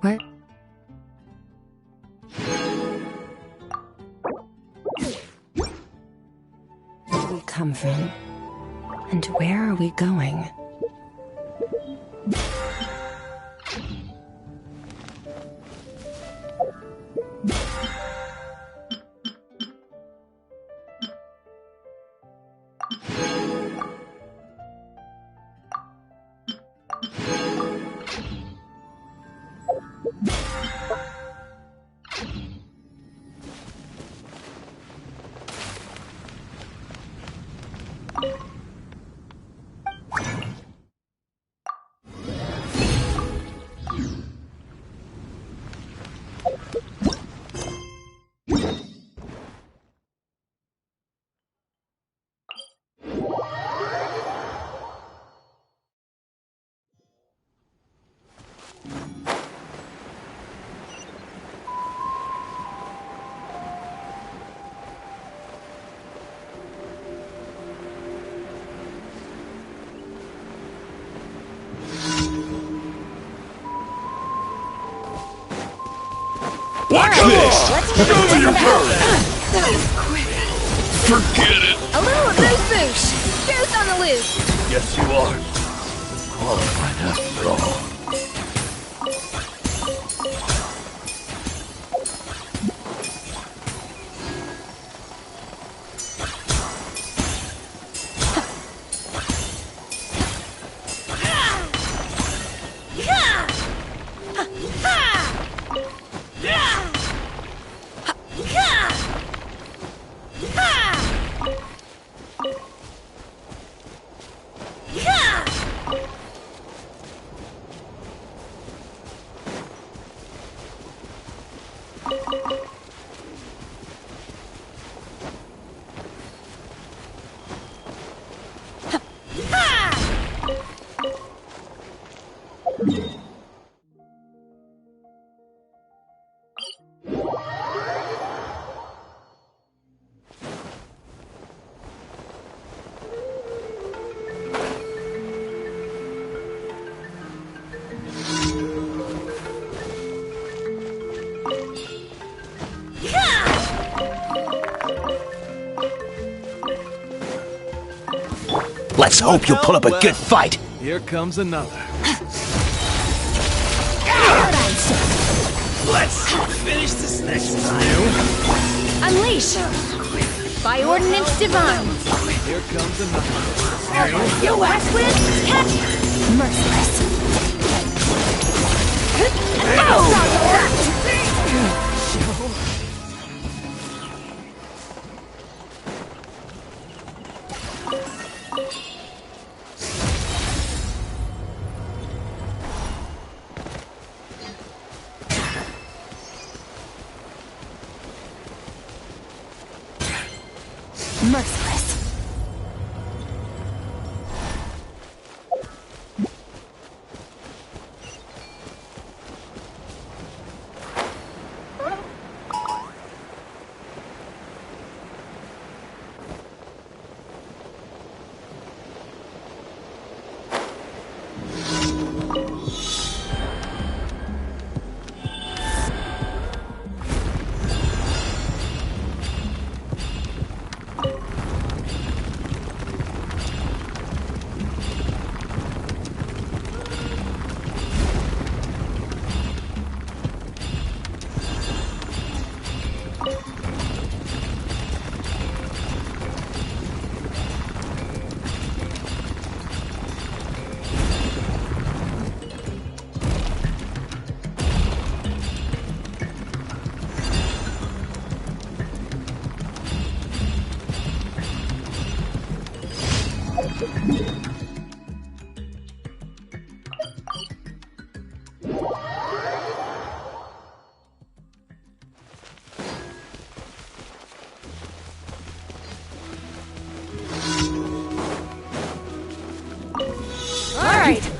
What? Where did we come from? And where are we going? Watch this! Show me your bird! That was quick. Forget it! A little boosh boosh. Goose on the loose. Yes, you are. Qualified after all. Let's hope you'll put up a good fight. Here comes another. Let's finish this next time. Unleash. By ordinance divine. Here comes another. You ass with catch. Merciless. Merciless.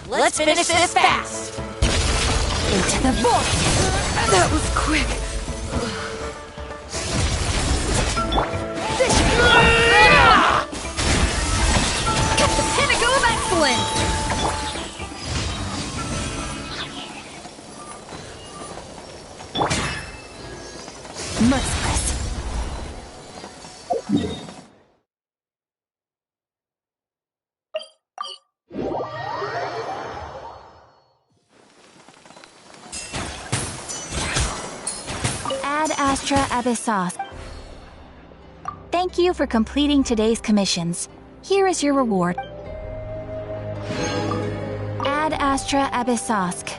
Let's finish this fast! Into the void! That was quick! Get the pinnacle of excellence! defenseless. Ad Astra Abyssos. Thank you for completing today's commissions. Here is your reward. Ad Astra Abyssos.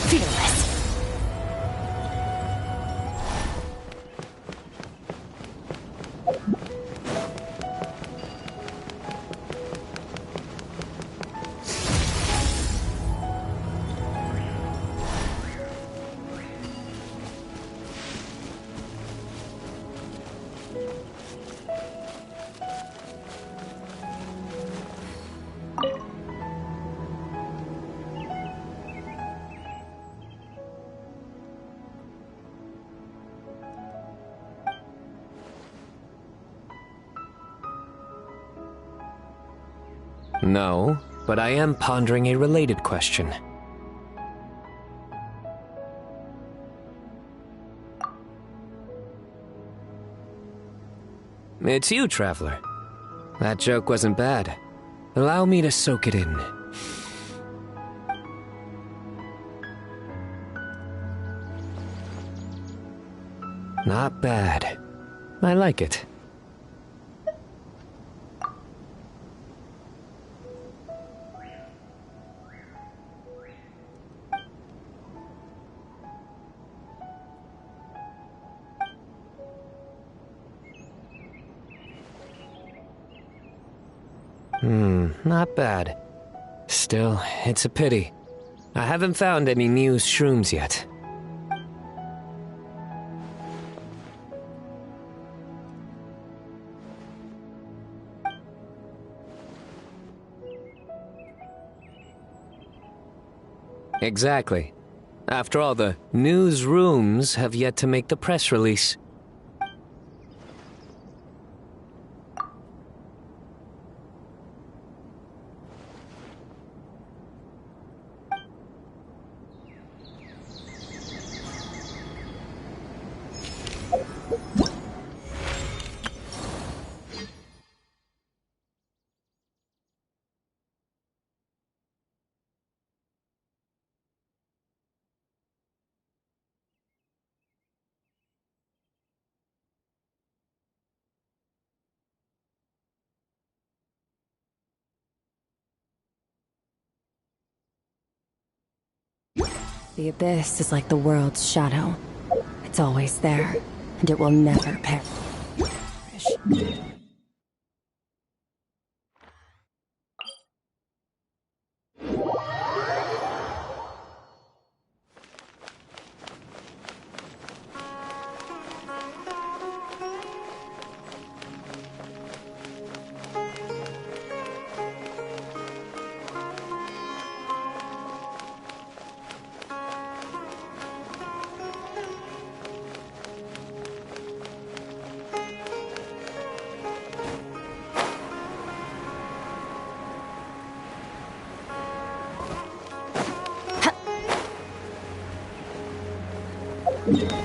Fearless. No, but I am pondering a related question. It's you, Traveler. That joke wasn't bad. Allow me to soak it in. Not bad. I like it. Not bad. Still, it's a pity. I haven't found any new shrooms yet. Exactly. After all, the newsrooms have yet to make the press release. The abyss is like the world's shadow. It's always there, and it will never perish. Fearless.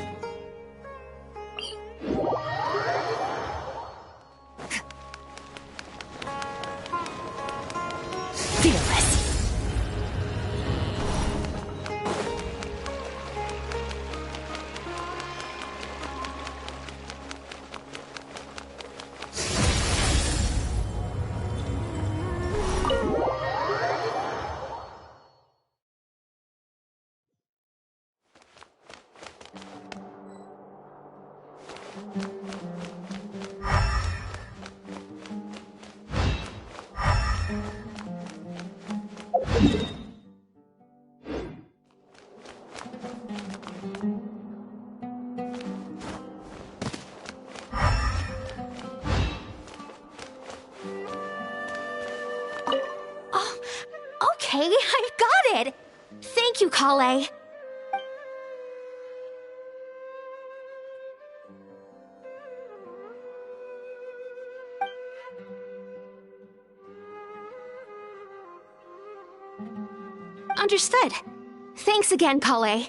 Okay, I've got it! Thank you, Kale. Understood. Thanks again, Kale.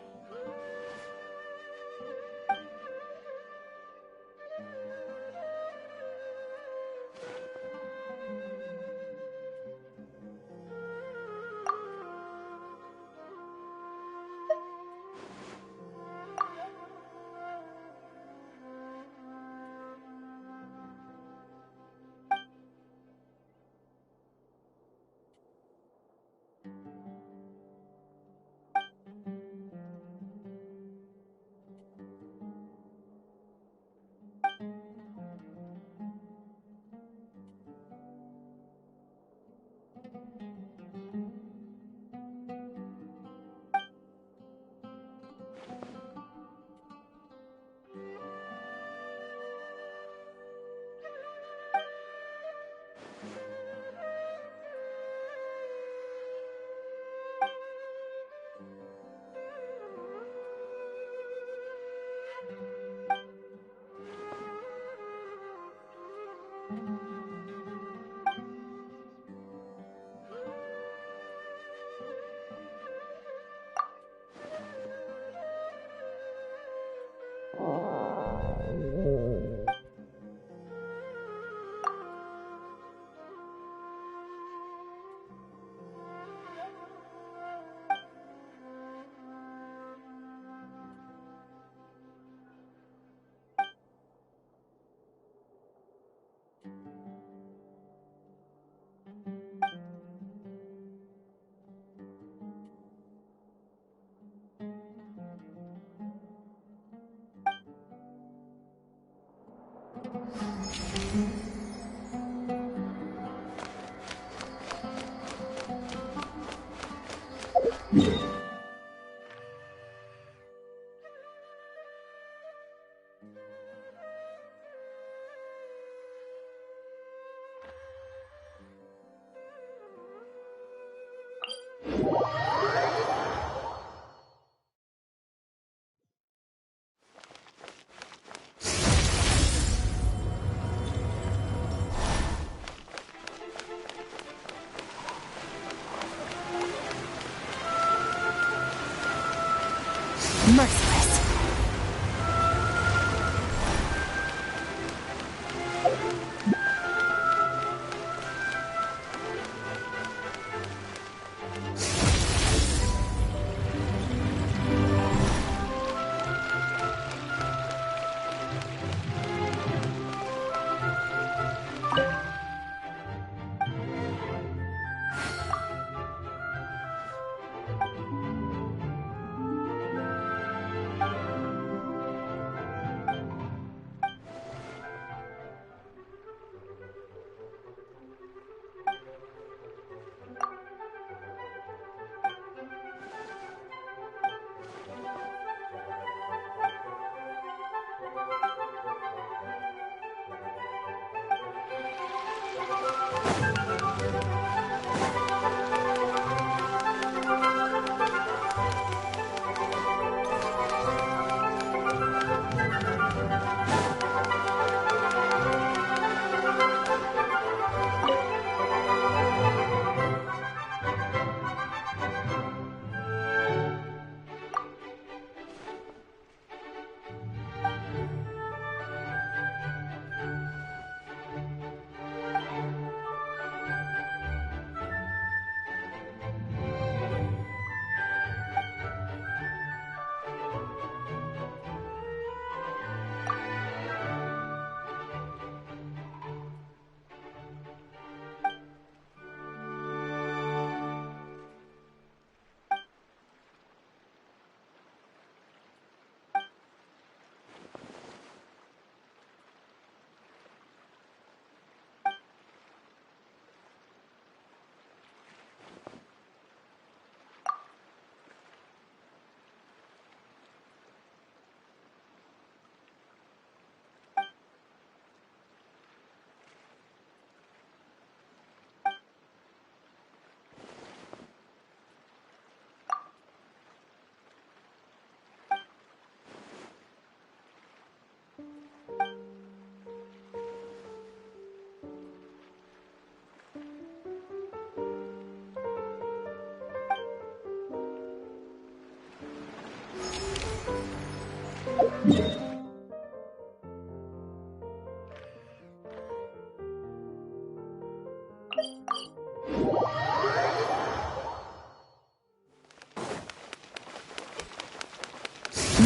Merciless.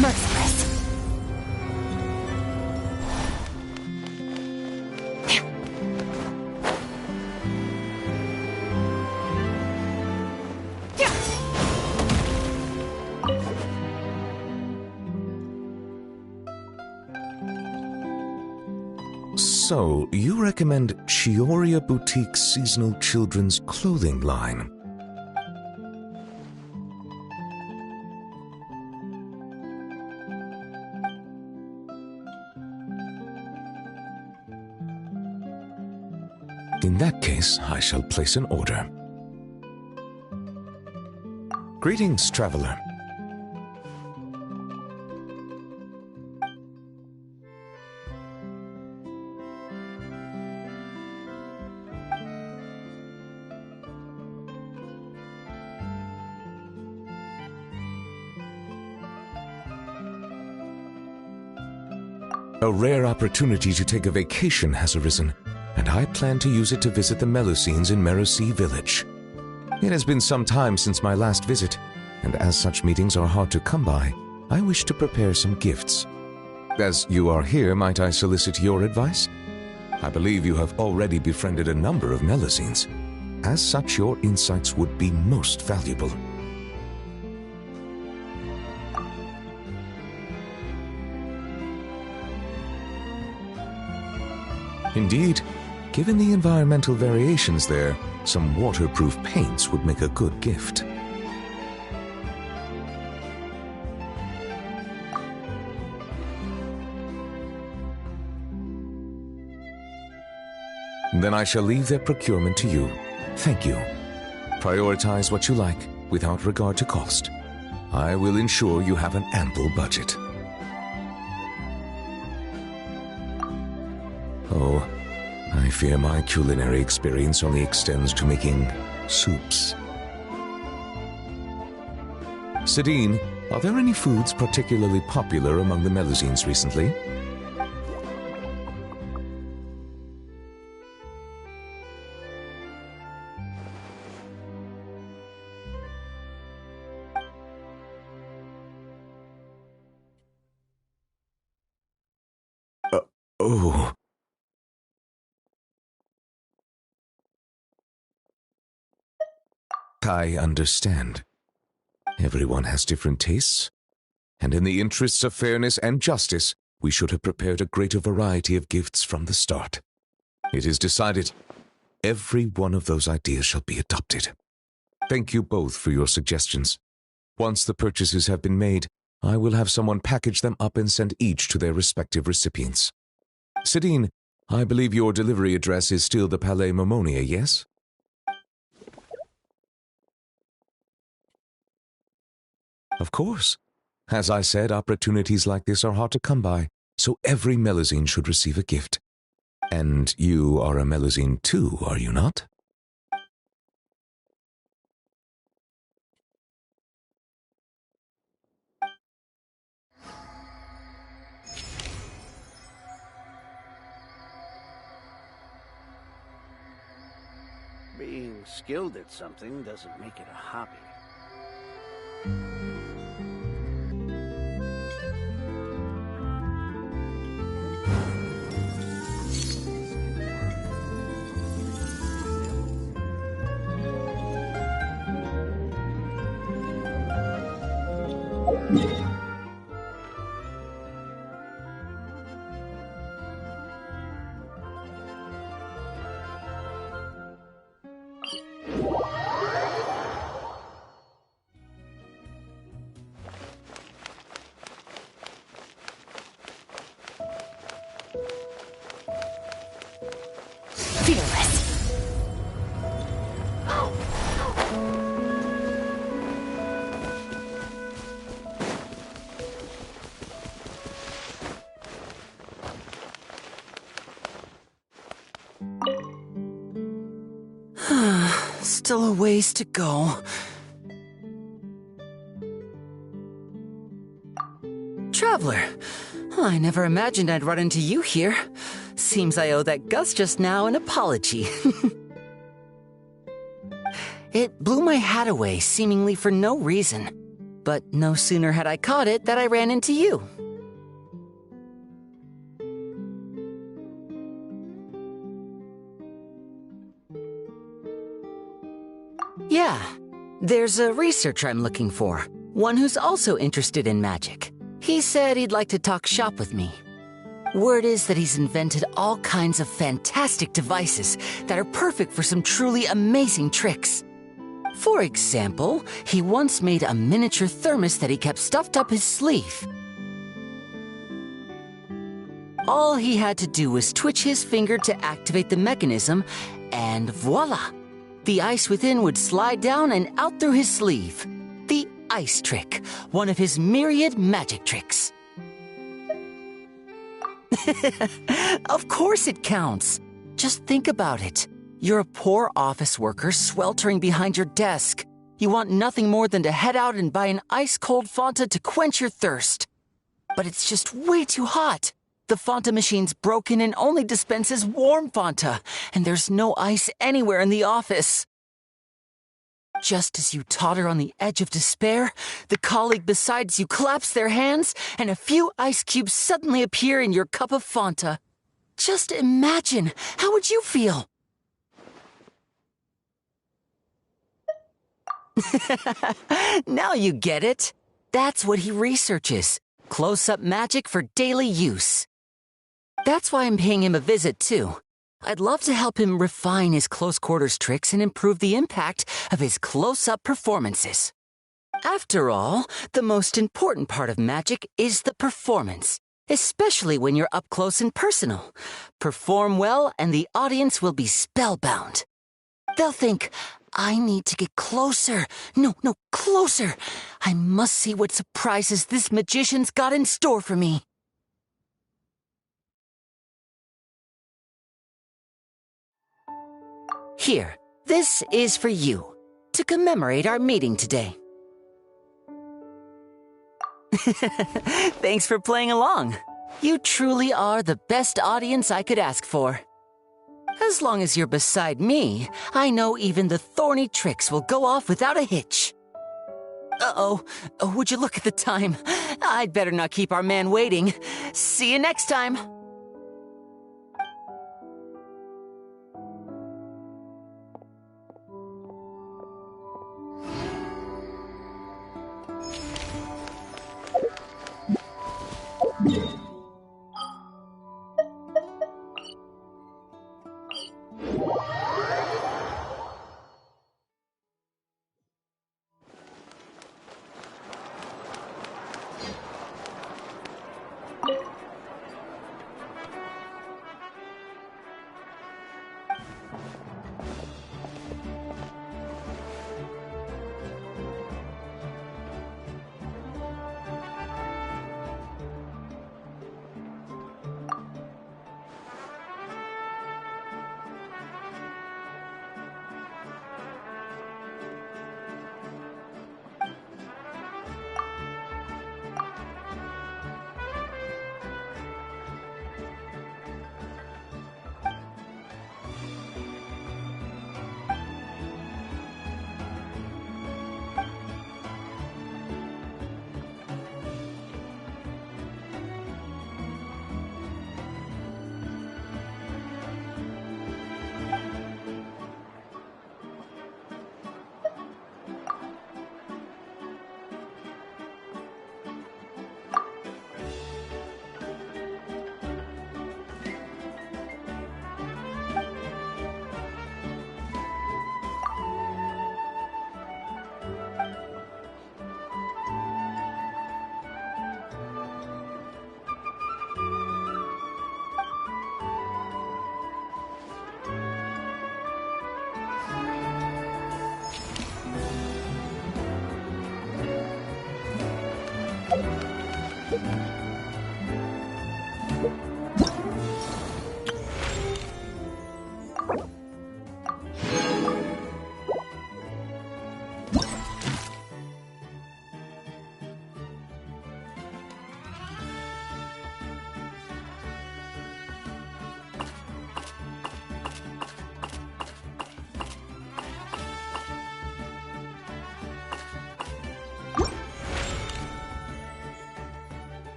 Merciless. So, you recommend Chioria Boutique's seasonal children's clothing line? In that case, I shall place an order. Greetings, traveler. A rare opportunity to take a vacation has arisen, and I plan to use it to visit the Melusines in Merosi village. It has been some time since my last visit, and as such meetings are hard to come by, I wish to prepare some gifts. As you are here, might I solicit your advice? I believe you have already befriended a number of Melusines. As such, your insights would be most valuable. Indeed, given the environmental variations there, some waterproof paints would make a good gift. Then I shall leave their procurement to you. Thank you. Prioritize what you like, without regard to cost. I will ensure you have an ample budget. Oh, I fear my culinary experience only extends to making soups. Sidine, are there any foods particularly popular among the Melusines recently? Oh. I understand. Everyone has different tastes, and in the interests of fairness and justice, we should have prepared a greater variety of gifts from the start. It is decided. Every one of those ideas shall be adopted. Thank you both for your suggestions. Once the purchases have been made, I will have someone package them up and send each to their respective recipients. Sidine, I believe your delivery address is still the Palais Momonia, yes? Of course. As I said, opportunities like this are hard to come by, so every Melusine should receive a gift. And you are a Melusine too, are you not? Being skilled at something doesn't make it a hobby. Still a ways to go. Traveler. I never imagined I'd run into you here. Seems I owe that Gus just now an apology. It blew my hat away seemingly for no reason. But no sooner had I caught it that I ran into you. Yeah, there's a researcher I'm looking for. One who's also interested in magic. He said he'd like to talk shop with me. Word is that he's invented all kinds of fantastic devices that are perfect for some truly amazing tricks. For example, he once made a miniature thermos that he kept stuffed up his sleeve. All he had to do was twitch his finger to activate the mechanism, and voila! The ice within would slide down and out through his sleeve. The ice trick, one of his myriad magic tricks. Of course it counts. Just think about it. You're a poor office worker sweltering behind your desk. You want nothing more than to head out and buy an ice-cold Fanta to quench your thirst. But it's just way too hot. The Fanta machine's broken and only dispenses warm Fanta, and there's no ice anywhere in the office. Just as you totter on the edge of despair, the colleague beside you claps their hands, and a few ice cubes suddenly appear in your cup of Fanta. Just imagine, how would you feel? Now you get it. That's what he researches. Close-up magic for daily use. That's why I'm paying him a visit, too. I'd love to help him refine his close-quarters tricks and improve the impact of his close-up performances. After all, the most important part of magic is the performance, especially when you're up close and personal. Perform well and the audience will be spellbound. They'll think, I need to get closer. No, closer. I must see what surprises this magician's got in store for me. Here, this is for you, to commemorate our meeting today. Thanks for playing along. You truly are the best audience I could ask for. As long as you're beside me, I know even the thorny tricks will go off without a hitch. Uh-oh, would you look at the time? I'd better not keep our man waiting. See you next time.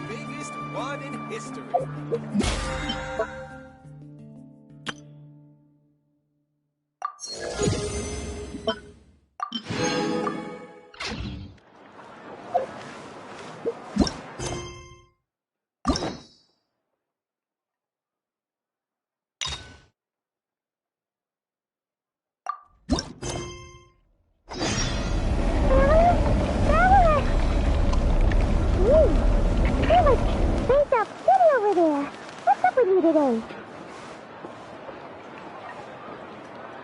Biggest one in history.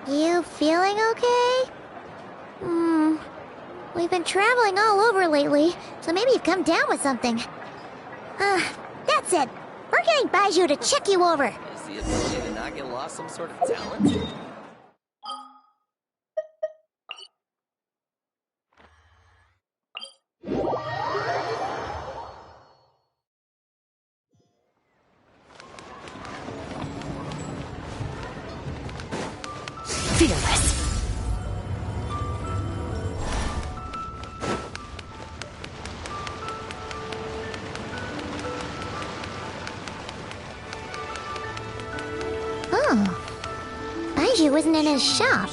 You feeling okay? We've been traveling all over lately, so maybe you've come down with something. That's it. We're getting Baiju to check you over. Is the ability to not get lost some sort of talent? Fearless. Baiju isn't in his shop.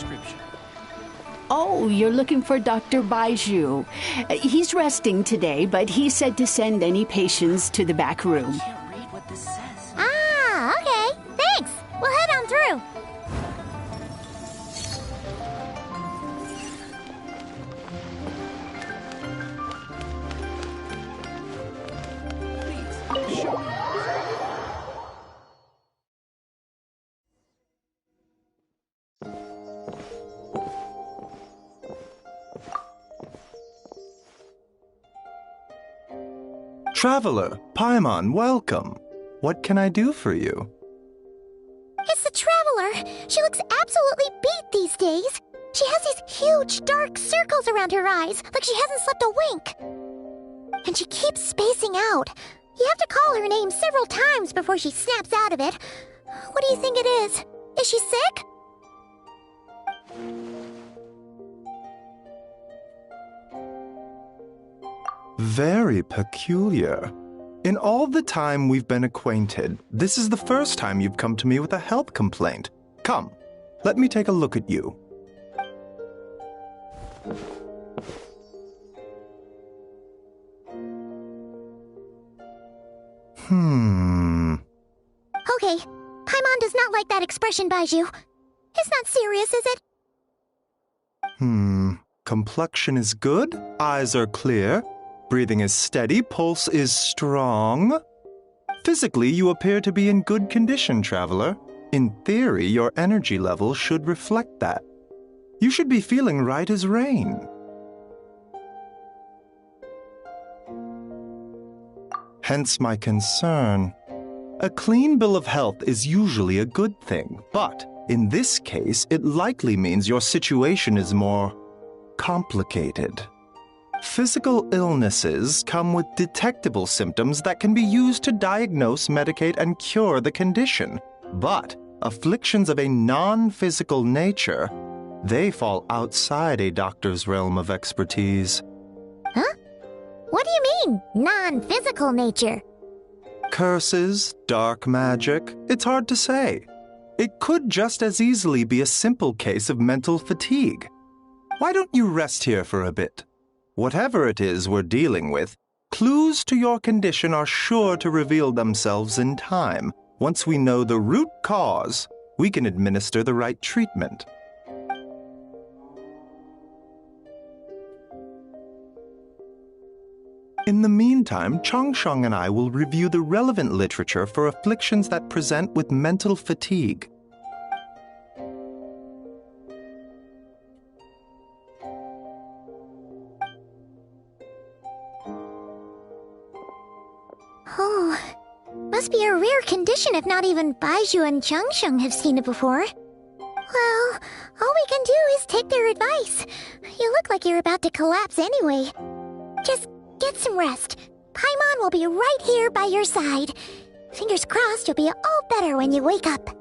Oh, you're looking for Dr. Baiju. He's resting today, but he said to send any patients to the back room. I can't read what this says. Ah, okay. Thanks. We'll head on through. Please, show me. Traveler, Paimon, welcome. What can I do for you? It's the Traveler. She looks absolutely beat these days. She has these huge dark circles around her eyes, like she hasn't slept a wink. And she keeps spacing out. You have to call her name several times before she snaps out of it. What do you think it is? Is she sick? Very peculiar. In all the time we've been acquainted, this is the first time you've come to me with a health complaint. Come, let me take a look at you. Okay, Paimon does not like that expression, Baiju. It's not serious, is it? Complexion is good, eyes are clear, breathing is steady, pulse is strong. Physically, you appear to be in good condition, Traveler. In theory, your energy level should reflect that. You should be feeling right as rain. Hence my concern. A clean bill of health is usually a good thing, but in this case, it likely means your situation is more complicated. Physical illnesses come with detectable symptoms that can be used to diagnose, medicate, and cure the condition. But afflictions of a non-physical nature, they fall outside a doctor's realm of expertise. Huh? What do you mean, non-physical nature? Curses, dark magic, it's hard to say. It could just as easily be a simple case of mental fatigue. Why don't you rest here for a bit? Whatever it is we're dealing with, clues to your condition are sure to reveal themselves in time. Once we know the root cause, we can administer the right treatment. In the meantime, Changsheng and I will review the relevant literature for afflictions that present with mental fatigue. Oh, must be a rare condition if not even Baiju and Changsheng have seen it before. Well, all we can do is take their advice. nice. You look like you're about to collapse anyway. Just get some rest. Paimon will be right here by your side. Fingers crossed you'll be all better when you wake up.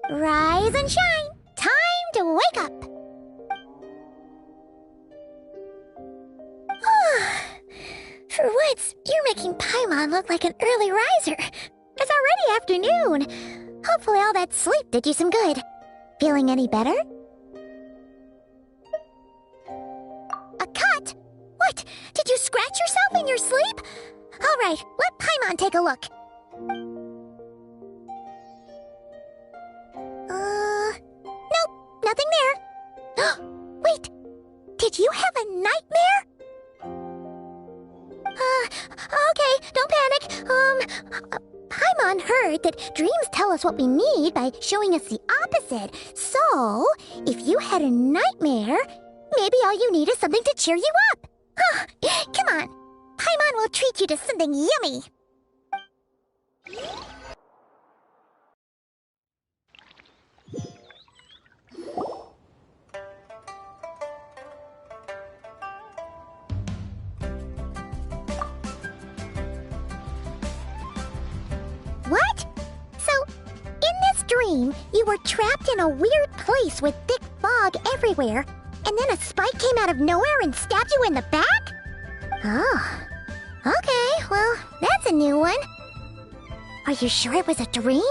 Rise and shine! Time to wake up! For once, you're making Paimon look like an early riser. It's already afternoon. Hopefully all that sleep did you some good. Feeling any better? A cut? What? Did you scratch yourself in your sleep? All right, let Paimon take a look. Nope, nothing there. Wait, did you have a nightmare? Okay, don't panic. Paimon heard that dreams tell us what we need by showing us the opposite. So, if you had a nightmare, maybe all you need is something to cheer you up. Come on, Paimon will treat you to something yummy. What? So, in this dream, you were trapped in a weird place with thick fog everywhere, and then a spike came out of nowhere and stabbed you in the back? Oh. Okay, well, that's a new one. Are you sure it was a dream?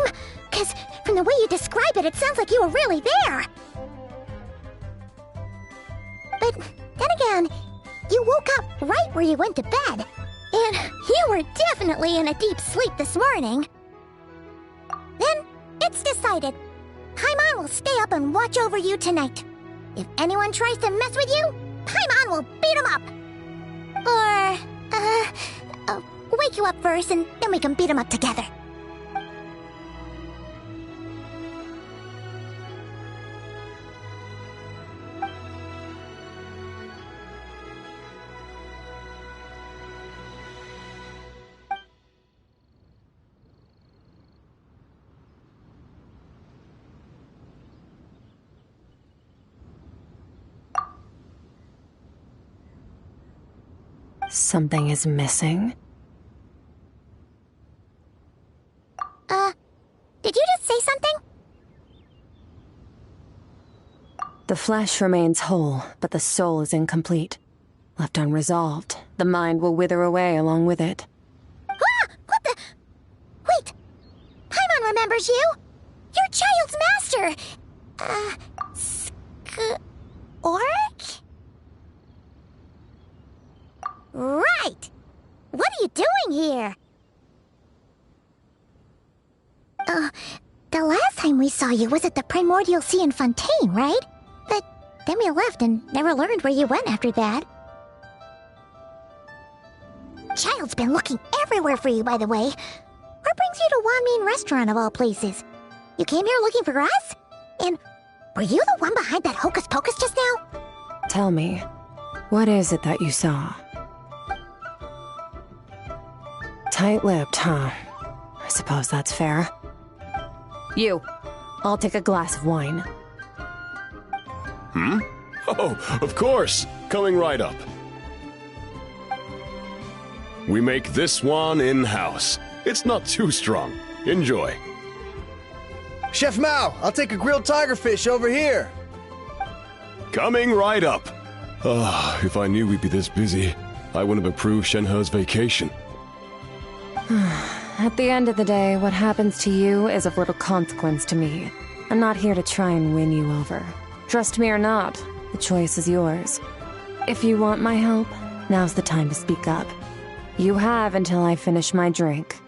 'Cause from the way you describe it, it sounds like you were really there. But then again, you woke up right where you went to bed. And you were definitely in a deep sleep this morning. Then, it's decided. Paimon will stay up and watch over you tonight. If anyone tries to mess with you, Paimon will beat him up. Or, wake you up first and then we can beat him up together. Something is missing. Did you just say something? The flesh remains whole, but the soul is incomplete. Left unresolved, the mind will wither away along with it. Ah! What the? Wait! Paimon remembers you! Your child's master! Skirk? Right! What are you doing here? The last time we saw you was at the Primordial Sea in Fontaine, right? But then we left and never learned where you went after that. Child's been looking everywhere for you, by the way. What brings you to Wanmin Restaurant of all places? You came here looking for us? And were you the one behind that hocus pocus just now? Tell me, what is it that you saw? Tight-lipped, huh? I suppose that's fair. You, I'll take a glass of wine. Oh, of course. Coming right up. We make this one in-house. It's not too strong. Enjoy. Chef Mao, I'll take a grilled tigerfish over here. Coming right up. If I knew we'd be this busy, I wouldn't have approved Shenhe's vacation. At the end of the day, what happens to you is of little consequence to me. I'm not here to try and win you over. Trust me or not, the choice is yours. If you want my help, now's the time to speak up. You have until I finish my drink.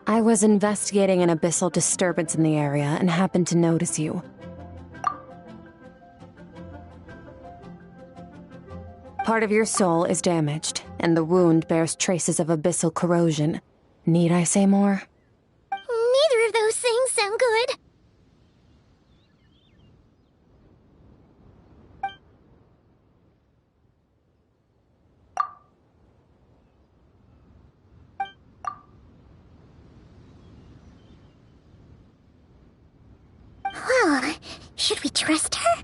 I was investigating an abyssal disturbance in the area and happened to notice you. Part of your soul is damaged, and the wound bears traces of abyssal corrosion. Need I say more? Neither of those things sound good. Well, should we trust her?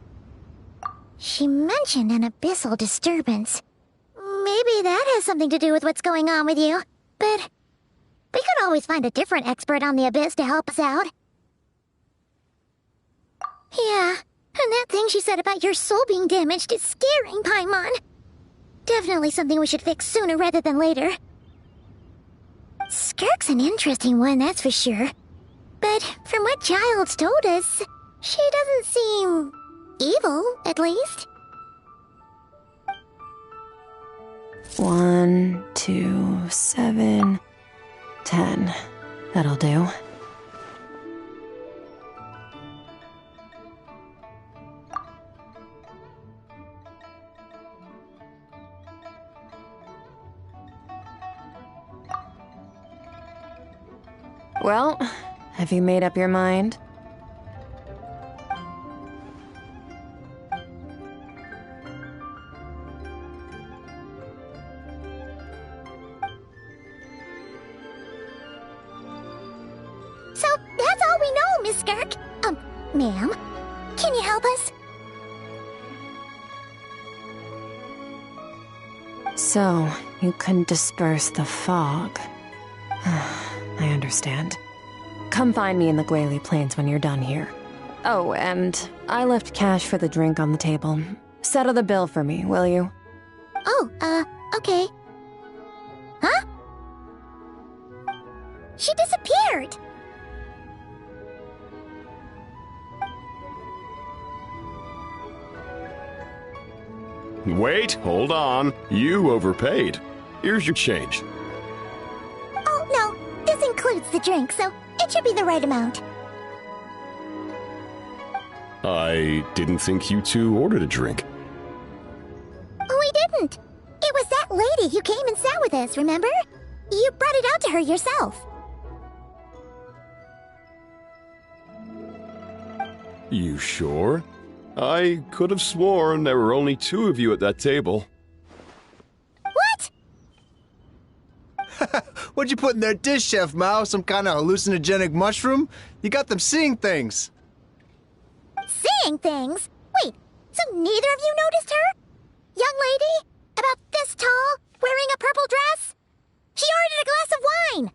She mentioned an abyssal disturbance. Maybe that has something to do with what's going on with you. But we could always find a different expert on the abyss to help us out. Yeah, and that thing she said about your soul being damaged is scaring, Paimon. Definitely something we should fix sooner rather than later. Skirk's an interesting one, that's for sure. But from what Child's told us, she doesn't seem evil, at least. 1, 2, 7, 10. That'll do. Well, have you made up your mind? So, that's all we know, Miss Skirk. Ma'am, can you help us? So, you can disperse the fog. I understand. Come find me in the Guili Plains when you're done here. Oh, and I left cash for the drink on the table. Settle the bill for me, will you? Oh, okay. Huh? She disappeared! Wait, hold on. You overpaid. Here's your change. Oh, no. This includes the drink, so it should be the right amount. I didn't think you two ordered a drink. We didn't. It was that lady who came and sat with us, remember? You brought it out to her yourself. You sure? I could have sworn there were only 2 of you at that table. What? What'd you put in their dish, Chef Mao? Some kind of hallucinogenic mushroom? You got them seeing things. Seeing things? Wait, so neither of you noticed her? Young lady? About this tall? Wearing a purple dress? She ordered a glass of wine!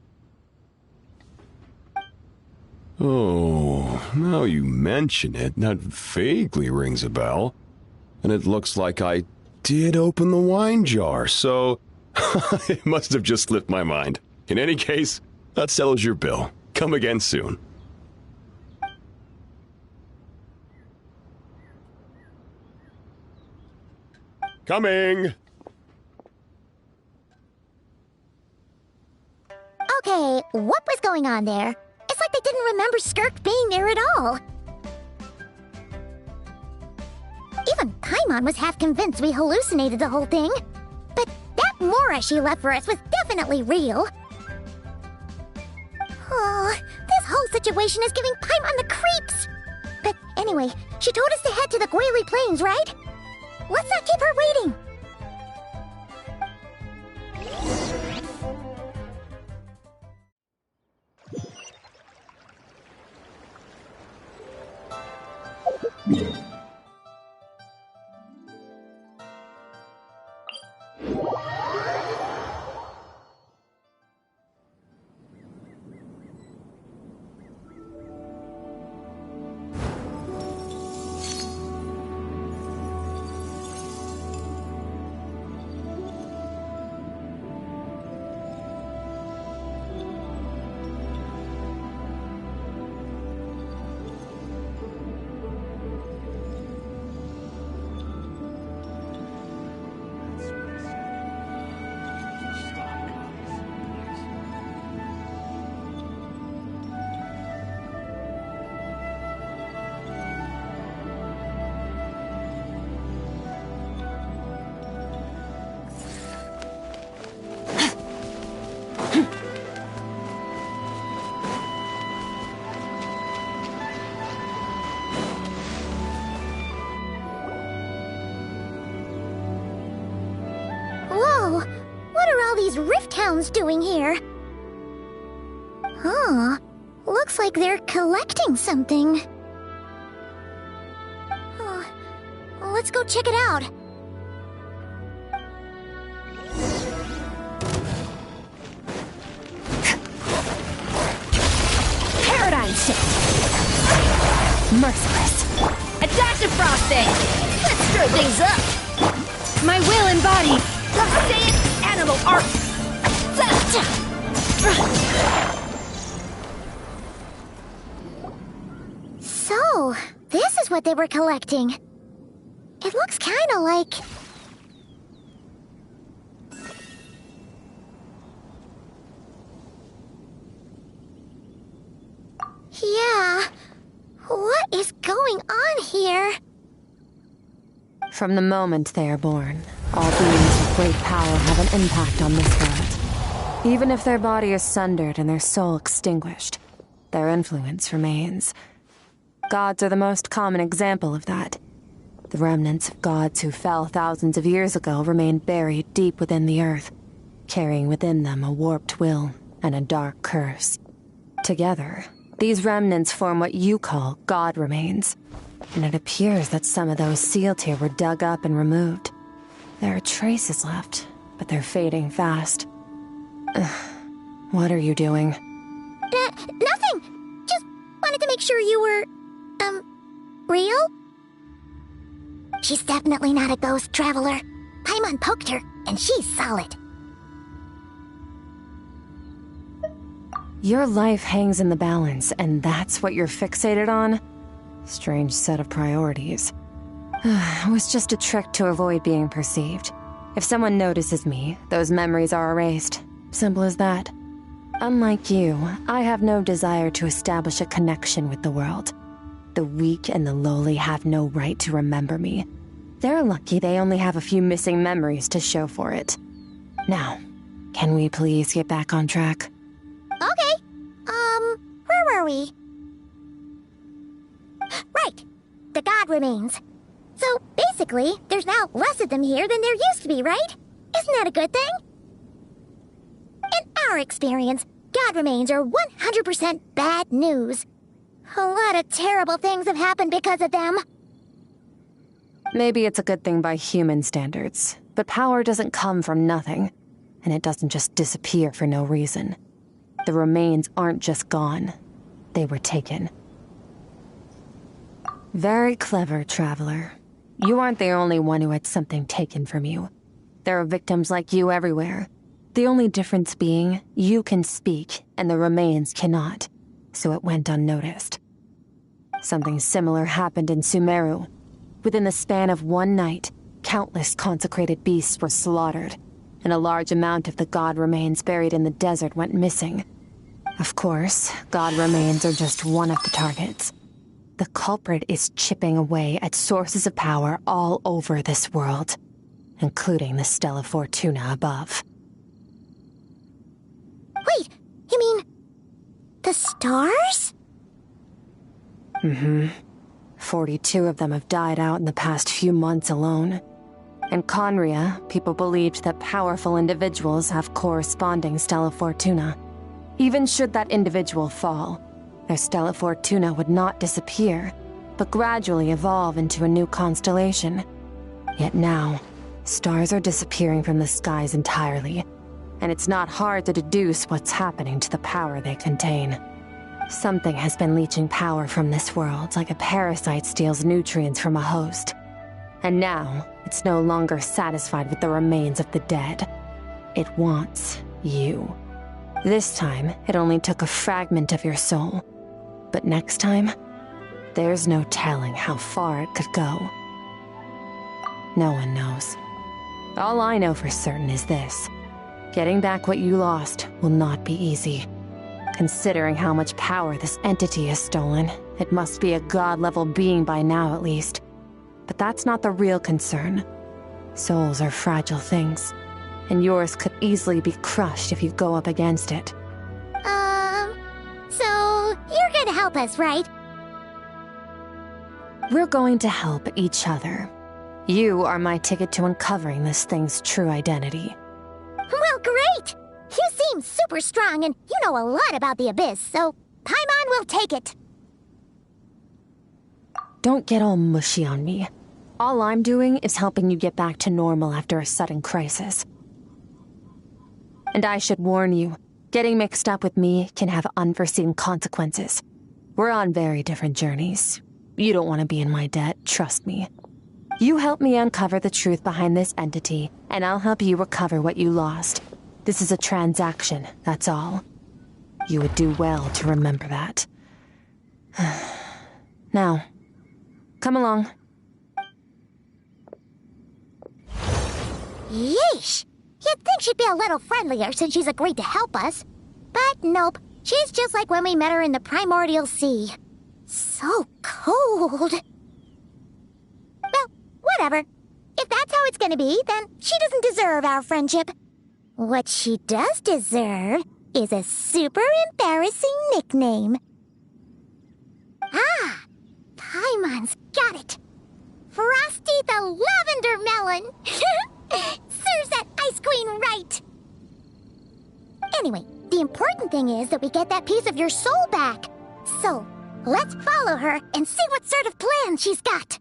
Oh, now you mention it, that vaguely rings a bell. And it looks like I did open the wine jar, so it must have just slipped my mind. In any case, that settles your bill. Come again soon. Coming! Okay, what was going on there? It's like they didn't remember Skirk being there at all. Even Paimon was half convinced we hallucinated the whole thing. But that Mora she left for us was definitely real. Oh, this whole situation is giving Paimon the creeps. But anyway, she told us to head to the Guili Plains, right? Let's not keep her waiting. Rift Hounds doing here? Huh. Looks like they're collecting something. Let's go check it out. Paradigm shift! Merciless. A dash of frosting! Let's stir things up! My will embodied! Say it! Animal art! So, this is what they were collecting. It looks kinda like... Yeah... What is going on here? From the moment they are born, all beings with great power have an impact on this world. Even if their body is sundered and their soul extinguished, their influence remains. Gods are the most common example of that. The remnants of gods who fell thousands of years ago remain buried deep within the earth, carrying within them a warped will and a dark curse. Together, these remnants form what you call god remains, and it appears that some of those sealed here were dug up and removed. There are traces left, but they're fading fast. What are you doing? Nothing! Just wanted to make sure you were... real? She's definitely not a ghost traveler. Paimon poked her, and she's solid. Your life hangs in the balance, and that's what you're fixated on? Strange set of priorities. It was just a trick to avoid being perceived. If someone notices me, those memories are erased. Simple as that. Unlike you, I have no desire to establish a connection with the world. The weak and the lowly have no right to remember me. They're lucky they only have a few missing memories to show for it. Now, can we please get back on track? Okay. Where were we? Right. The god remains. So, basically, there's now less of them here than there used to be, right? Isn't that a good thing? In our experience, god remains are 100% bad news. A lot of terrible things have happened because of them. Maybe it's a good thing by human standards, but power doesn't come from nothing, and it doesn't just disappear for no reason. The remains aren't just gone. They were taken. Very clever, traveler. You aren't the only one who had something taken from you. There are victims like you everywhere. The only difference being, you can speak, and the remains cannot, so it went unnoticed. Something similar happened in Sumeru. Within the span of one night, countless consecrated beasts were slaughtered, and a large amount of the god remains buried in the desert went missing. Of course, god remains are just one of the targets. The culprit is chipping away at sources of power all over this world, including the Stella Fortuna above. Wait, you mean the stars? Mm-hmm. 42 of them have died out in the past few months alone. In Conria, people believed that powerful individuals have corresponding Stella Fortuna. Even should that individual fall, their Stella Fortuna would not disappear, but gradually evolve into a new constellation. Yet now, stars are disappearing from the skies entirely, and it's not hard to deduce what's happening to the power they contain. Something has been leeching power from this world like a parasite steals nutrients from a host. And now, it's no longer satisfied with the remains of the dead. It wants you. This time, it only took a fragment of your soul. But next time, there's no telling how far it could go. No one knows. All I know for certain is this. Getting back what you lost will not be easy. Considering how much power this entity has stolen, it must be a god-level being by now at least. But that's not the real concern. Souls are fragile things, and yours could easily be crushed if you go up against it. So you're gonna help us, right? We're going to help each other. You are my ticket to uncovering this thing's true identity. Well, great! You seem super strong, and you know a lot about the Abyss, so Paimon will take it. Don't get all mushy on me. All I'm doing is helping you get back to normal after a sudden crisis. And I should warn you, getting mixed up with me can have unforeseen consequences. We're on very different journeys. You don't want to be in my debt, trust me. You help me uncover the truth behind this entity, and I'll help you recover what you lost. This is a transaction, that's all. You would do well to remember that. Now, come along. Yeesh! You'd think she'd be a little friendlier since she's agreed to help us. But nope, she's just like when we met her in the primordial sea. So cold. Well, whatever. If that's how it's gonna be, then she doesn't deserve our friendship. What she does deserve is a super embarrassing nickname. Ah! Paimon's got it. Frosty the Lavender Melon! Serves that ice queen right! Anyway, the important thing is that we get that piece of your soul back. So, let's follow her and see what sort of plan she's got.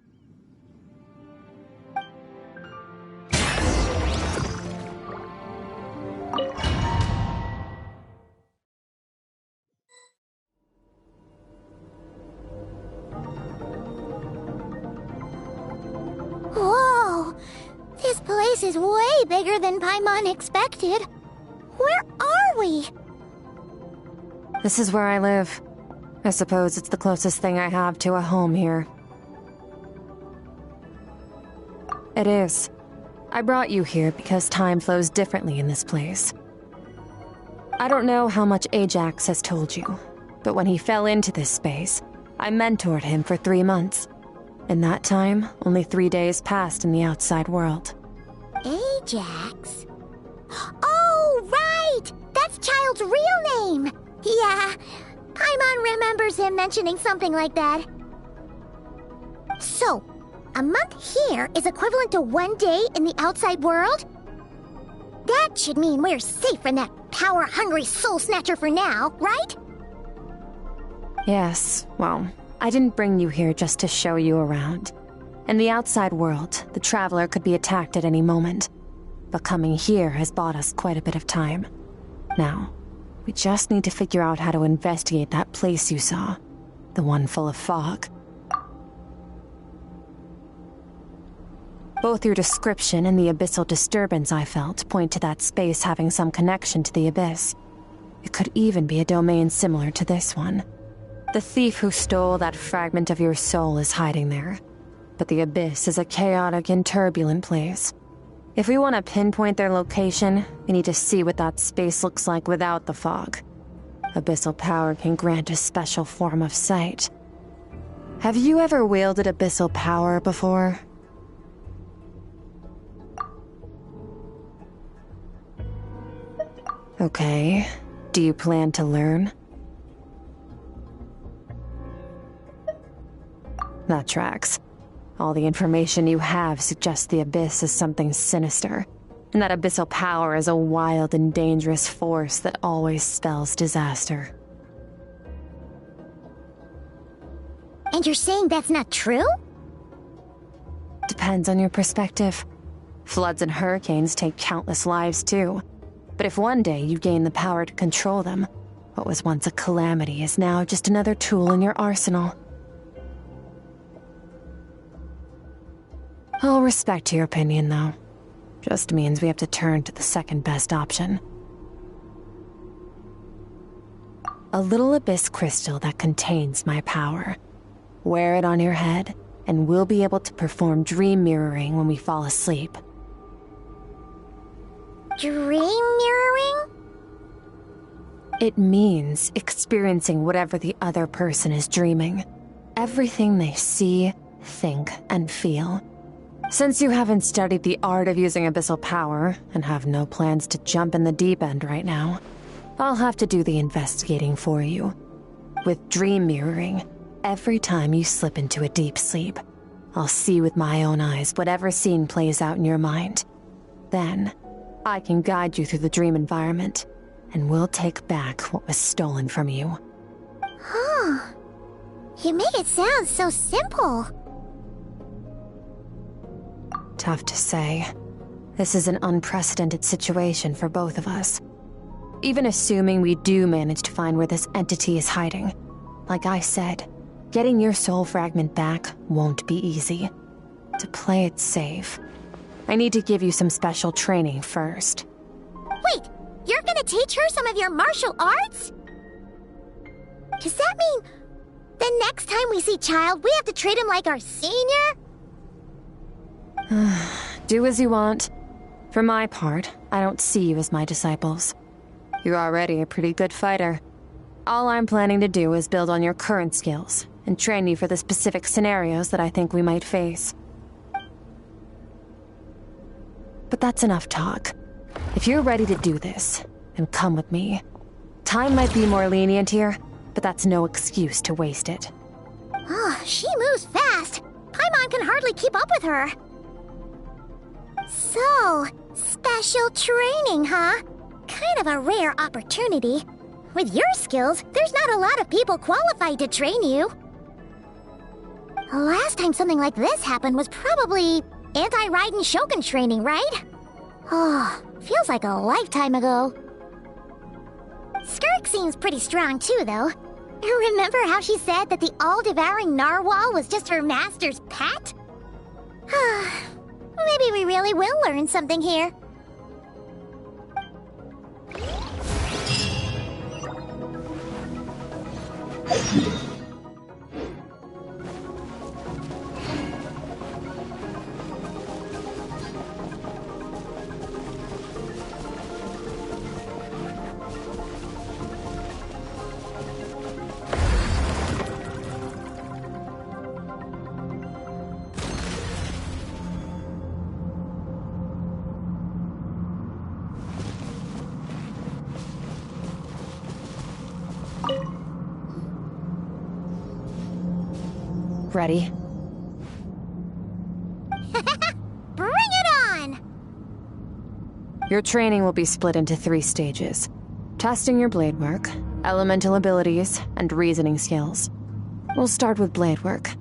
Whoa! This place is way bigger than Paimon expected. Where are we? This is where I live. I suppose it's the closest thing I have to a home here. It is. I brought you here because time flows differently in this place. I don't know how much Ajax has told you, but when he fell into this space, I mentored him for 3 months. In that time, only 3 days passed in the outside world. Ajax? Oh, right! That's Child's real name! Yeah, Paimon remembers him mentioning something like that. So, a month here is equivalent to 1 day in the outside world? That should mean we're safe from that power-hungry soul snatcher for now, right? Yes, well, I didn't bring you here just to show you around. In the outside world, the Traveler could be attacked at any moment. But coming here has bought us quite a bit of time. Now, we just need to figure out how to investigate that place you saw. The one full of fog. Both your description and the abyssal disturbance I felt point to that space having some connection to the abyss. It could even be a domain similar to this one. The thief who stole that fragment of your soul is hiding there. but the Abyss is a chaotic and turbulent place. If we want to pinpoint their location, we need to see what that space looks like without the fog. Abyssal power can grant a special form of sight. Have you ever wielded abyssal power before? Okay. Do you plan to learn? That tracks. All the information you have suggests the Abyss is something sinister, and that abyssal power is a wild and dangerous force that always spells disaster. And you're saying that's not true? Depends on your perspective. Floods and hurricanes take countless lives too. But if one day you gain the power to control them, what was once a calamity is now just another tool in your arsenal. I'll respect your opinion, though. Just means we have to turn to the second best option. A little abyss crystal that contains my power. Wear it on your head, and we'll be able to perform dream mirroring when we fall asleep. Dream mirroring? It means experiencing whatever the other person is dreaming. Everything they see, think, and feel. Since you haven't studied the art of using abyssal power, and have no plans to jump in the deep end right now, I'll have to do the investigating for you. With dream mirroring, every time you slip into a deep sleep, I'll see with my own eyes whatever scene plays out in your mind. Then, I can guide you through the dream environment, and we'll take back what was stolen from you. Huh. You make it sound so simple. Tough to say. This is an unprecedented situation for both of us. Even assuming we do manage to find where this entity is hiding, like I said, getting your soul fragment back won't be easy. To play it safe, I need to give you some special training first. Wait, you're gonna teach her some of your martial arts? Does that mean the next time we see Child, we have to treat him like our senior? Do as you want. For my part, I don't see you as my disciples. You're already a pretty good fighter. All I'm planning to do is build on your current skills and train you for the specific scenarios that I think we might face. But that's enough talk. If you're ready to do this, then come with me. Time might be more lenient here, but that's no excuse to waste it. Oh, she moves fast. Paimon can hardly keep up with her. So, special training, huh? Kind of a rare opportunity. With your skills, there's not a lot of people qualified to train you. The last time something like this happened was probably anti-Raiden Shogun training, right? Oh, feels like a lifetime ago. Skirk seems pretty strong too, though. Remember how she said that the all-devouring narwhal was just her master's pet? Maybe we really will learn something here. Ready? Bring it on! Your training will be split into 3 stages. Testing your blade work, elemental abilities, and reasoning skills. We'll start with blade work.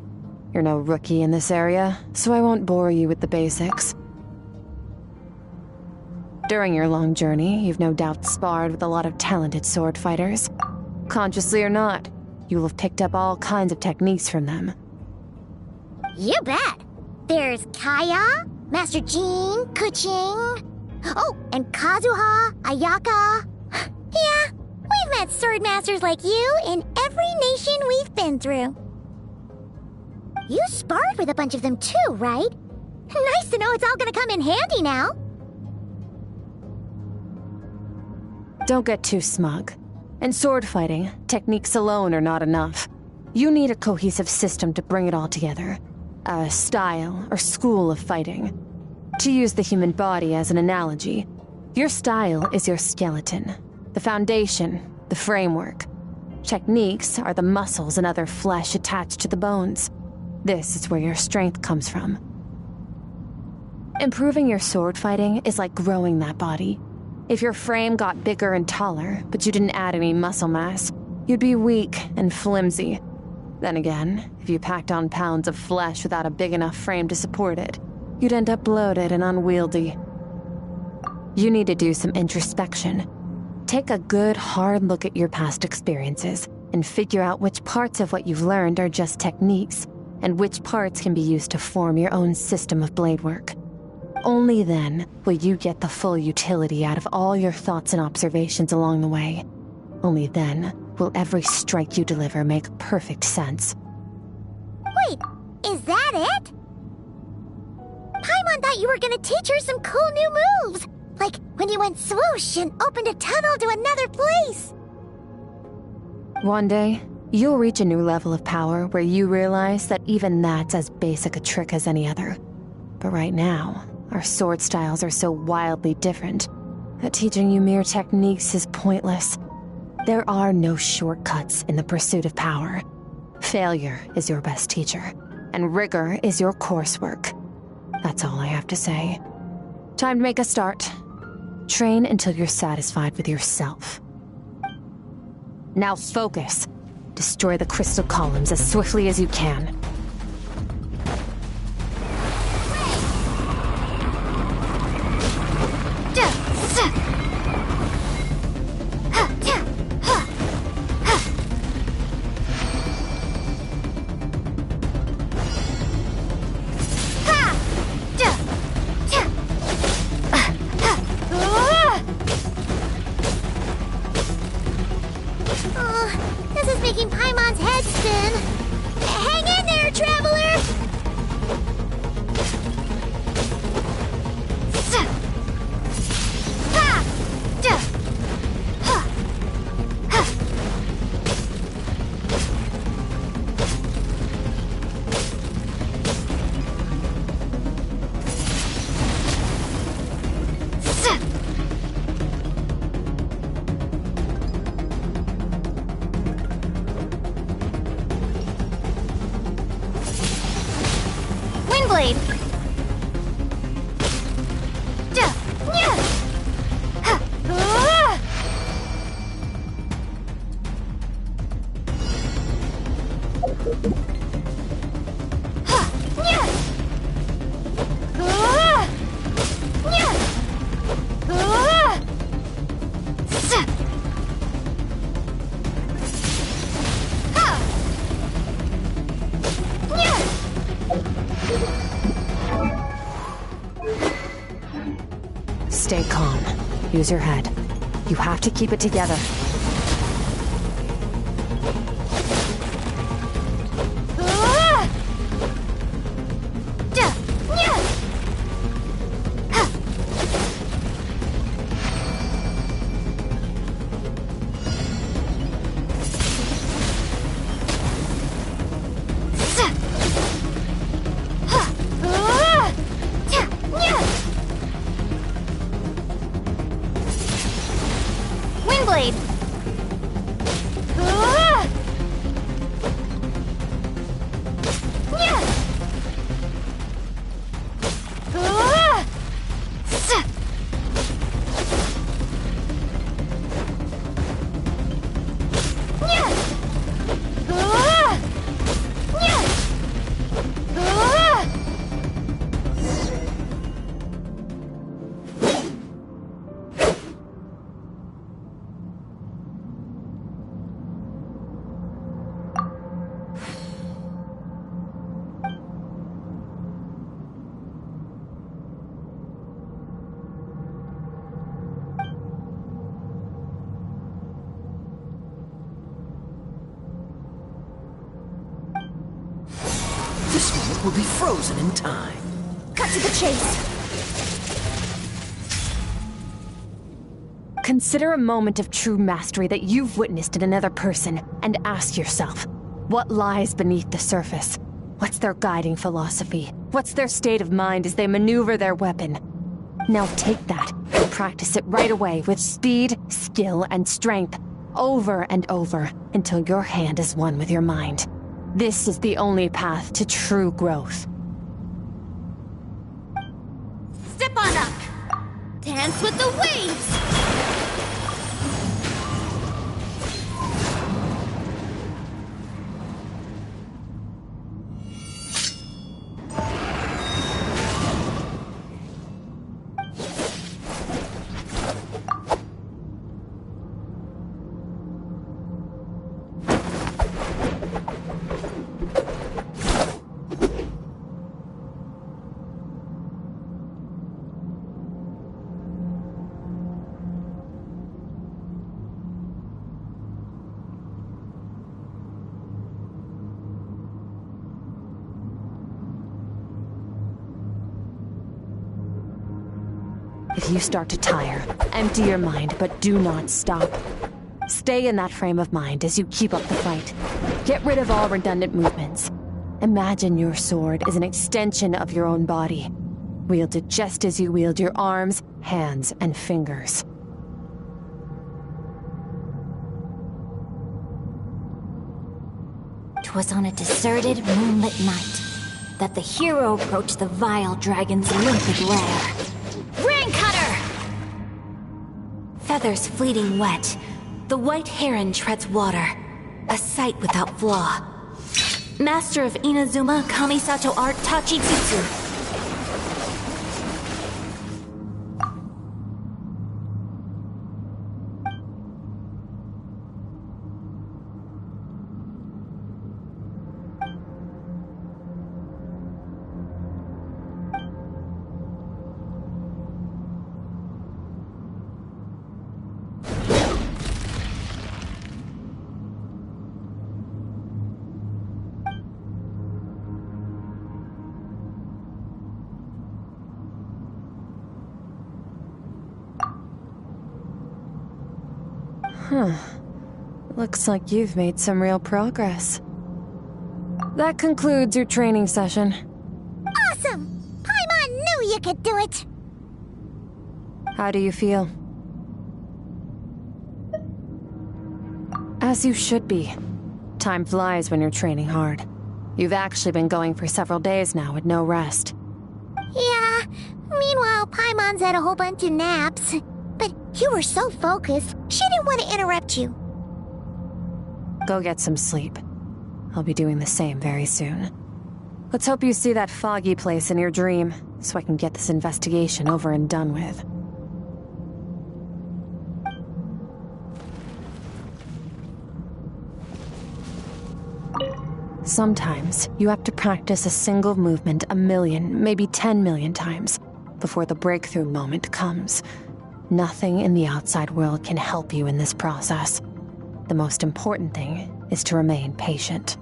You're no rookie in this area, so I won't bore you with the basics. During your long journey, you've no doubt sparred with a lot of talented sword fighters. Consciously or not, you'll have picked up all kinds of techniques from them. You bet! There's Kaya, Master Jean, Kuching... Oh, and Kazuha, Ayaka... Yeah, we've met sword masters like you in every nation we've been through. You sparred with a bunch of them too, right? Nice to know it's all gonna come in handy now. Don't get too smug. In sword fighting, techniques alone are not enough. You need a cohesive system to bring it all together. A style or school of fighting. To use the human body as an analogy, your style is your skeleton, the foundation, the framework. Techniques are the muscles and other flesh attached to the bones. This is where your strength comes from. Improving your sword fighting is like growing that body. If your frame got bigger and taller, but you didn't add any muscle mass, you'd be weak and flimsy. Then again, if you packed on pounds of flesh without a big enough frame to support it, you'd end up bloated and unwieldy. You need to do some introspection. Take a good, hard look at your past experiences and figure out which parts of what you've learned are just techniques, and which parts can be used to form your own system of blade work. Only then will you get the full utility out of all your thoughts and observations along the way. Only then will every strike you deliver make perfect sense. Wait, is that it? Paimon thought you were gonna teach her some cool new moves, like when you went swoosh and opened a tunnel to another place. One day, you'll reach a new level of power where you realize that even that's as basic a trick as any other. But right now, our sword styles are so wildly different that teaching you mere techniques is pointless. There are no shortcuts in the pursuit of power. Failure is your best teacher, and rigor is your coursework. That's all I have to say. Time to make a start. Train until you're satisfied with yourself. Now focus. Destroy the crystal columns as swiftly as you can. This is making Paimon's head spin. Hang in there, traveler! Windblade! Stay calm. Use your head. You have to keep it together. Windblade! will be frozen in time. Cut to the chase. Consider a moment of true mastery that you've witnessed in another person and ask yourself, what lies beneath the surface? What's their guiding philosophy? What's their state of mind as they maneuver their weapon? Now take that and practice it right away with speed, skill, and strength, over and over, until your hand is one with your mind. This is the only path to true growth. Step on up! Dance with the waves! If you start to tire, empty your mind, but do not stop. Stay in that frame of mind as you keep up the fight. Get rid of all redundant movements. Imagine your sword is an extension of your own body. Wield it just as you wield your arms, hands, and fingers. "'Twas on a deserted, moonlit night that the hero approached the vile dragon's limpid lair. Ring cutter! Feathers fleeting wet, the white heron treads water, a sight without flaw. Master of Inazuma Kamisato art Tachijutsu. Looks like you've made some real progress. That concludes your training session. Awesome! Paimon knew you could do it! How do you feel? As you should be. Time flies when you're training hard. You've actually been going for several days now with no rest. Yeah, meanwhile Paimon's had a whole bunch of naps. But you were so focused, she didn't want to interrupt you. Go get some sleep. I'll be doing the same very soon. Let's hope you see that foggy place in your dream, so I can get this investigation over and done with. Sometimes, you have to practice a single movement 1 million, maybe 10 million times, before the breakthrough moment comes. Nothing in the outside world can help you in this process. The most important thing is to remain patient.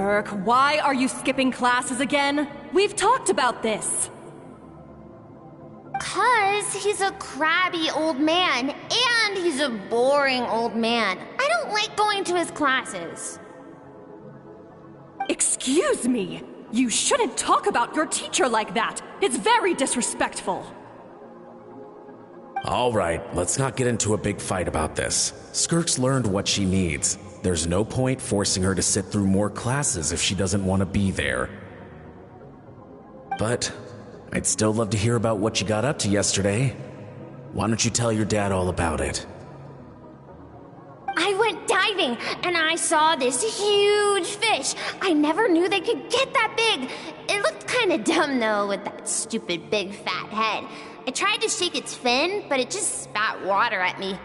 Skirk, why are you skipping classes again? We've talked about this. 'Cause he's a crabby old man, and he's a boring old man. I don't like going to his classes. Excuse me. You shouldn't talk about your teacher like that. It's very disrespectful. All right, let's not get into a big fight about this. Skirk's learned what she needs. There's no point forcing her to sit through more classes if she doesn't want to be there. But I'd still love to hear about what you got up to yesterday. Why don't you tell your dad all about it? I went diving, and I saw this huge fish. I never knew they could get that big. It looked kind of dumb, though, with that stupid big fat head. I tried to shake its fin, but it just spat water at me.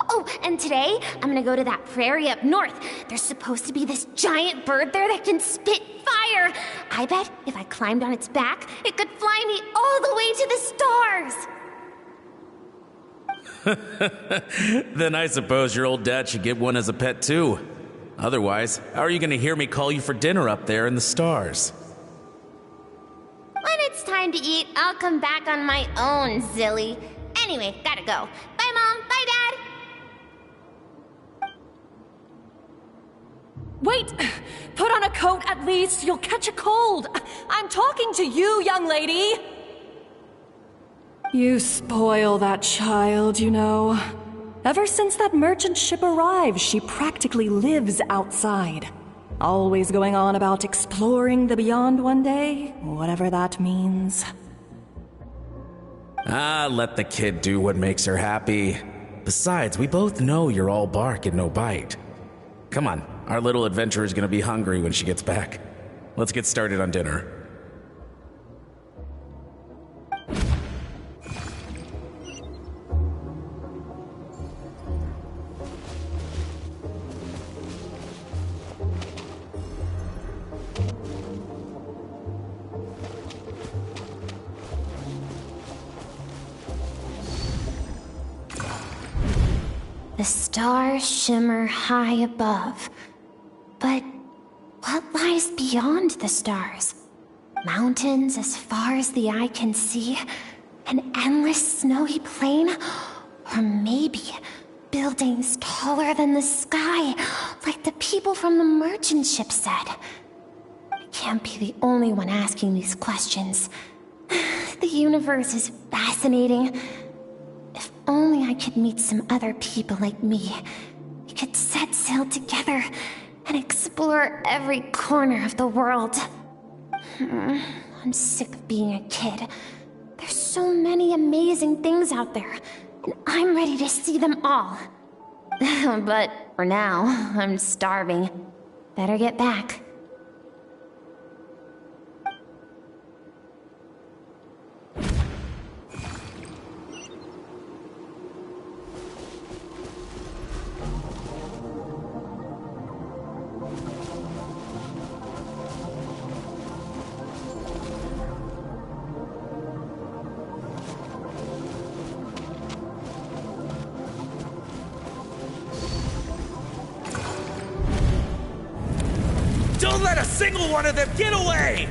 Oh, and today, I'm gonna go to that prairie up north. There's supposed to be this giant bird there that can spit fire. I bet if I climbed on its back, it could fly me all the way to the stars. Then I suppose your old dad should get one as a pet too. Otherwise, how are you gonna hear me call you for dinner up there in the stars? When it's time to eat, I'll come back on my own, Zilly. Anyway, gotta go. Bye, Mom. Bye, Dad. Wait! Put on a coat at least. You'll catch a cold. I'm talking to you, young lady. You spoil that child, you know. Ever since that merchant ship arrived, she practically lives outside. Always going on about exploring the beyond one day, whatever that means. Let the kid do what makes her happy. Besides, we both know you're all bark and no bite. Come on, our little adventurer is gonna be hungry when she gets back. Let's get started on dinner. The stars shimmer high above. But what lies beyond the stars? Mountains as far as the eye can see? An endless snowy plain? Or maybe buildings taller than the sky, like the people from the merchant ship said? I can't be the only one asking these questions. The universe is fascinating. If only I could meet some other people like me. We could set sail together and explore every corner of the world. I'm sick of being a kid. There's so many amazing things out there, and I'm ready to see them all. But for now, I'm starving. Better get back. Don't let a single one of them get away!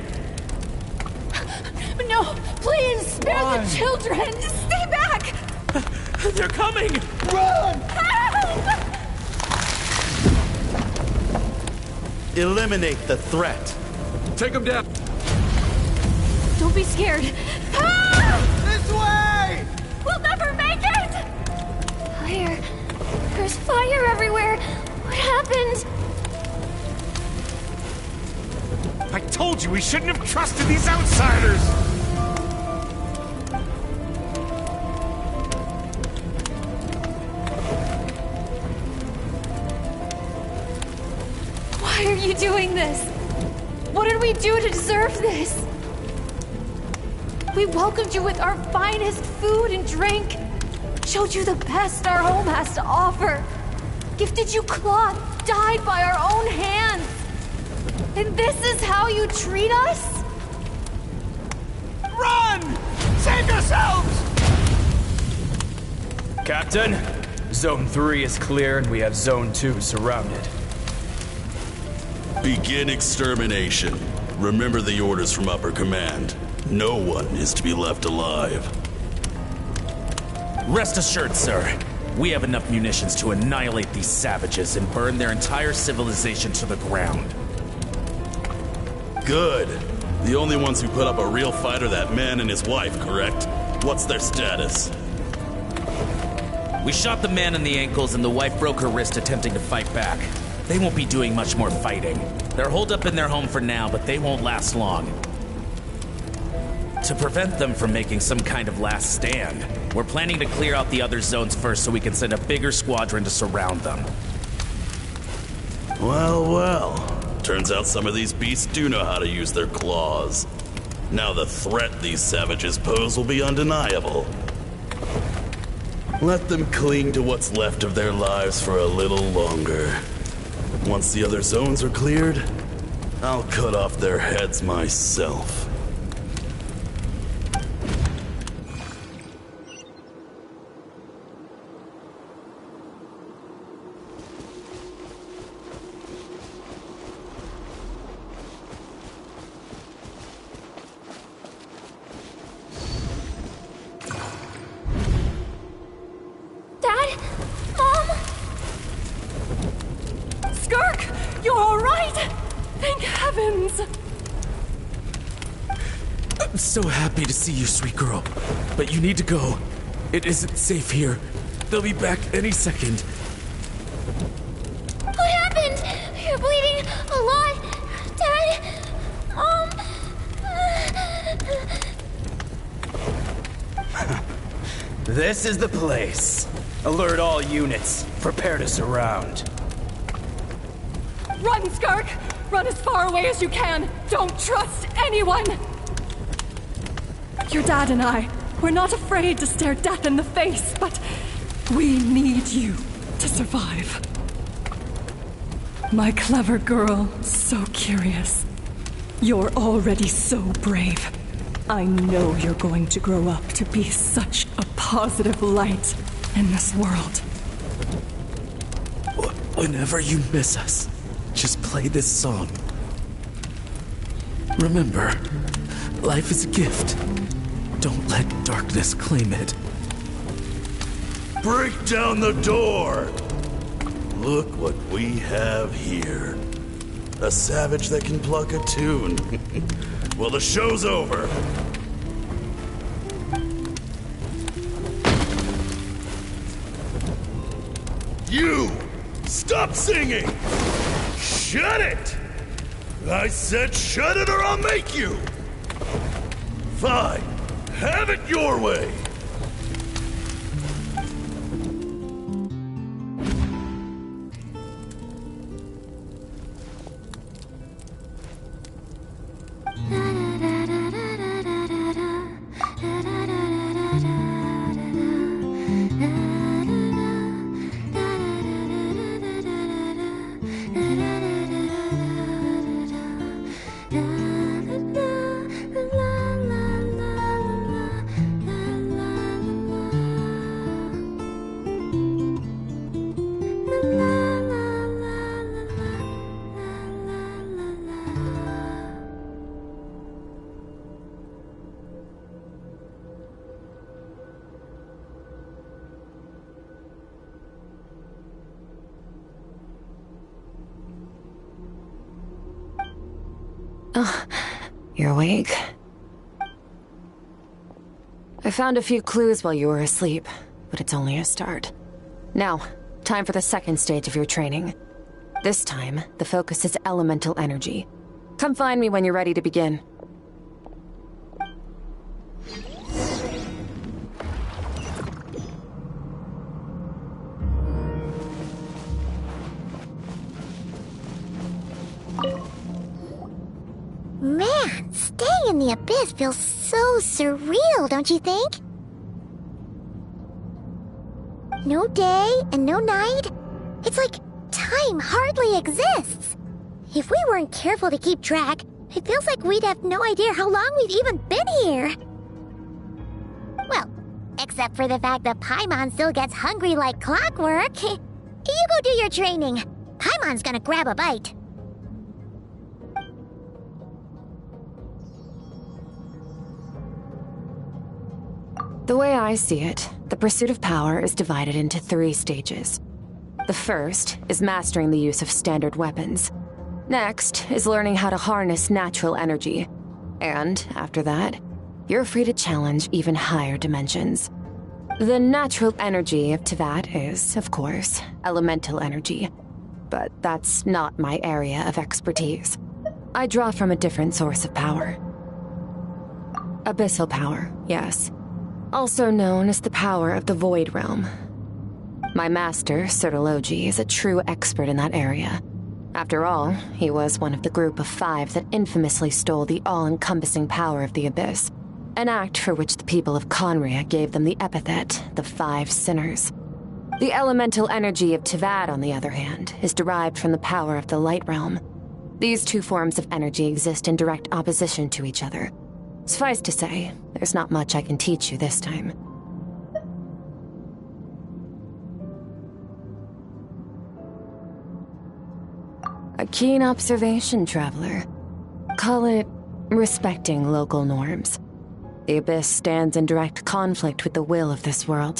No, please, spare the children! Stay back! They're coming! Run! Help! Eliminate the threat. Take them down. Don't be scared. This way! We'll never make it! Fire. There's fire everywhere. What happened? I told you we shouldn't have trusted these outsiders! Why are you doing this? What did we do to deserve this? We welcomed you with our finest food and drink, showed you the best our home has to offer, gifted you cloth dyed by our own hands. And this is how you treat us? Run! Save yourselves! Captain, Zone 3 is clear and we have Zone 2 surrounded. Begin extermination. Remember the orders from upper command. No one is to be left alive. Rest assured, sir. We have enough munitions to annihilate these savages and burn their entire civilization to the ground. Good. The only ones who put up a real fight are that man and his wife, correct? What's their status? We shot the man in the ankles and the wife broke her wrist attempting to fight back. They won't be doing much more fighting. They're holed up in their home for now, but they won't last long. To prevent them from making some kind of last stand, we're planning to clear out the other zones first so we can send a bigger squadron to surround them. Well, well. Turns out some of these beasts do know how to use their claws. Now the threat these savages pose will be undeniable. Let them cling to what's left of their lives for a little longer. Once the other zones are cleared, I'll cut off their heads myself. Dad? Mom? Skirk! You're alright! Thank heavens! I'm so happy to see you, sweet girl. But you need to go. It isn't safe here. They'll be back any second. What happened? You're bleeding a lot. Dad? This is the place. Alert all units. Prepare to surround. Run, Skirk! Run as far away as you can! Don't trust anyone! Your dad and I, we're not afraid to stare death in the face, but we need you to survive. My clever girl, so curious. You're already so brave. I know you're going to grow up to be such a positive light in this world. Whenever you miss us, just play this song. Remember, life is a gift. Don't let darkness claim it. Break down the door! Look what we have here. A savage that can pluck a tune. Well, the show's over. You! Stop singing! Shut it! I said shut it or I'll make you! Fine. Have it your way! Oh, you're awake? I found a few clues while you were asleep, but it's only a start. Now, time for the second stage of your training. This time, the focus is elemental energy. Come find me when you're ready to begin. Man, staying in the abyss feels so surreal, don't you think? No day and no night. It's like time hardly exists. If we weren't careful to keep track, it feels like we'd have no idea how long we've even been here. Well, except for the fact that Paimon still gets hungry like clockwork. You go do your training. Paimon's gonna grab a bite. The way I see it, the pursuit of power is divided into 3 stages. The first is mastering the use of standard weapons. Next is learning how to harness natural energy. And after that, you're free to challenge even higher dimensions. The natural energy of Teyvat is, of course, elemental energy. But that's not my area of expertise. I draw from a different source of power. Abyssal power, yes. Also known as the power of the Void Realm. My master, Sertologi, is a true expert in that area. After all, he was one of the group of 5 that infamously stole the all-encompassing power of the Abyss, an act for which the people of Conria gave them the epithet, the 5 Sinners. The elemental energy of Teyvat, on the other hand, is derived from the power of the Light Realm. These 2 forms of energy exist in direct opposition to each other. Suffice to say, there's not much I can teach you this time. A keen observation, traveler. Call it respecting local norms. The Abyss stands in direct conflict with the will of this world.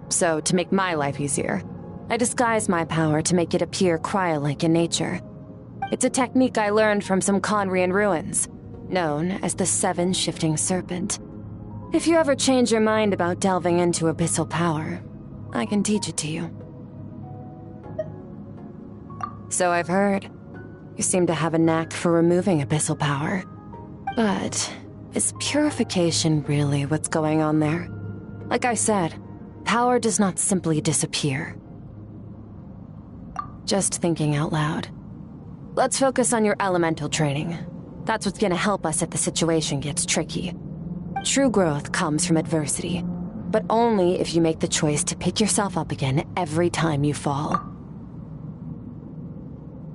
So, to make my life easier, I disguise my power to make it appear cryo-like in nature. It's a technique I learned from some Conrian ruins, known as the 7 Shifting Serpent. If you ever change your mind about delving into abyssal power, I can teach it to you. So I've heard. You seem to have a knack for removing abyssal power. But is purification really what's going on there? Like I said, power does not simply disappear. Just thinking out loud. Let's focus on your elemental training. That's what's gonna help us if the situation gets tricky. True growth comes from adversity, but only if you make the choice to pick yourself up again every time you fall.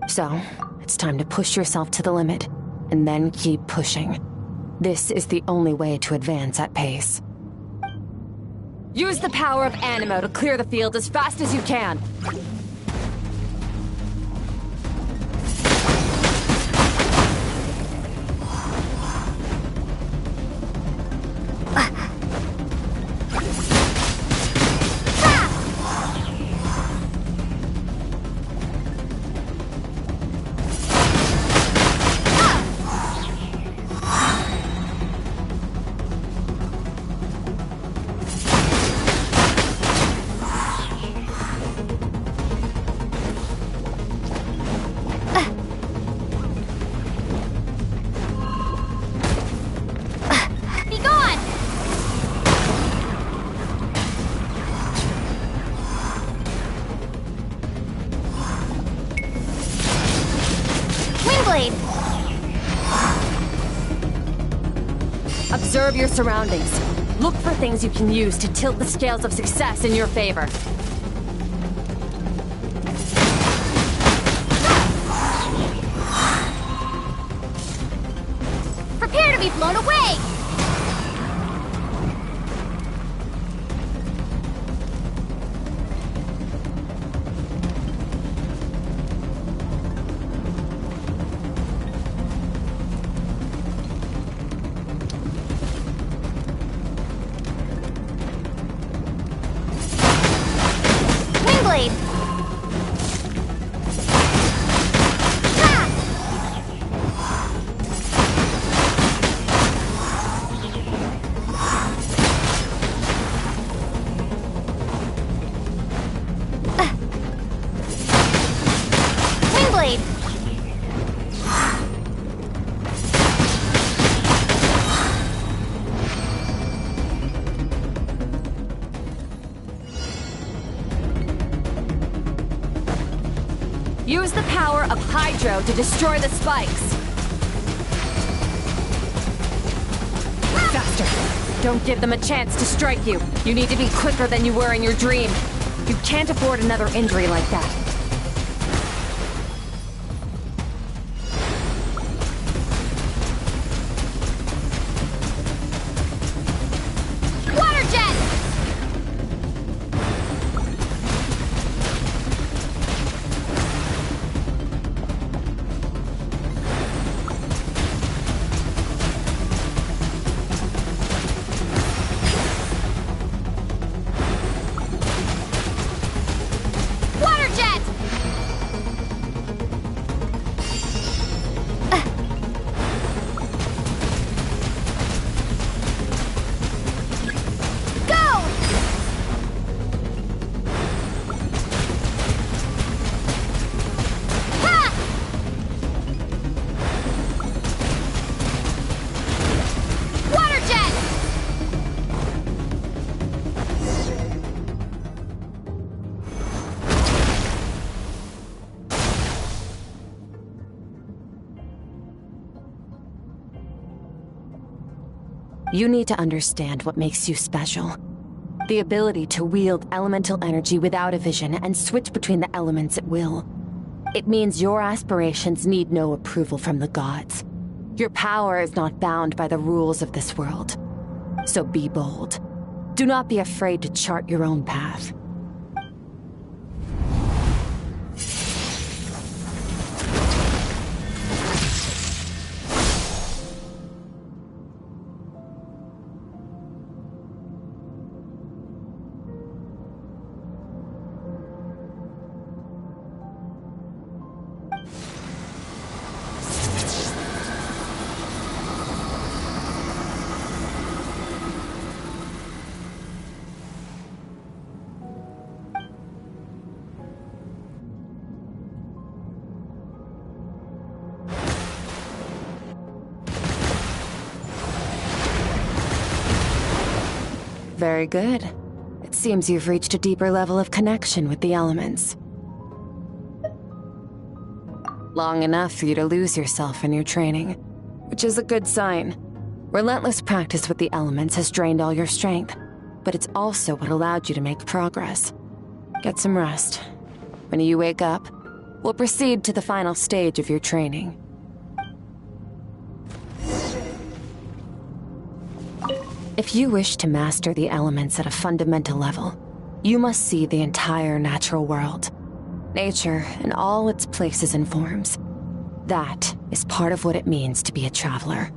So, it's time to push yourself to the limit, and then keep pushing. This is the only way to advance at pace. Use the power of Animo to clear the field as fast as you can. Observe your surroundings. Look for things you can use to tilt the scales of success in your favor. Prepare to be blown away! Use the power of Hydro to destroy the spikes. Faster. Don't give them a chance to strike you. You need to be quicker than you were in your dream. You can't afford another injury like that. Water jet! You need to understand what makes you special. The ability to wield elemental energy without a vision and switch between the elements at will. It means your aspirations need no approval from the gods. Your power is not bound by the rules of this world. So be bold. Do not be afraid to chart your own path. Very good. It seems you've reached a deeper level of connection with the elements. Long enough for you to lose yourself in your training, which is a good sign. Relentless practice with the elements has drained all your strength, but it's also what allowed you to make progress. Get some rest. When you wake up, we'll proceed to the final stage of your training. If you wish to master the elements at a fundamental level, you must see the entire natural world. Nature in all its places and forms. That is part of what it means to be a traveler.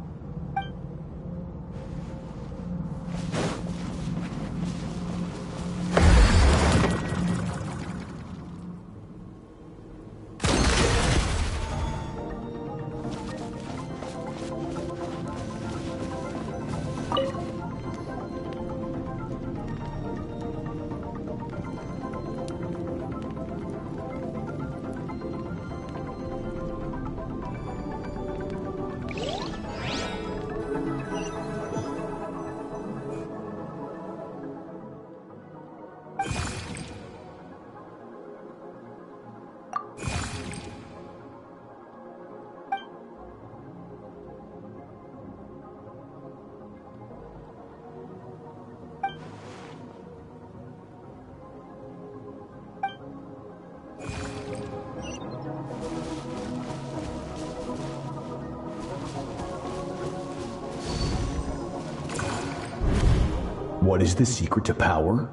What is the secret to power?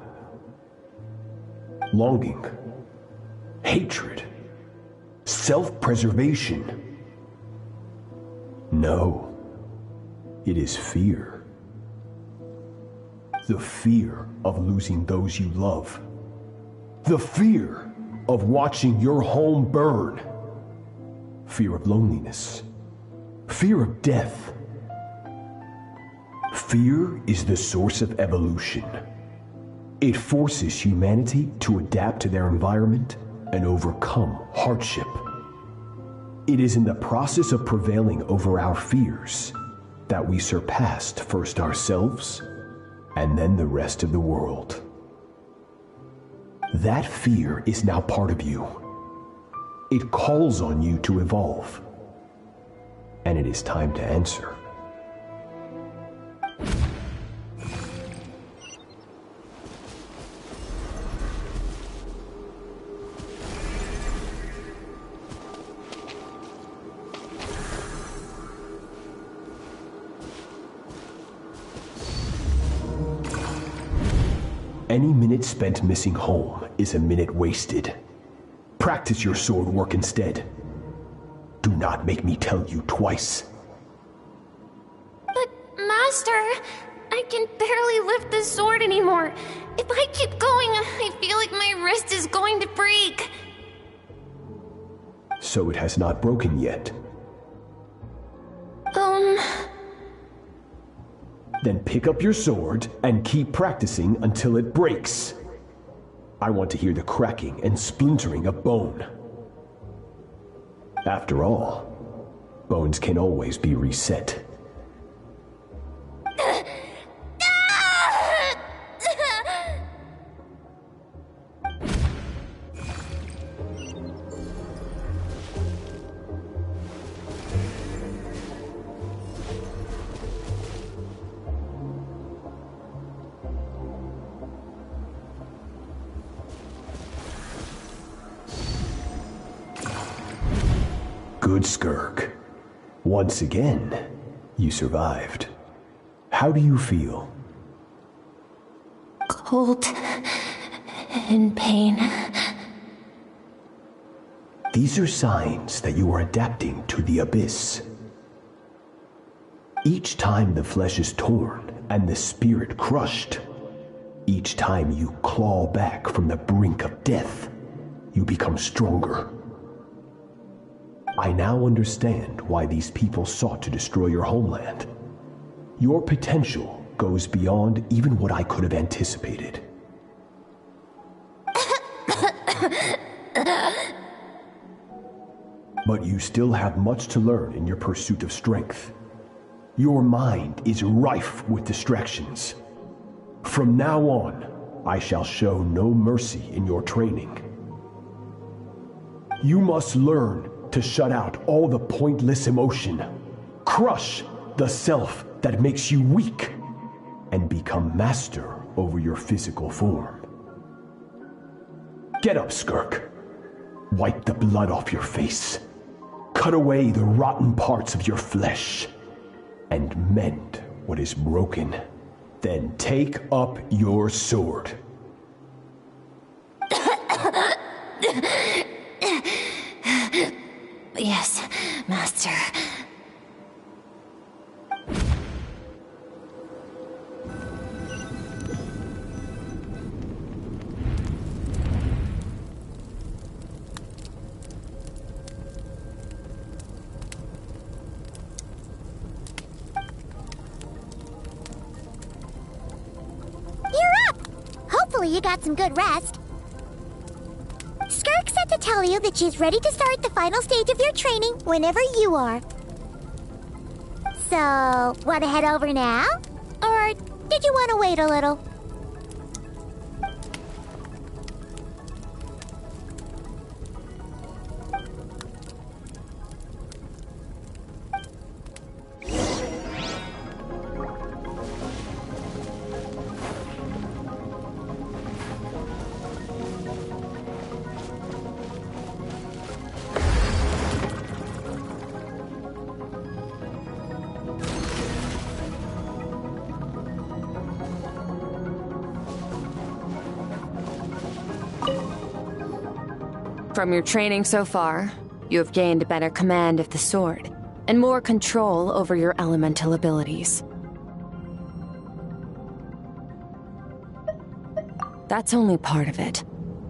Longing, hatred, self-preservation. No, it is fear. The fear of losing those you love. The fear of watching your home burn. Fear of loneliness. Fear of death. Fear is the source of evolution. It forces humanity to adapt to their environment and overcome hardship. It is in the process of prevailing over our fears that we surpassed first ourselves and then the rest of the world. That fear is now part of you. It calls on you to evolve. And it is time to answer. Any minute spent missing home is a minute wasted. Practice your sword work instead. Do not make me tell you twice. But, Master, I can barely lift the sword anymore. If I keep going, I feel like my wrist is going to break. So it has not broken yet. Then pick up your sword and keep practicing until it breaks. I want to hear the cracking and splintering of bone. After all, bones can always be reset. Good, Skirk. Once again, you survived. How do you feel? Cold. In pain. These are signs that you are adapting to the abyss. Each time the flesh is torn and the spirit crushed, each time you claw back from the brink of death, you become stronger. I now understand why these people sought to destroy your homeland. Your potential goes beyond even what I could have anticipated. But you still have much to learn in your pursuit of strength. Your mind is rife with distractions. From now on, I shall show no mercy in your training. You must learn to shut out all the pointless emotion, crush the self that makes you weak, and become master over your physical form. Get up, Skirk. Wipe the blood off your face. Cut away the rotten parts of your flesh. And mend what is broken. Then take up your sword. Yes, Master. Hopefully you got some good rest. Skirk said to tell you that she's ready to start the final stage of your training whenever you are. So, want to head over now? Or did you want to wait a little? From your training so far, you have gained a better command of the sword, and more control over your elemental abilities. That's only part of it.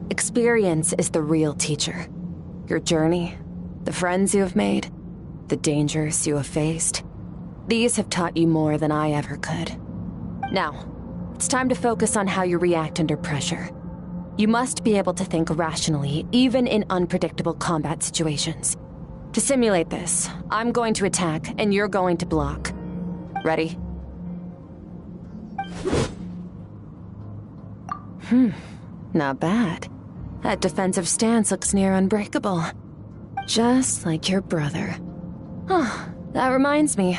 Experience is the real teacher. Your journey, the friends you have made, the dangers you have faced. These have taught you more than I ever could. Now, it's time to focus on how you react under pressure. You must be able to think rationally, even in unpredictable combat situations. To simulate this, I'm going to attack, and you're going to block. Ready? Not bad. That defensive stance looks near unbreakable. Just like your brother. Oh, that reminds me.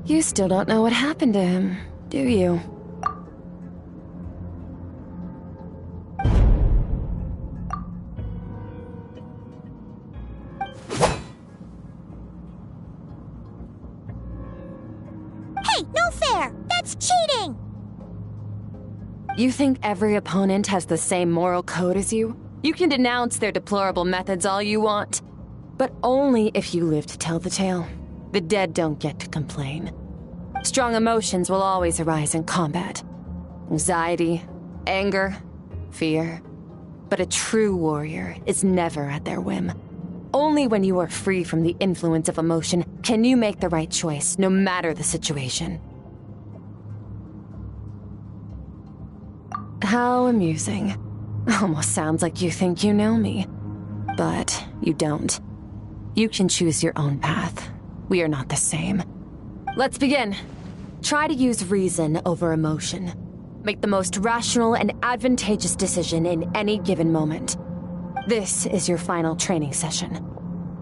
You still don't know what happened to him, do you? Cheating! You think every opponent has the same moral code as you? You can denounce their deplorable methods all you want, but only if you live to tell the tale. The dead don't get to complain. Strong emotions will always arise in combat. Anxiety, anger, fear. But a true warrior is never at their whim. Only when you are free from the influence of emotion can you make the right choice, no matter the situation. How amusing. Almost sounds like you think you know me. But you don't. You can choose your own path. We are not the same. Let's begin. Try to use reason over emotion. Make the most rational and advantageous decision in any given moment. This is your final training session.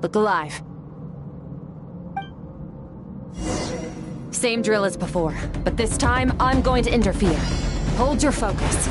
Look alive. Same drill as before, but this time I'm going to interfere. Hold your focus.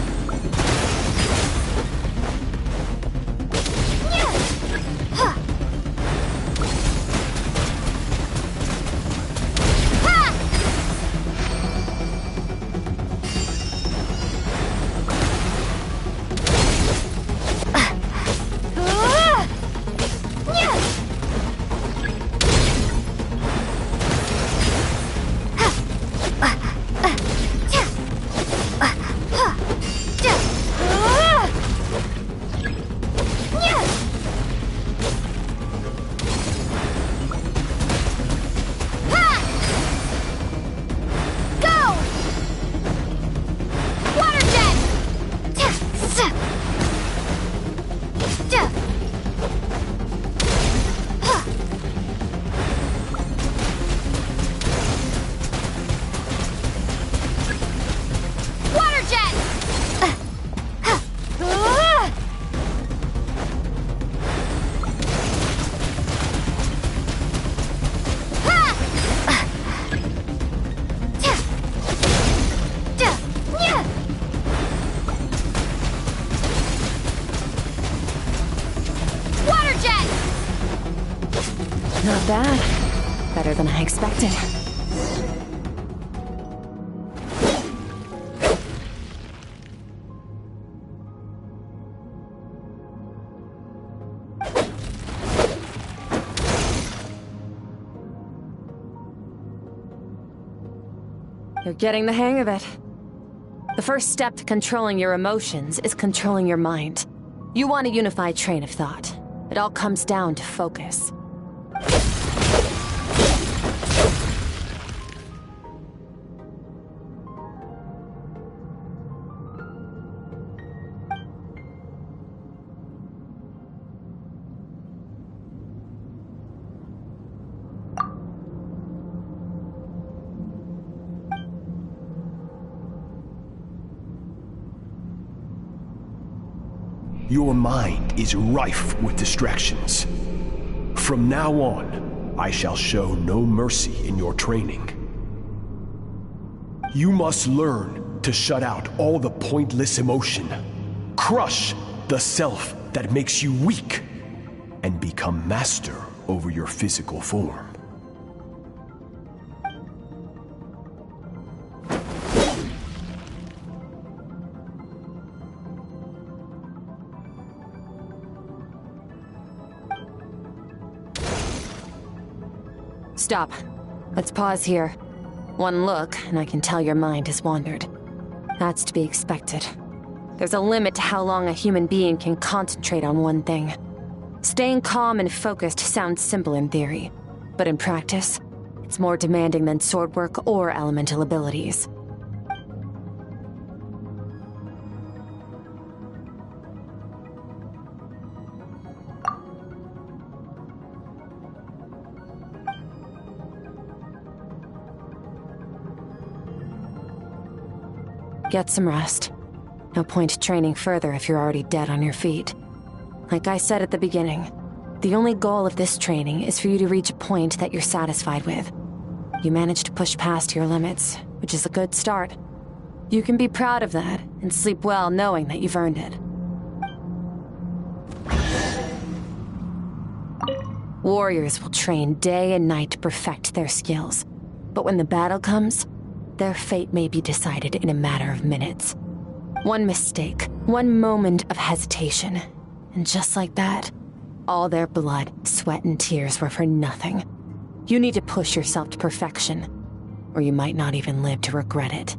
bad. Better than I expected. You're getting the hang of it. The first step to controlling your emotions is controlling your mind. You want a unified train of thought. It all comes down to focus. Your mind is rife with distractions. From now on, I shall show no mercy in your training. You must learn to shut out all the pointless emotion, crush the self that makes you weak, and become master over your physical form. Stop. Let's pause here. One look, and I can tell your mind has wandered. That's to be expected. There's a limit to how long a human being can concentrate on one thing. Staying calm and focused sounds simple in theory, but in practice, it's more demanding than sword work or elemental abilities. Get some rest. No point training further if you're already dead on your feet. Like I said at the beginning, the only goal of this training is for you to reach a point that you're satisfied with. You managed to push past your limits, which is a good start. You can be proud of that and sleep well knowing that you've earned it. Warriors will train day and night to perfect their skills, but when the battle comes, their fate may be decided in a matter of minutes. One mistake, one moment of hesitation, and just like that, all their blood, sweat, and tears were for nothing. You need to push yourself to perfection, or you might not even live to regret it.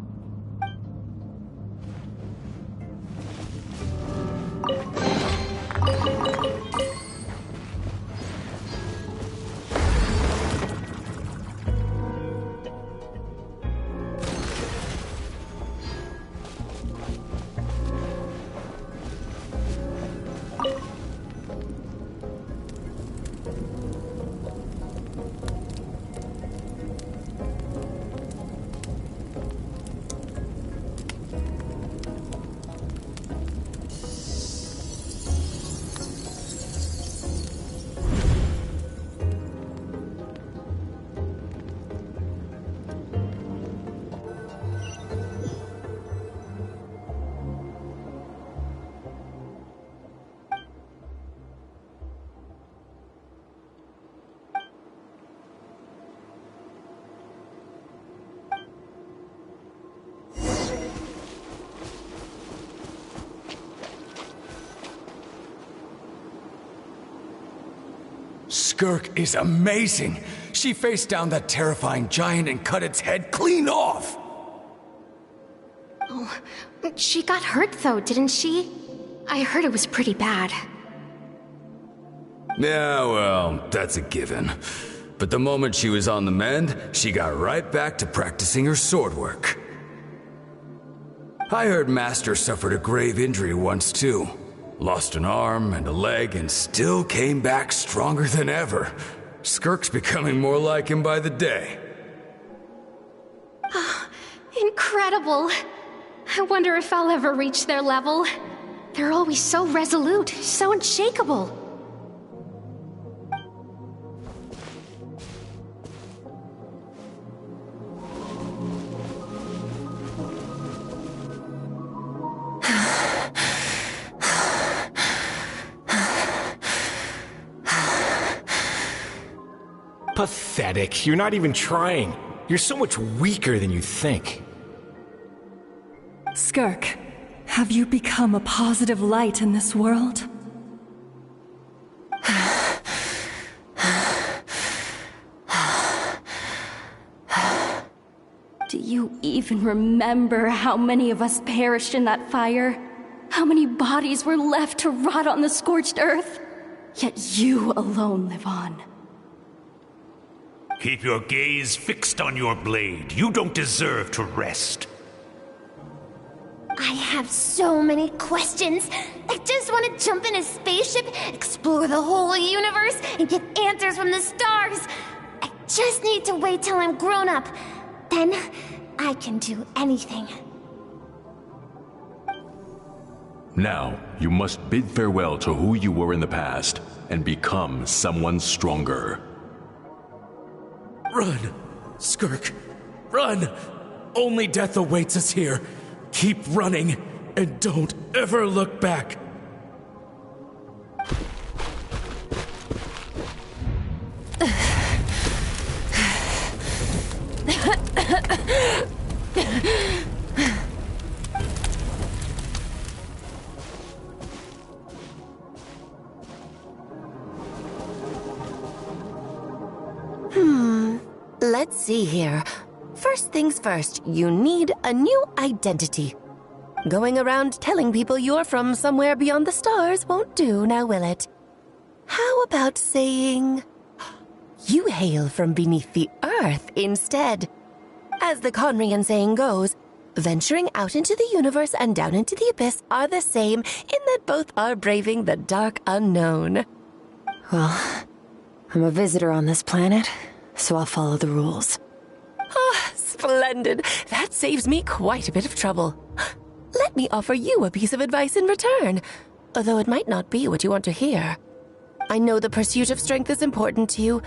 Skirk is amazing! She faced down that terrifying giant and cut its head clean off! Oh, she got hurt though, didn't she? I heard it was pretty bad. Yeah, well, that's a given. But the moment she was on the mend, she got right back to practicing her sword work. I heard Master suffered a grave injury once too. Lost an arm and a leg and still came back stronger than ever. Skirk's becoming more like him by the day. Oh, incredible! I wonder if I'll ever reach their level. They're always so resolute, so unshakable. Pathetic. You're not even trying. You're so much weaker than you think. Skirk, have you become a positive light in this world? Do you even remember how many of us perished in that fire? How many bodies were left to rot on the scorched earth? Yet you alone live on. Keep your gaze fixed on your blade. You don't deserve to rest. I have so many questions. I just want to jump in a spaceship, explore the whole universe, and get answers from the stars. I just need to wait till I'm grown up. Then, I can do anything. Now, you must bid farewell to who you were in the past, and become someone stronger. Run! Skirk! Run! Only death awaits us here. Keep running, and don't ever look back. Let's see here. First things first, you need a new identity. Going around telling people you're from somewhere beyond the stars won't do, now will it? How about saying you hail from beneath the earth instead? As the Conrian saying goes, venturing out into the universe and down into the abyss are the same in that both are braving the dark unknown. Well, I'm a visitor on this planet, so I'll follow the rules. Ah, splendid. That saves me quite a bit of trouble. Let me offer you a piece of advice in return, although it might not be what you want to hear. I know the pursuit of strength is important to you,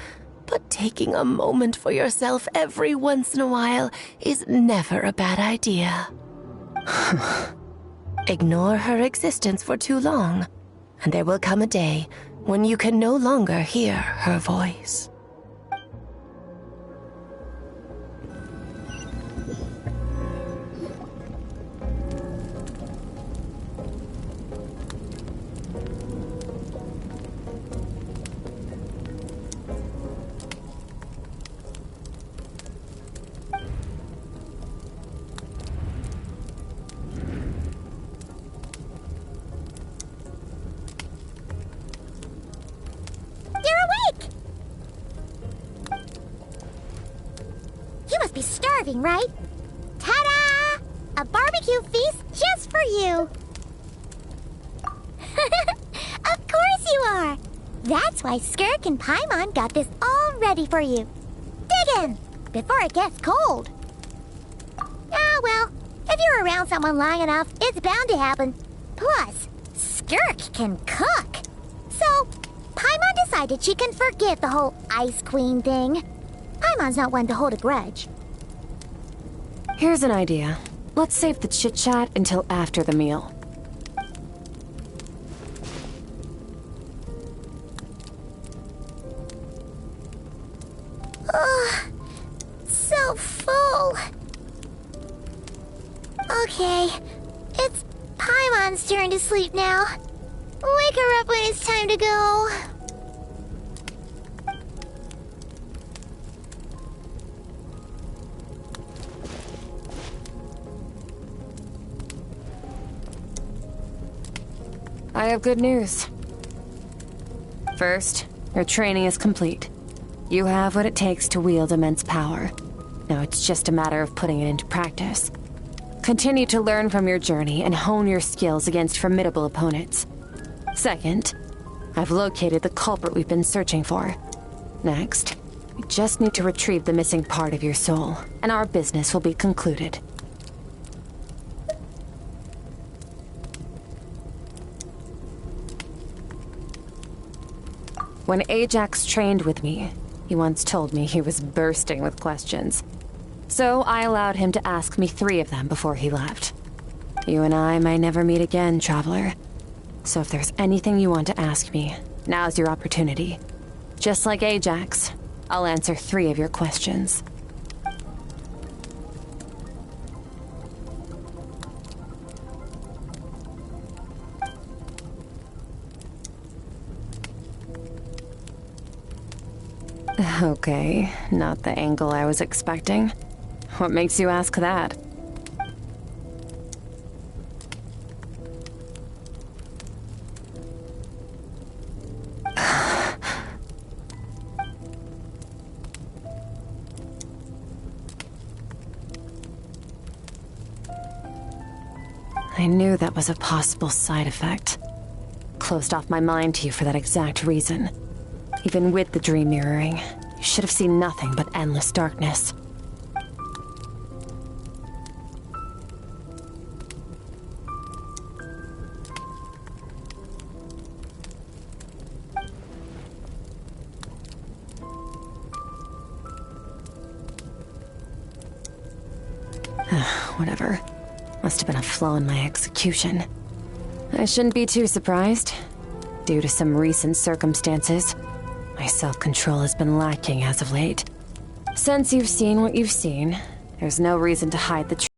but taking a moment for yourself every once in a while is never a bad idea. Ignore her existence for too long, and there will come a day when you can no longer hear her voice. Right? Ta-da! A barbecue feast just for you! Of course you are! That's why Skirk and Paimon got this all ready for you. Dig in! Before it gets cold. Ah, well, if you're around someone long enough, it's bound to happen. Plus, Skirk can cook. So, Paimon decided she can forget the whole Ice Queen thing. Paimon's not one to hold a grudge. Here's an idea. Let's save the chit-chat until after the meal. Ugh, so full. Okay, it's Paimon's turn to sleep now. Wake her up when it's time to go. I have good news. First, your training is complete. You have what it takes to wield immense power. Now it's just a matter of putting it into practice. Continue to learn from your journey and hone your skills against formidable opponents. Second, I've located the culprit we've been searching for. Next, we just need to retrieve the missing part of your soul, and our business will be concluded. When Ajax trained with me, he once told me he was bursting with questions. So I allowed him to ask me 3 of them before he left. You and I may never meet again, Traveler. So if there's anything you want to ask me, now's your opportunity. Just like Ajax, I'll answer 3 of your questions. Okay, not the angle I was expecting. What makes you ask that? I knew that was a possible side effect. Closed off my mind to you for that exact reason. Even with the dream mirroring, you should have seen nothing but endless darkness. Whatever. Must have been a flaw in my execution. I shouldn't be too surprised. Due to some recent circumstances, my self-control has been lacking as of late. Since you've seen what you've seen, there's no reason to hide the truth.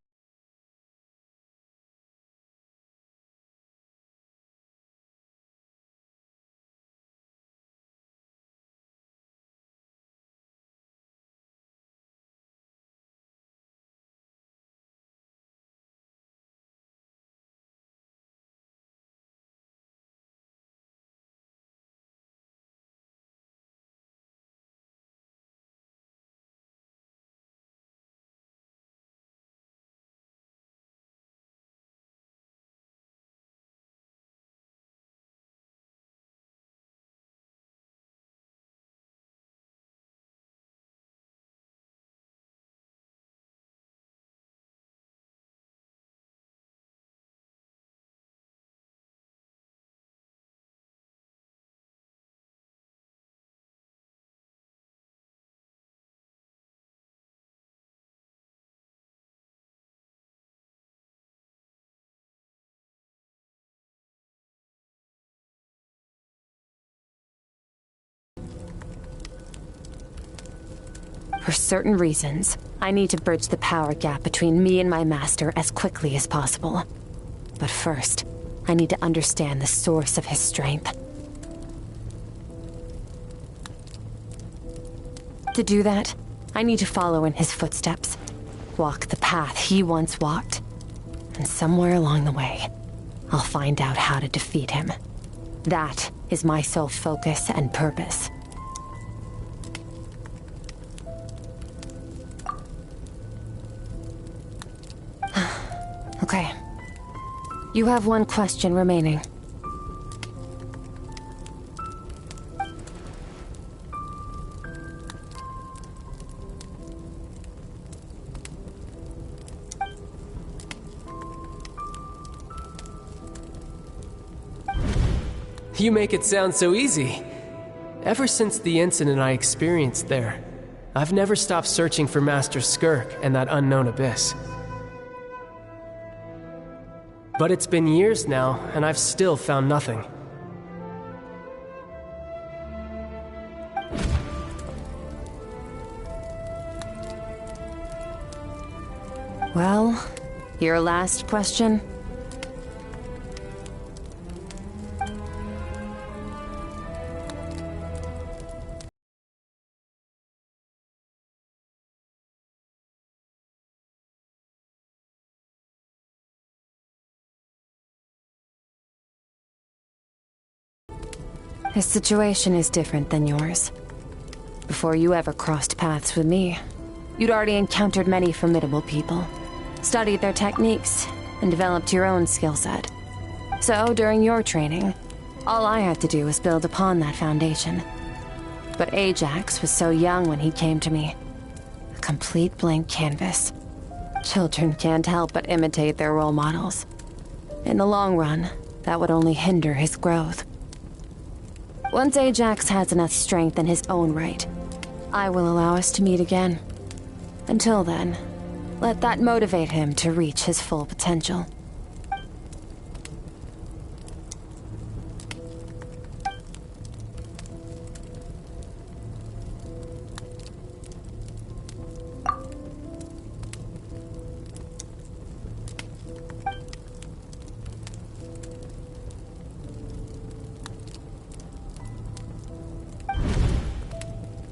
For certain reasons, I need to bridge the power gap between me and my master as quickly as possible. But first, I need to understand the source of his strength. To do that, I need to follow in his footsteps, walk the path he once walked, and somewhere along the way, I'll find out how to defeat him. That is my sole focus and purpose. Okay. You have one question remaining. You make it sound so easy. Ever since the incident I experienced there, I've never stopped searching for Master Skirk and that unknown abyss. But it's been years now, and I've still found nothing. Well, your last question? His situation is different than yours. Before you ever crossed paths with me, you'd already encountered many formidable people, studied their techniques, and developed your own skill set. So, during your training, all I had to do was build upon that foundation. But Ajax was so young when he came to me. A complete blank canvas. Children can't help but imitate their role models. In the long run, that would only hinder his growth. Once Ajax has enough strength in his own right, I will allow us to meet again. Until then, let that motivate him to reach his full potential.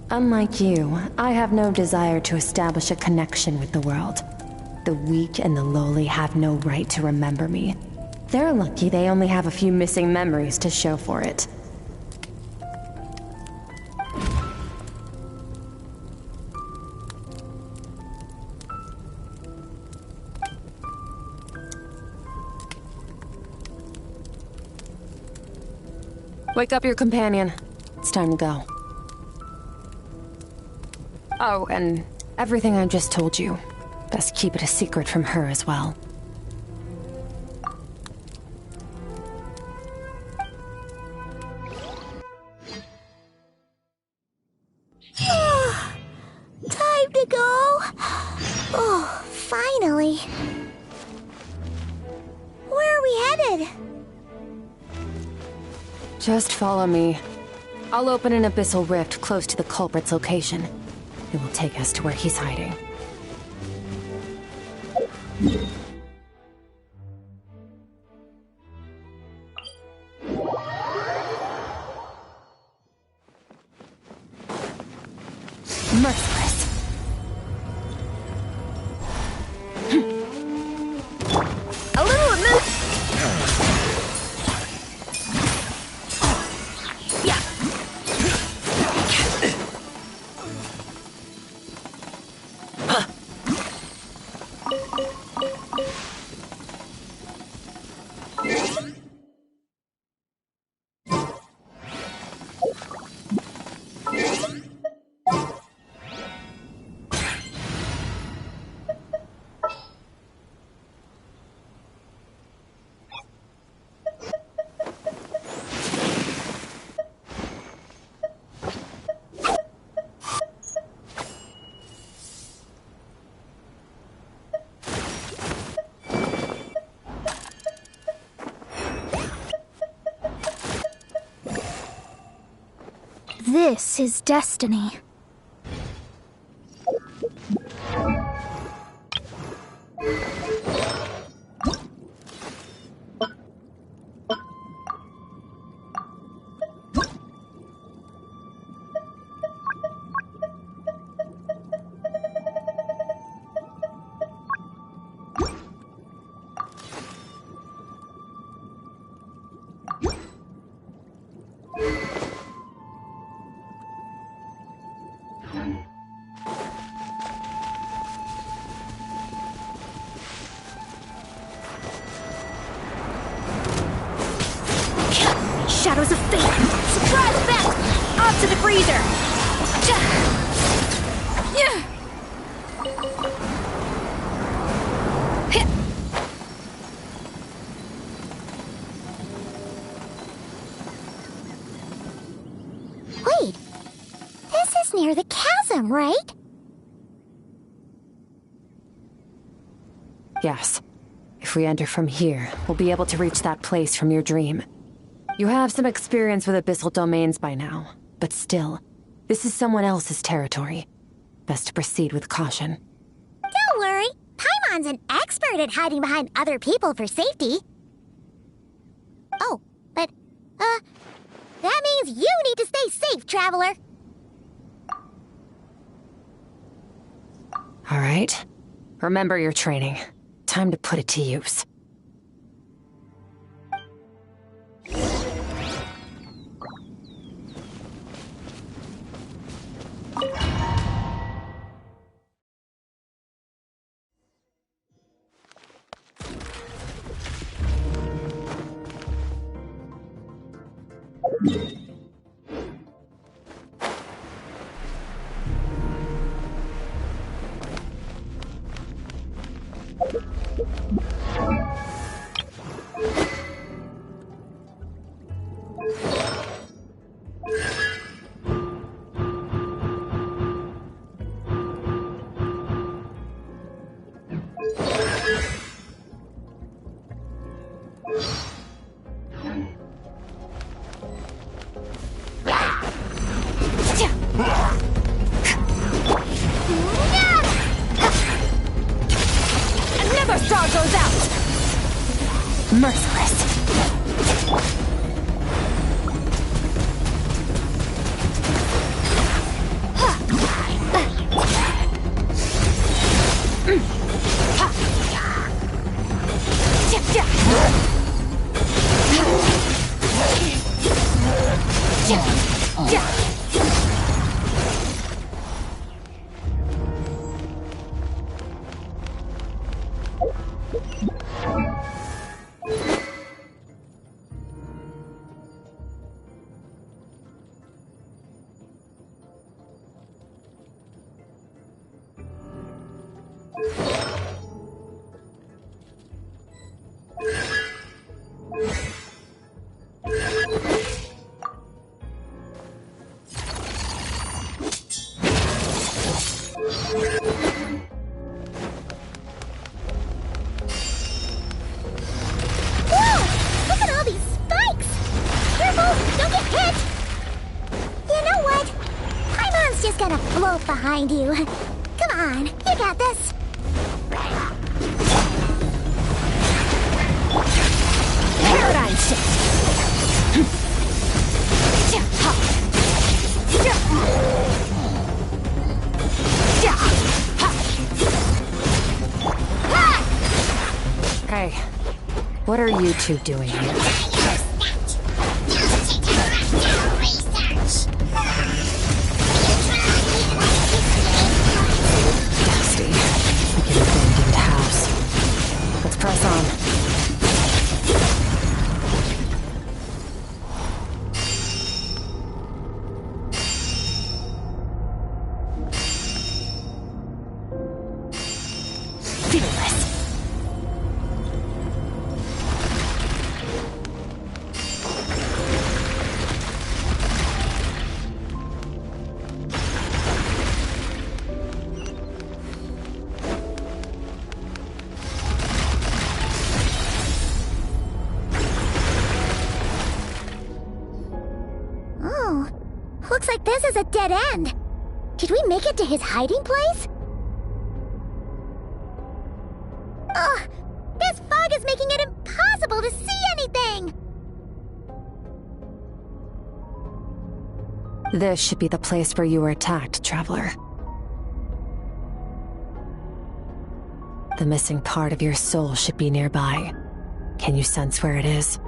Unlike you, I have no desire to establish a connection with the world. The weak and the lowly have no right to remember me. They're lucky they only have a few missing memories to show for it. Wake up your companion. It's time to go. Oh, and everything I just told you. Best keep it a secret from her as well. Time to go. Oh, finally. Where are we headed? Just follow me. I'll open an abyssal rift close to the culprit's location. It will take us to where he's hiding. Merciless. A little removed. Yeah. This is destiny. Shadows of fate! Surprise effect! Off to the freezer! Wait, this is near the chasm, right? Yes. If we enter from here, we'll be able to reach that place from your dream. You have some experience with abyssal domains by now, but still, this is someone else's territory. Best to proceed with caution. Don't worry, Paimon's an expert at hiding behind other people for safety. Oh, but, that means you need to stay safe, traveler. All right. Remember your training. Time to put it to use. Another star goes out! Merciless. Behind you. Come on, you got this. Paradigm shift. Hey, what are you two doing here? Press on. Fearless. Looks like this is a dead end. Did we make it to his hiding place? Ugh! This fog is making it impossible to see anything! This should be the place where you were attacked, Traveler. The missing part of your soul should be nearby. Can you sense where it is?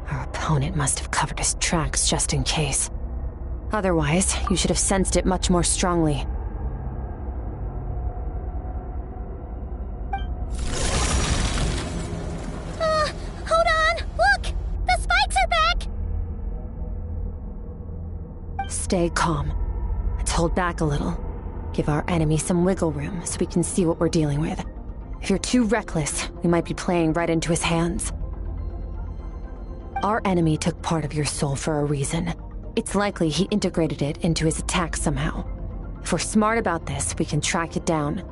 Our opponent must have covered his tracks just in case. Otherwise, you should have sensed it much more strongly. Hold on! Look! The spikes are back! Stay calm. Let's hold back a little. Give our enemy some wiggle room so we can see what we're dealing with. If you're too reckless, we might be playing right into his hands. Our enemy took part of your soul for a reason. It's likely he integrated it into his attack somehow. If we're smart about this, we can track it down.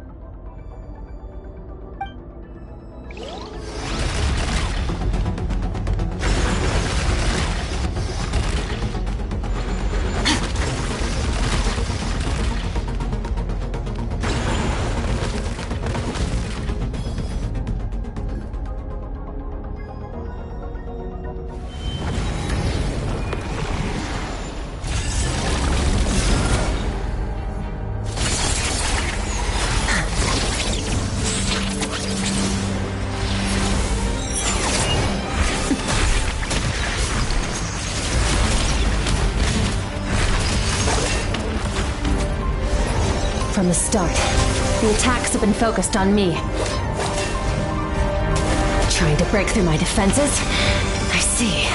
From the start, the attacks have been focused on me. Trying to break through my defenses? I see.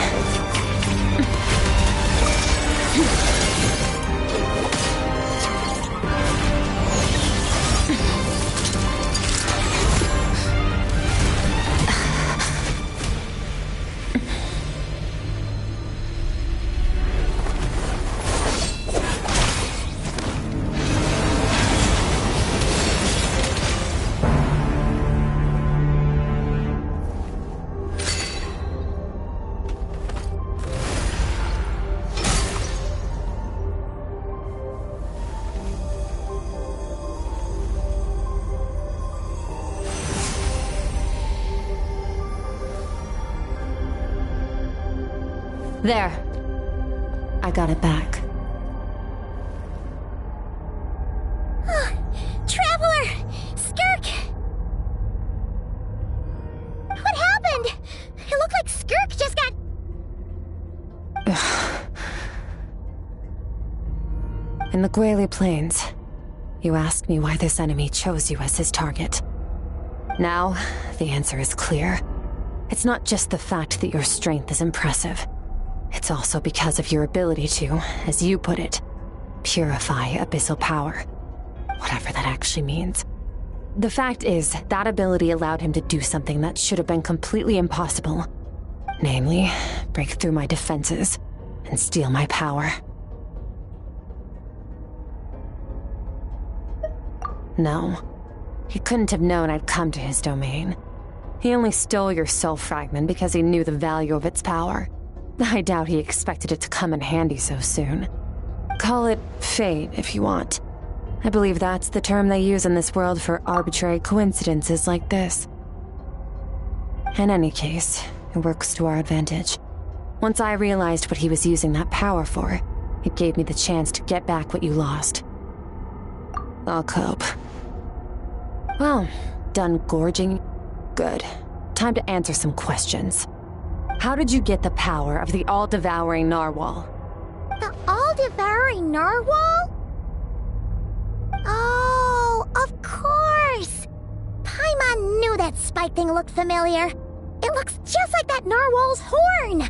There. I got it back. Traveler! Skirk! What happened? It looked like Skirk just got... In the Gwali Plains, you asked me why this enemy chose you as his target. Now, the answer is clear. It's not just the fact that your strength is impressive. It's also because of your ability to, as you put it, purify abyssal power. Whatever that actually means. The fact is, that ability allowed him to do something that should have been completely impossible. Namely, break through my defenses and steal my power. No. He couldn't have known I'd come to his domain. He only stole your soul fragment because he knew the value of its power. I doubt he expected it to come in handy so soon. Call it fate, if you want. I believe that's the term they use in this world for arbitrary coincidences like this. In any case, it works to our advantage. Once I realized what he was using that power for, it gave me the chance to get back what you lost. I'll cope. Well, done gorging? Good. Time to answer some questions. How did you get the power of the all-devouring narwhal? The all-devouring narwhal? Oh, of course! Paimon knew that spike thing looked familiar. It looks just like that narwhal's horn!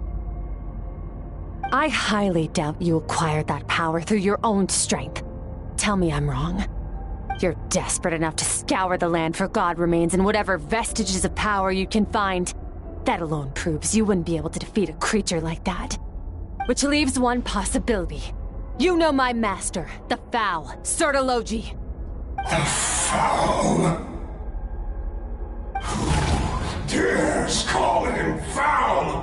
I highly doubt you acquired that power through your own strength. Tell me I'm wrong. You're desperate enough to scour the land for god remains and whatever vestiges of power you can find. That alone proves you wouldn't be able to defeat a creature like that. Which leaves one possibility. You know my master, the Foul, Sertologi. The Foul? Who dares call him Foul?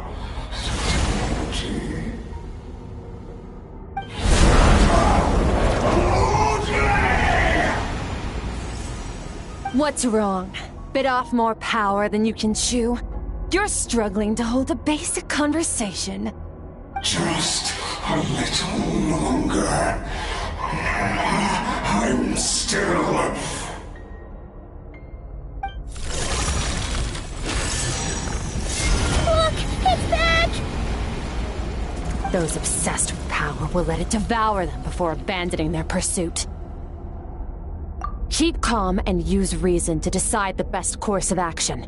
What's wrong? Bit off more power than you can chew? You're struggling to hold a basic conversation. Just a little longer. I'm still... Look! It's back! Those obsessed with power will let it devour them before abandoning their pursuit. Keep calm and use reason to decide the best course of action.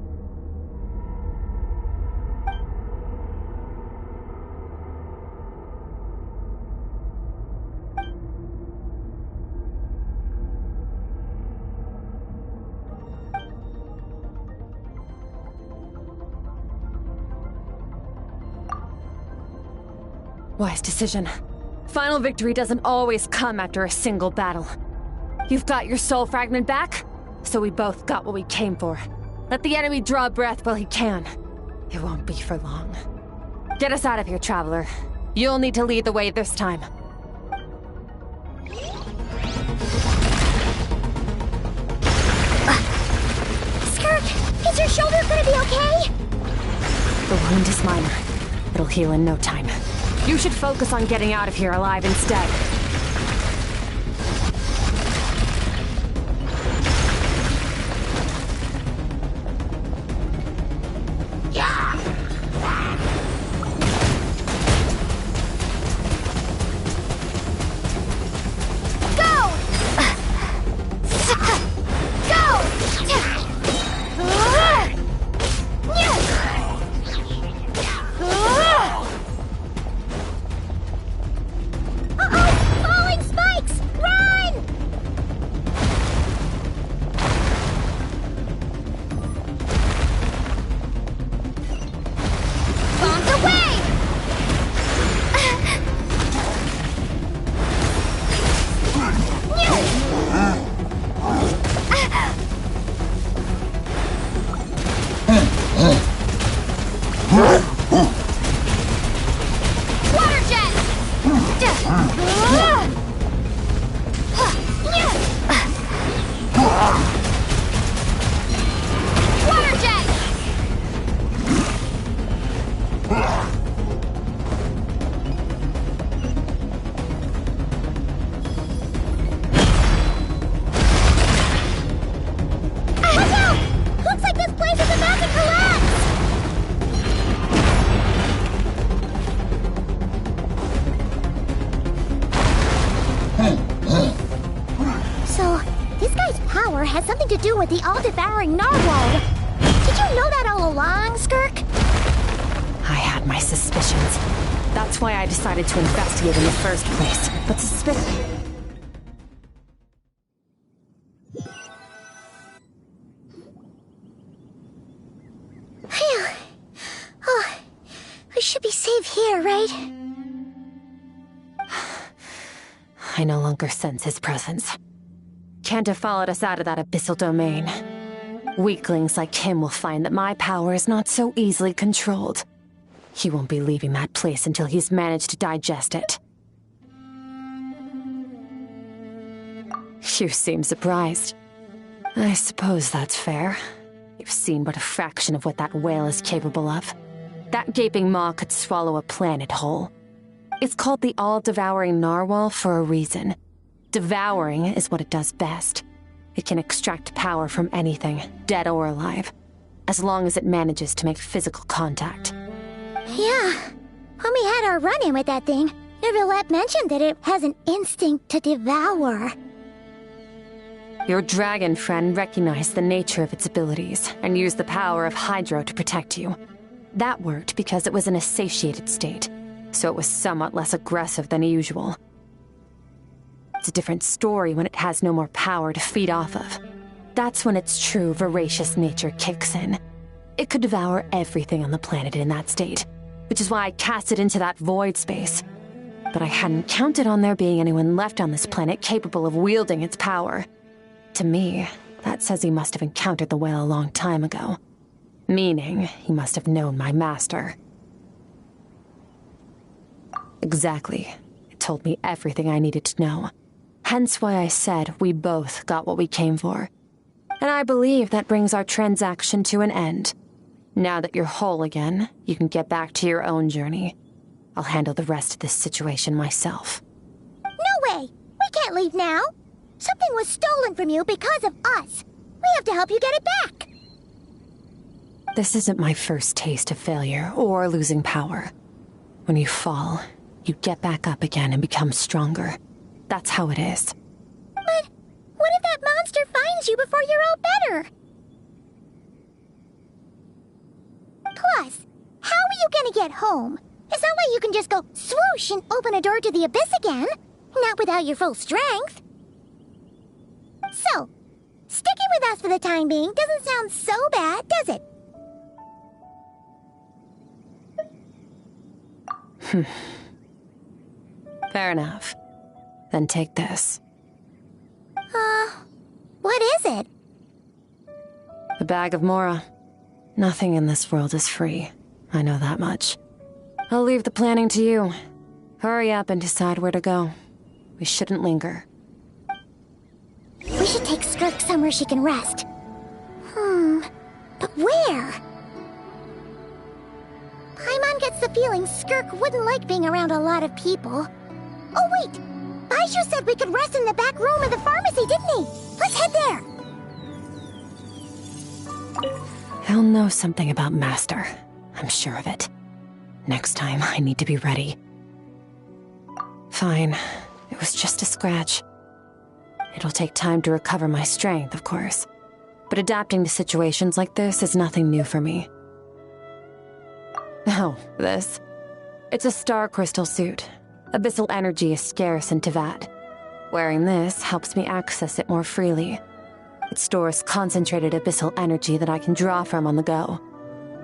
Wise decision. Final victory doesn't always come after a single battle. You've got your soul fragment back, so we both got what we came for. Let the enemy draw breath while he can. It won't be for long. Get us out of here, Traveler. You'll need to lead the way this time. Skirk, is your shoulder gonna be okay? The wound is minor. It'll heal in no time. You should focus on getting out of here alive instead. to do with the all-devouring narwhal. Did you know that all along, Skirk? I had my suspicions. That's why I decided to investigate in the first place. But Phew. Oh, we should be safe here, right? I no longer sense his presence. Can't have followed us out of that abyssal domain. Weaklings like him will find that my power is not so easily controlled. He won't be leaving that place until he's managed to digest it. You seem surprised. I suppose that's fair. You've seen but a fraction of what that whale is capable of. That gaping maw could swallow a planet whole. It's called the all-devouring narwhal for a reason. Devouring is what it does best. It can extract power from anything, dead or alive, as long as it manages to make physical contact. Yeah. When we had our run-in with that thing, Neverlet mentioned that it has an instinct to devour. Your dragon friend recognized the nature of its abilities and used the power of Hydro to protect you. That worked because it was in a satiated state, so it was somewhat less aggressive than usual. It's a different story when it has no more power to feed off of. That's when its true voracious nature kicks in. It could devour everything on the planet in that state, which is why I cast it into that void space. But I hadn't counted on there being anyone left on this planet capable of wielding its power. To me, that says he must have encountered the whale a long time ago. Meaning, he must have known my master. Exactly. It told me everything I needed to know. Hence why I said we both got what we came for. And I believe that brings our transaction to an end. Now that you're whole again, you can get back to your own journey. I'll handle the rest of this situation myself. No way! We can't leave now! Something was stolen from you because of us. We have to help you get it back. This isn't my first taste of failure or losing power. When you fall, you get back up again and become stronger. That's how it is. But what if that monster finds you before you're all better? Plus, how are you gonna get home? It's not like you can just go swoosh and open a door to the abyss again. Not without your full strength. So, sticking with us for the time being doesn't sound so bad, does it? Fair enough. Then take this. What is it? A bag of Mora. Nothing in this world is free. I know that much. I'll leave the planning to you. Hurry up and decide where to go. We shouldn't linger. We should take Skirk somewhere she can rest. But where? Paimon gets the feeling Skirk wouldn't like being around a lot of people. Oh wait! Baizhu said we could rest in the back room of the pharmacy, didn't he? Let's head there! He'll know something about Master. I'm sure of it. Next time, I need to be ready. Fine. It was just a scratch. It'll take time to recover my strength, of course. But adapting to situations like this is nothing new for me. Oh, this? It's a star crystal suit. Abyssal energy is scarce in Teyvat. Wearing this helps me access it more freely. It stores concentrated abyssal energy that I can draw from on the go.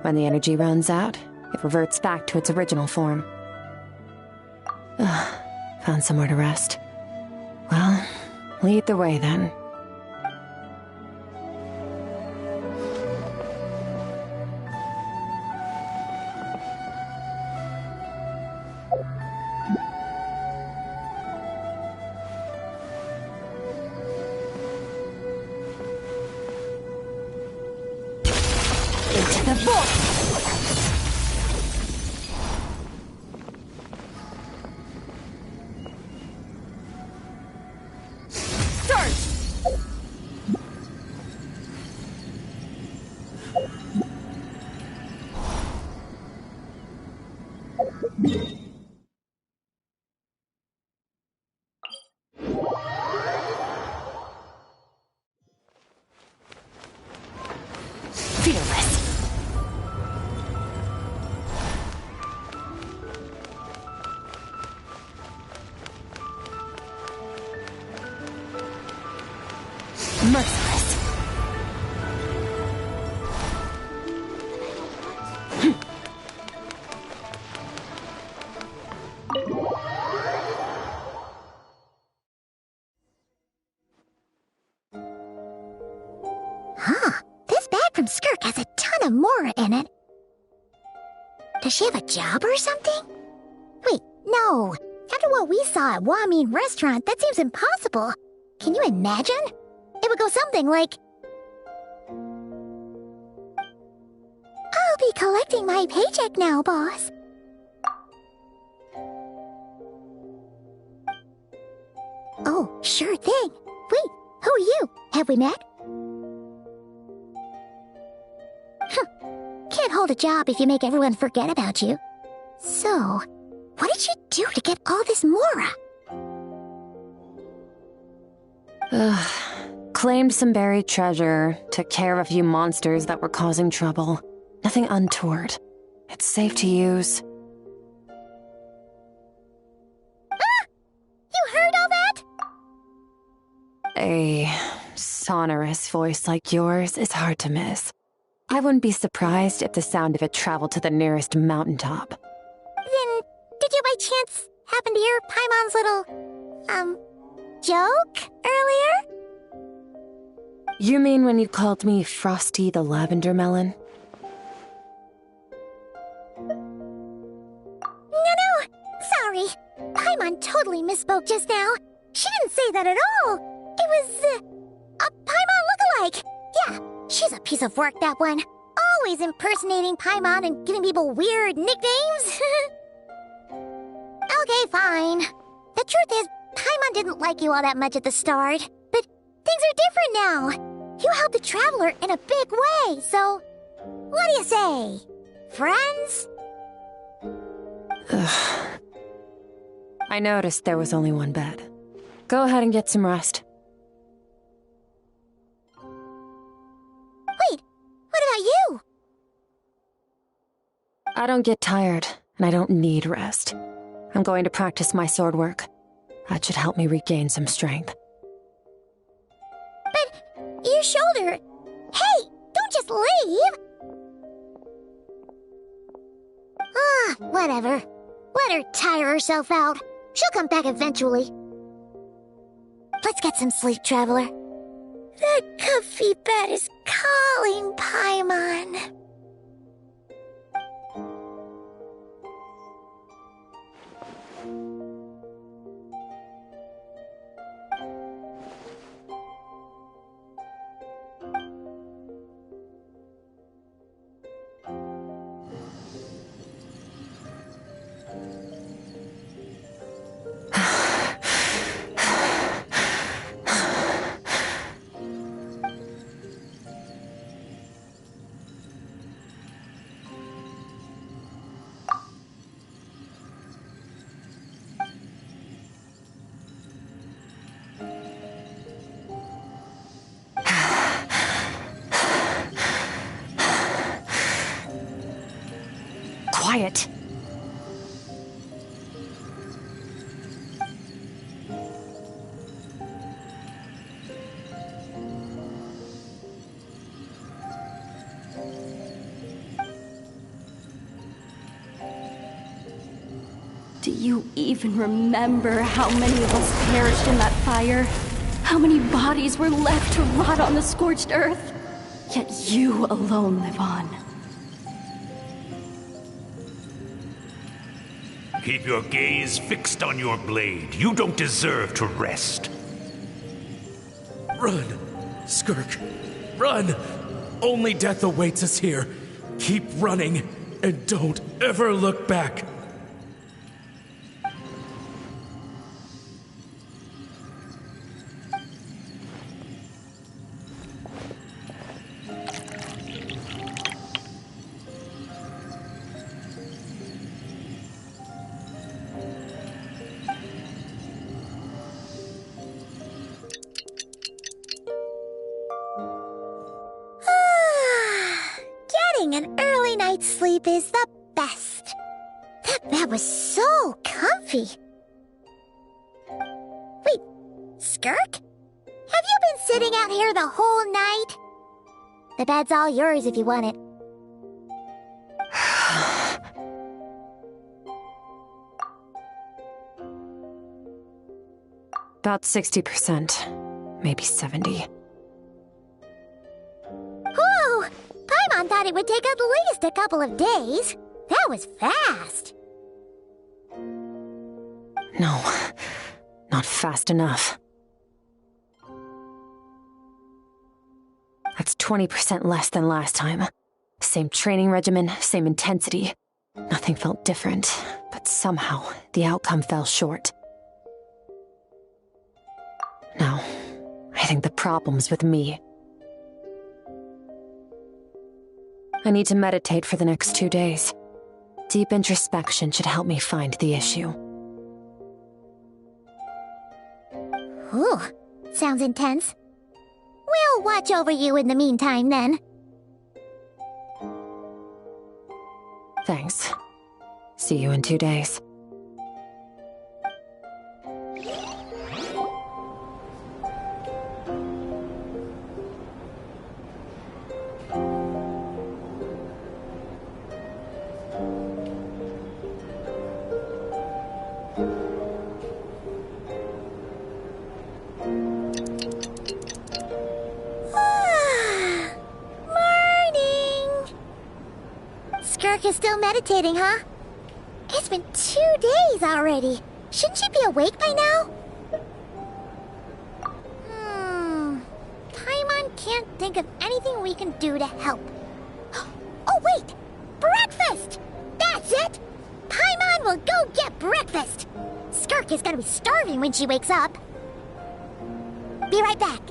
When the energy runs out, it reverts back to its original form. Found somewhere to rest. Well, lead the way then. Into the vault! merciless. Huh. This bag from Skirk has a ton of Mora in it. Does she have a job or something? Wait, no. After what we saw at Wamin Restaurant, that seems impossible. Can you imagine? It would go something like... I'll be collecting my paycheck now, boss. Oh, sure thing. Wait, who are you? Have we met? Can't hold a job if you make everyone forget about you. So, what did you do to get all this Mora? Claimed some buried treasure, took care of a few monsters that were causing trouble. Nothing untoward. It's safe to use. Ah! You heard all that? A sonorous voice like yours is hard to miss. I wouldn't be surprised if the sound of it traveled to the nearest mountaintop. Then, did you by chance happen to hear Paimon's little, joke earlier? You mean when you called me Frosty the Lavender Melon? No, sorry. Paimon totally misspoke just now. She didn't say that at all. It was, a Paimon lookalike. Yeah, she's a piece of work, that one. Always impersonating Paimon and giving people weird nicknames. Okay, fine. The truth is, Paimon didn't like you all that much at the start. But things are different now. You helped the Traveler in a big way, so... What do you say? Friends? Ugh. I noticed there was only one bed. Go ahead and get some rest. Wait, what about you? I don't get tired, and I don't need rest. I'm going to practice my sword work. That should help me regain some strength. But your shoulder... Hey, don't just leave! Ah, whatever. Let her tire herself out. She'll come back eventually. Let's get some sleep, Traveler. That comfy bed is calling, Paimon. Quiet. Do you even remember how many of us perished in that fire? How many bodies were left to rot on the scorched earth? Yet you alone live on. Keep your gaze fixed on your blade. You don't deserve to rest. Run, Skirk. Run! Only death awaits us here. Keep running, and don't ever look back. An early night's sleep is the best. That bed was so comfy. Wait, Skirk? Have you been sitting out here the whole night? The bed's all yours if you want it. About 60%, maybe 70. Whew! Paimon thought it would take at least a couple of days. That was fast. No, not fast enough. That's 20% less than last time. Same training regimen, same intensity. Nothing felt different, but somehow the outcome fell short. No, I think the problem's with me. I need to meditate for the next 2 days. Deep introspection should help me find the issue. Ooh, sounds intense. We'll watch over you in the meantime, then. Thanks. See you in 2 days. Skirk is still meditating, huh? It's been 2 days already. Shouldn't she be awake by now? Paimon can't think of anything we can do to help. Oh, wait! Breakfast! That's it! Paimon will go get breakfast! Skirk is gonna be starving when she wakes up. Be right back.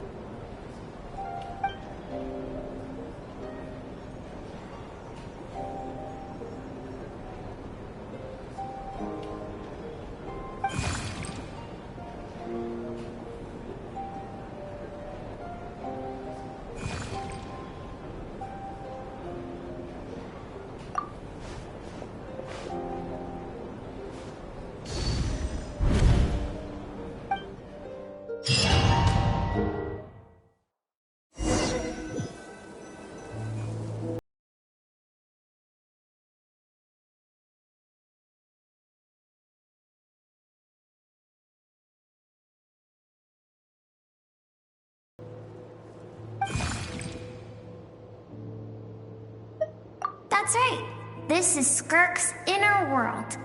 That's right. This is Skirk's inner world.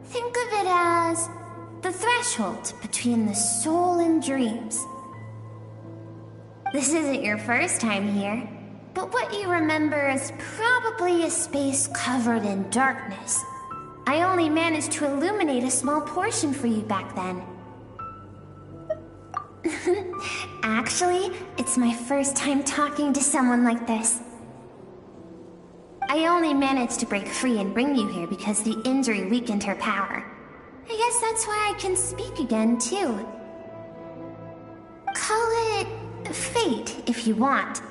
Think of it as the threshold between the soul and dreams. This isn't your first time here, but what you remember is probably a space covered in darkness. I only managed to illuminate a small portion for you back then. Actually, it's my first time talking to someone like this. I only managed to break free and bring you here because the injury weakened her power. I guess that's why I can speak again, too. Call it fate, if you want.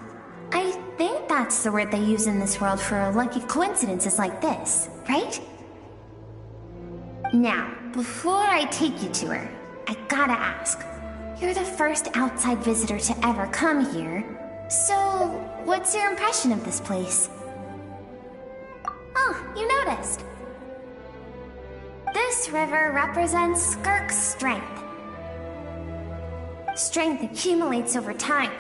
I think that's the word they use in this world for lucky coincidences like this, right? Now, before I take you to her, I gotta ask. You're the first outside visitor to ever come here, so what's your impression of this place? Oh, you noticed. This river represents Skirk's strength. Strength accumulates over time.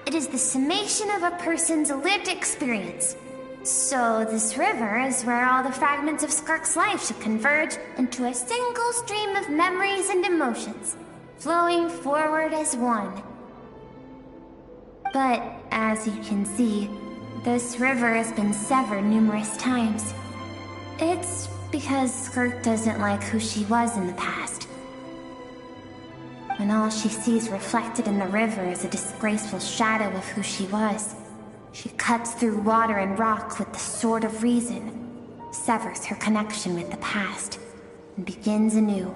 It is the summation of a person's lived experience. So this river is where all the fragments of Skirk's life should converge into a single stream of memories and emotions, flowing forward as one. But as you can see, this river has been severed numerous times. It's because Skirk doesn't like who she was in the past. When all she sees reflected in the river is a disgraceful shadow of who she was, she cuts through water and rock with the sword of reason, severs her connection with the past, and begins anew.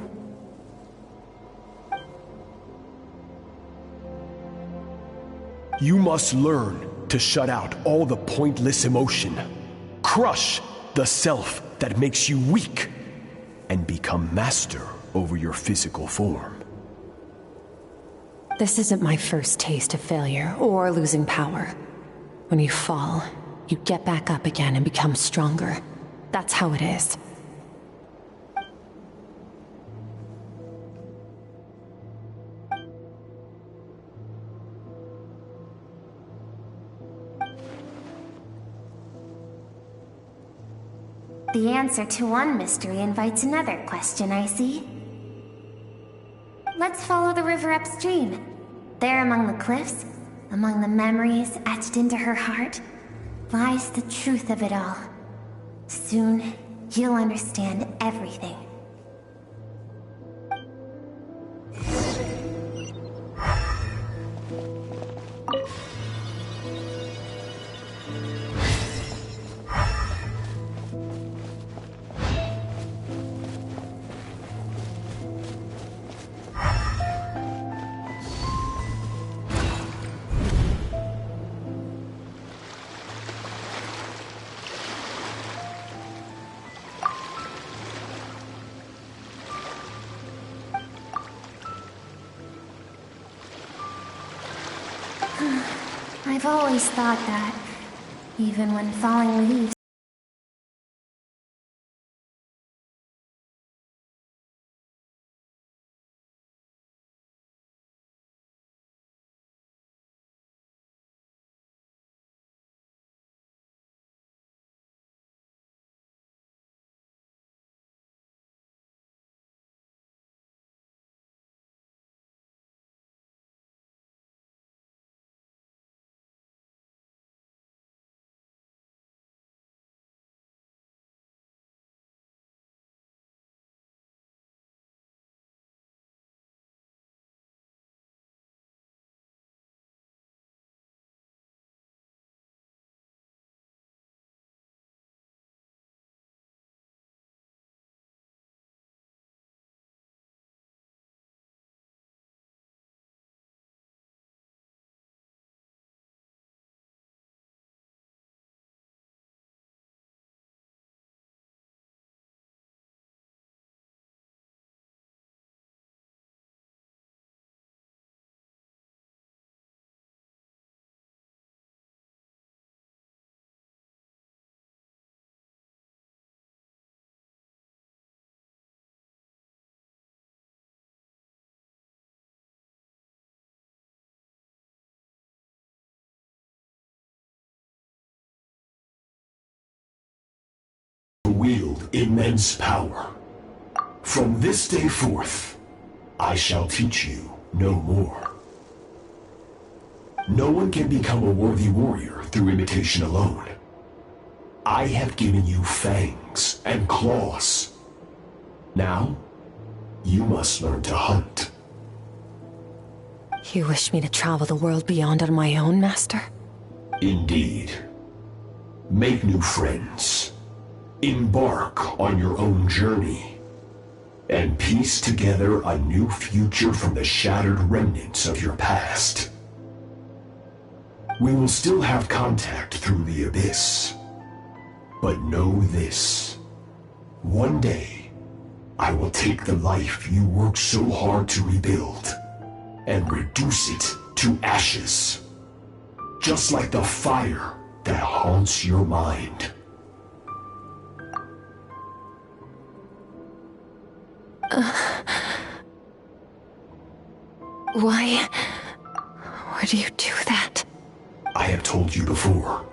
You must learn to shut out all the pointless emotion. Crush the self that makes you weak, and become master over your physical form. This isn't my first taste of failure or losing power. When you fall, you get back up again and become stronger. That's how it is. The answer to one mystery invites another question, I see. Let's follow the river upstream. There among the cliffs, among the memories etched into her heart, lies the truth of it all. Soon, you'll understand everything. I've always thought that, even when falling leaves. Wield immense power. From this day forth, I shall teach you no more. No one can become a worthy warrior through imitation alone. I have given you fangs and claws. Now, you must learn to hunt. You wish me to travel the world beyond on my own, Master? Indeed. Make new friends. Embark on your own journey. And piece together a new future from the shattered remnants of your past. We will still have contact through the abyss. But know this. One day, I will take the life you worked so hard to rebuild and reduce it to ashes. Just like the fire that haunts your mind. Why would you do that? I have told you before,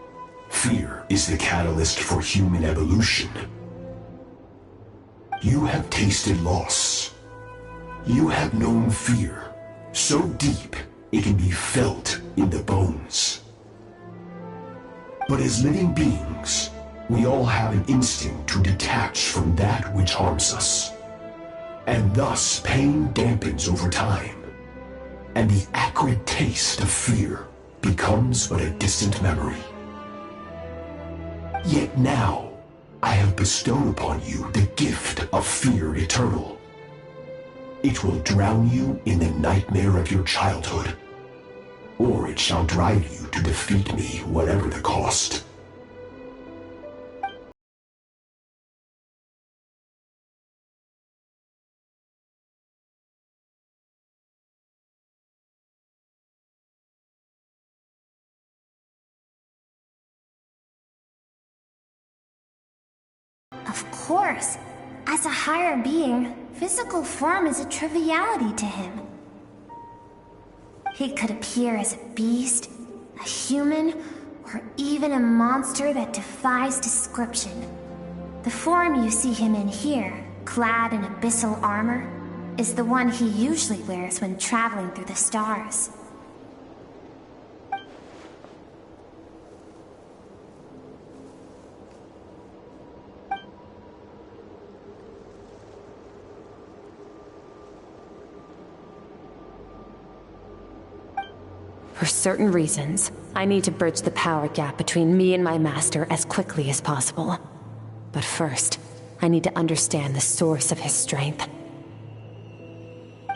fear is the catalyst for human evolution. You have tasted loss. You have known fear, so deep it can be felt in the bones. But as living beings, we all have an instinct to detach from that which harms us. And thus pain dampens over time, and the acrid taste of fear becomes but a distant memory. Yet now, I have bestowed upon you the gift of fear eternal. It will drown you in the nightmare of your childhood, or it shall drive you to defeat me whatever the cost. course. As a higher being, physical form is a triviality to him. He could appear as a beast, a human, or even a monster that defies description. The form you see him in here, clad in abyssal armor, is the one he usually wears when traveling through the stars. For certain reasons, I need to bridge the power gap between me and my master as quickly as possible. But first, I need to understand the source of his strength.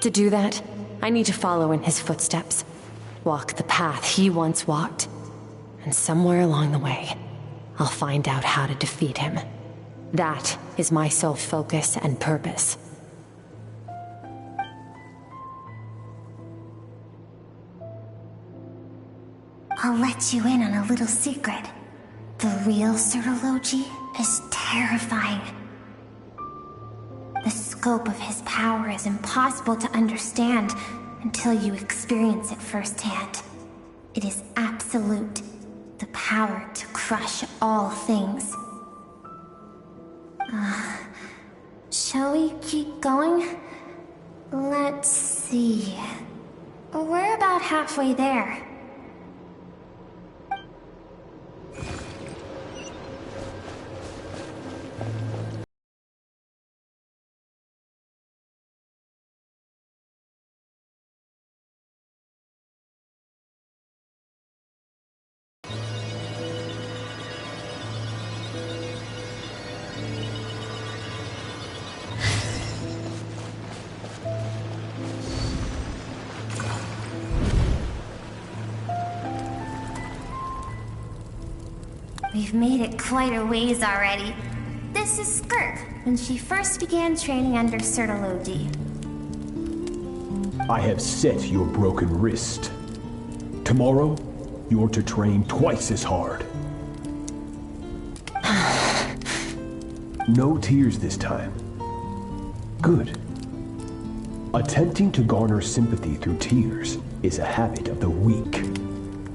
To do that, I need to follow in his footsteps, walk the path he once walked, and somewhere along the way, I'll find out how to defeat him. That is my sole focus and purpose. I'll let you in on a little secret. The real Certology is terrifying. The scope of his power is impossible to understand until you experience it firsthand. It is absolute, the power to crush all things. Shall we keep going? Let's see. We're about halfway there. We've made it quite a ways already. This is Skirk, when she first began training under Certology. I have set your broken wrist. Tomorrow, you're to train twice as hard. No tears this time. Good. Attempting to garner sympathy through tears is a habit of the weak.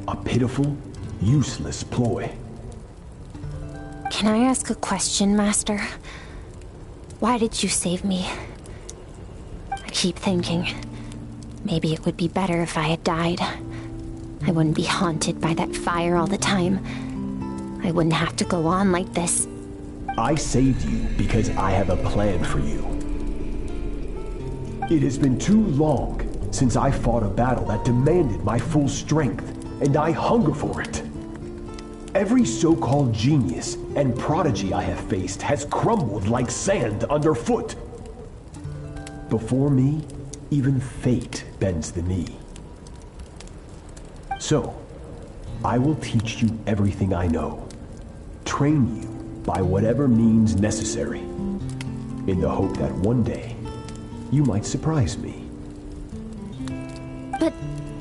A pitiful, useless ploy. Can I ask a question, Master? Why did you save me? I keep thinking, maybe it would be better if I had died. I wouldn't be haunted by that fire all the time. I wouldn't have to go on like this. I saved you because I have a plan for you. It has been too long since I fought a battle that demanded my full strength, and I hunger for it. Every so-called genius and prodigy I have faced has crumbled like sand underfoot. Before me, even fate bends the knee. So, I will teach you everything I know, train you by whatever means necessary, in the hope that one day, you might surprise me. But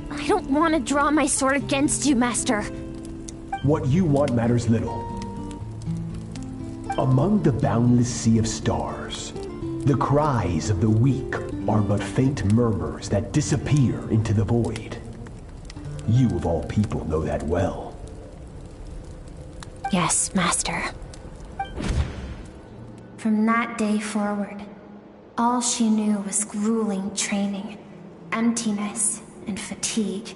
I don't want to draw my sword against you, Master. What you want matters little. Among the boundless sea of stars, the cries of the weak are but faint murmurs that disappear into the void. You of all people know that well. Yes, Master. From that day forward, all she knew was grueling training, emptiness, and fatigue.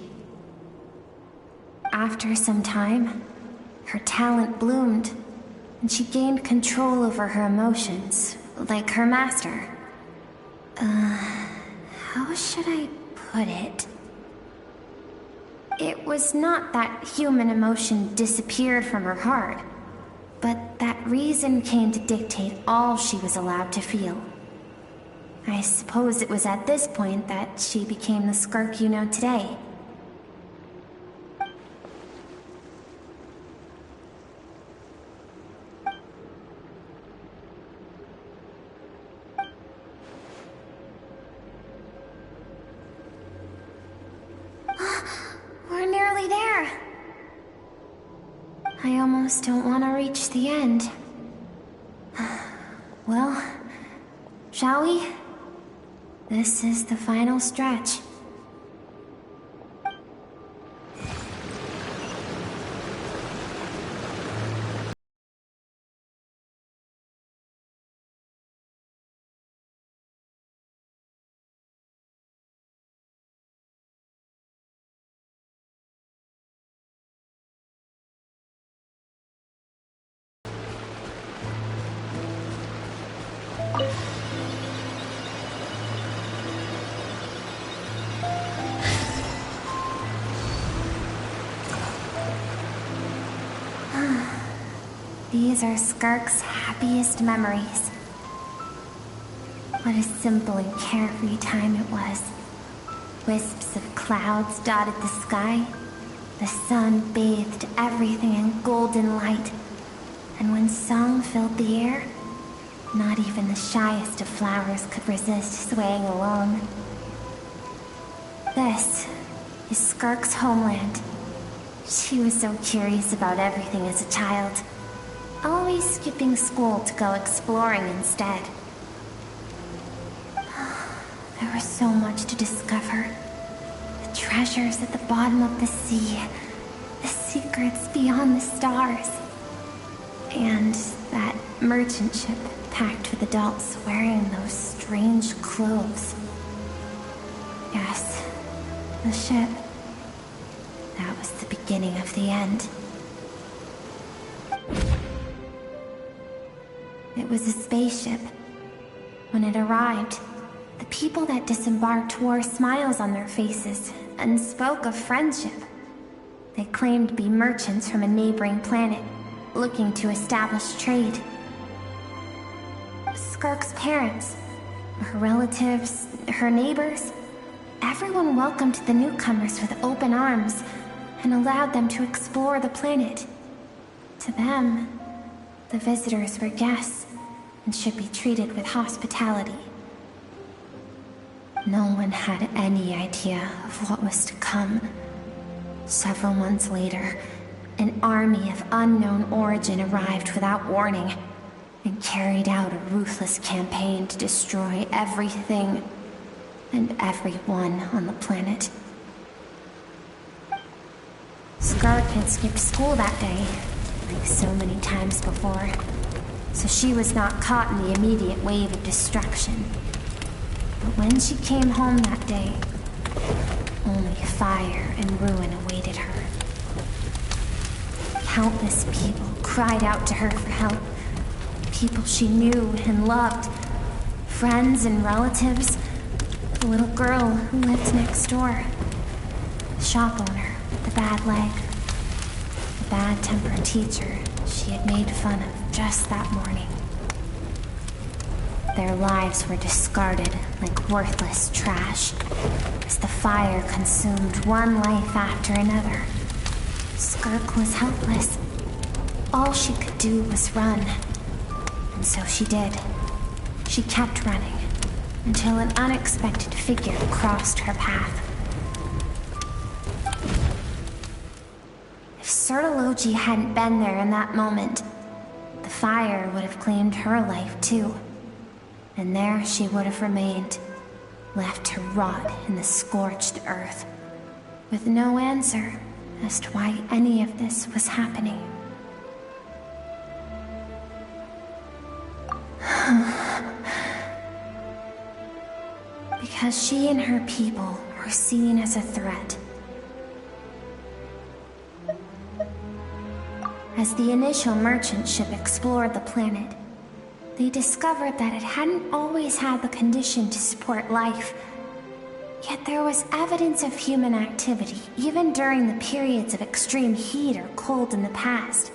After some time, her talent bloomed, and she gained control over her emotions, like her master. How should I put it? It was not that human emotion disappeared from her heart, but that reason came to dictate all she was allowed to feel. I suppose it was at this point that she became the Skirk you know today. We're nearly there. I almost don't want to reach the end. Well, shall we? This is the final stretch. These are Skirk's happiest memories. What a simple and carefree time it was. Wisps of clouds dotted the sky. The sun bathed everything in golden light. And when song filled the air, not even the shyest of flowers could resist swaying along. This is Skirk's homeland. She was so curious about everything as a child, always skipping school to go exploring instead. There was so much to discover. The treasures at the bottom of the sea, the secrets beyond the stars, and that merchant ship packed with adults wearing those strange clothes. Yes, the ship. That was the beginning of the end. It was a spaceship. When it arrived, the people that disembarked wore smiles on their faces and spoke of friendship. They claimed to be merchants from a neighboring planet, looking to establish trade. Skirk's parents, her relatives, her neighbors, everyone welcomed the newcomers with open arms and allowed them to explore the planet. To them, the visitors were guests and should be treated with hospitality. No one had any idea of what was to come. Several months later, an army of unknown origin arrived without warning and carried out a ruthless campaign to destroy everything and everyone on the planet. Skirk had skipped school that day, like so many times before, so she was not caught in the immediate wave of destruction. But when she came home that day, only fire and ruin awaited her. Countless people cried out to her for help. People she knew and loved. Friends and relatives. The little girl who lived next door. The shop owner with the bad leg. The bad-tempered teacher she had made fun of just that morning. Their lives were discarded like worthless trash as the fire consumed one life after another. Skirk was helpless. All she could do was run. And so she did. She kept running until an unexpected figure crossed her path. If Sertology hadn't been there in that moment, the fire would have claimed her life too. And there she would have remained, left to rot in the scorched earth, with no answer as to why any of this was happening. Because she and her people were seen as a threat. As the initial merchant ship explored the planet, they discovered that it hadn't always had the condition to support life. Yet there was evidence of human activity, even during the periods of extreme heat or cold in the past.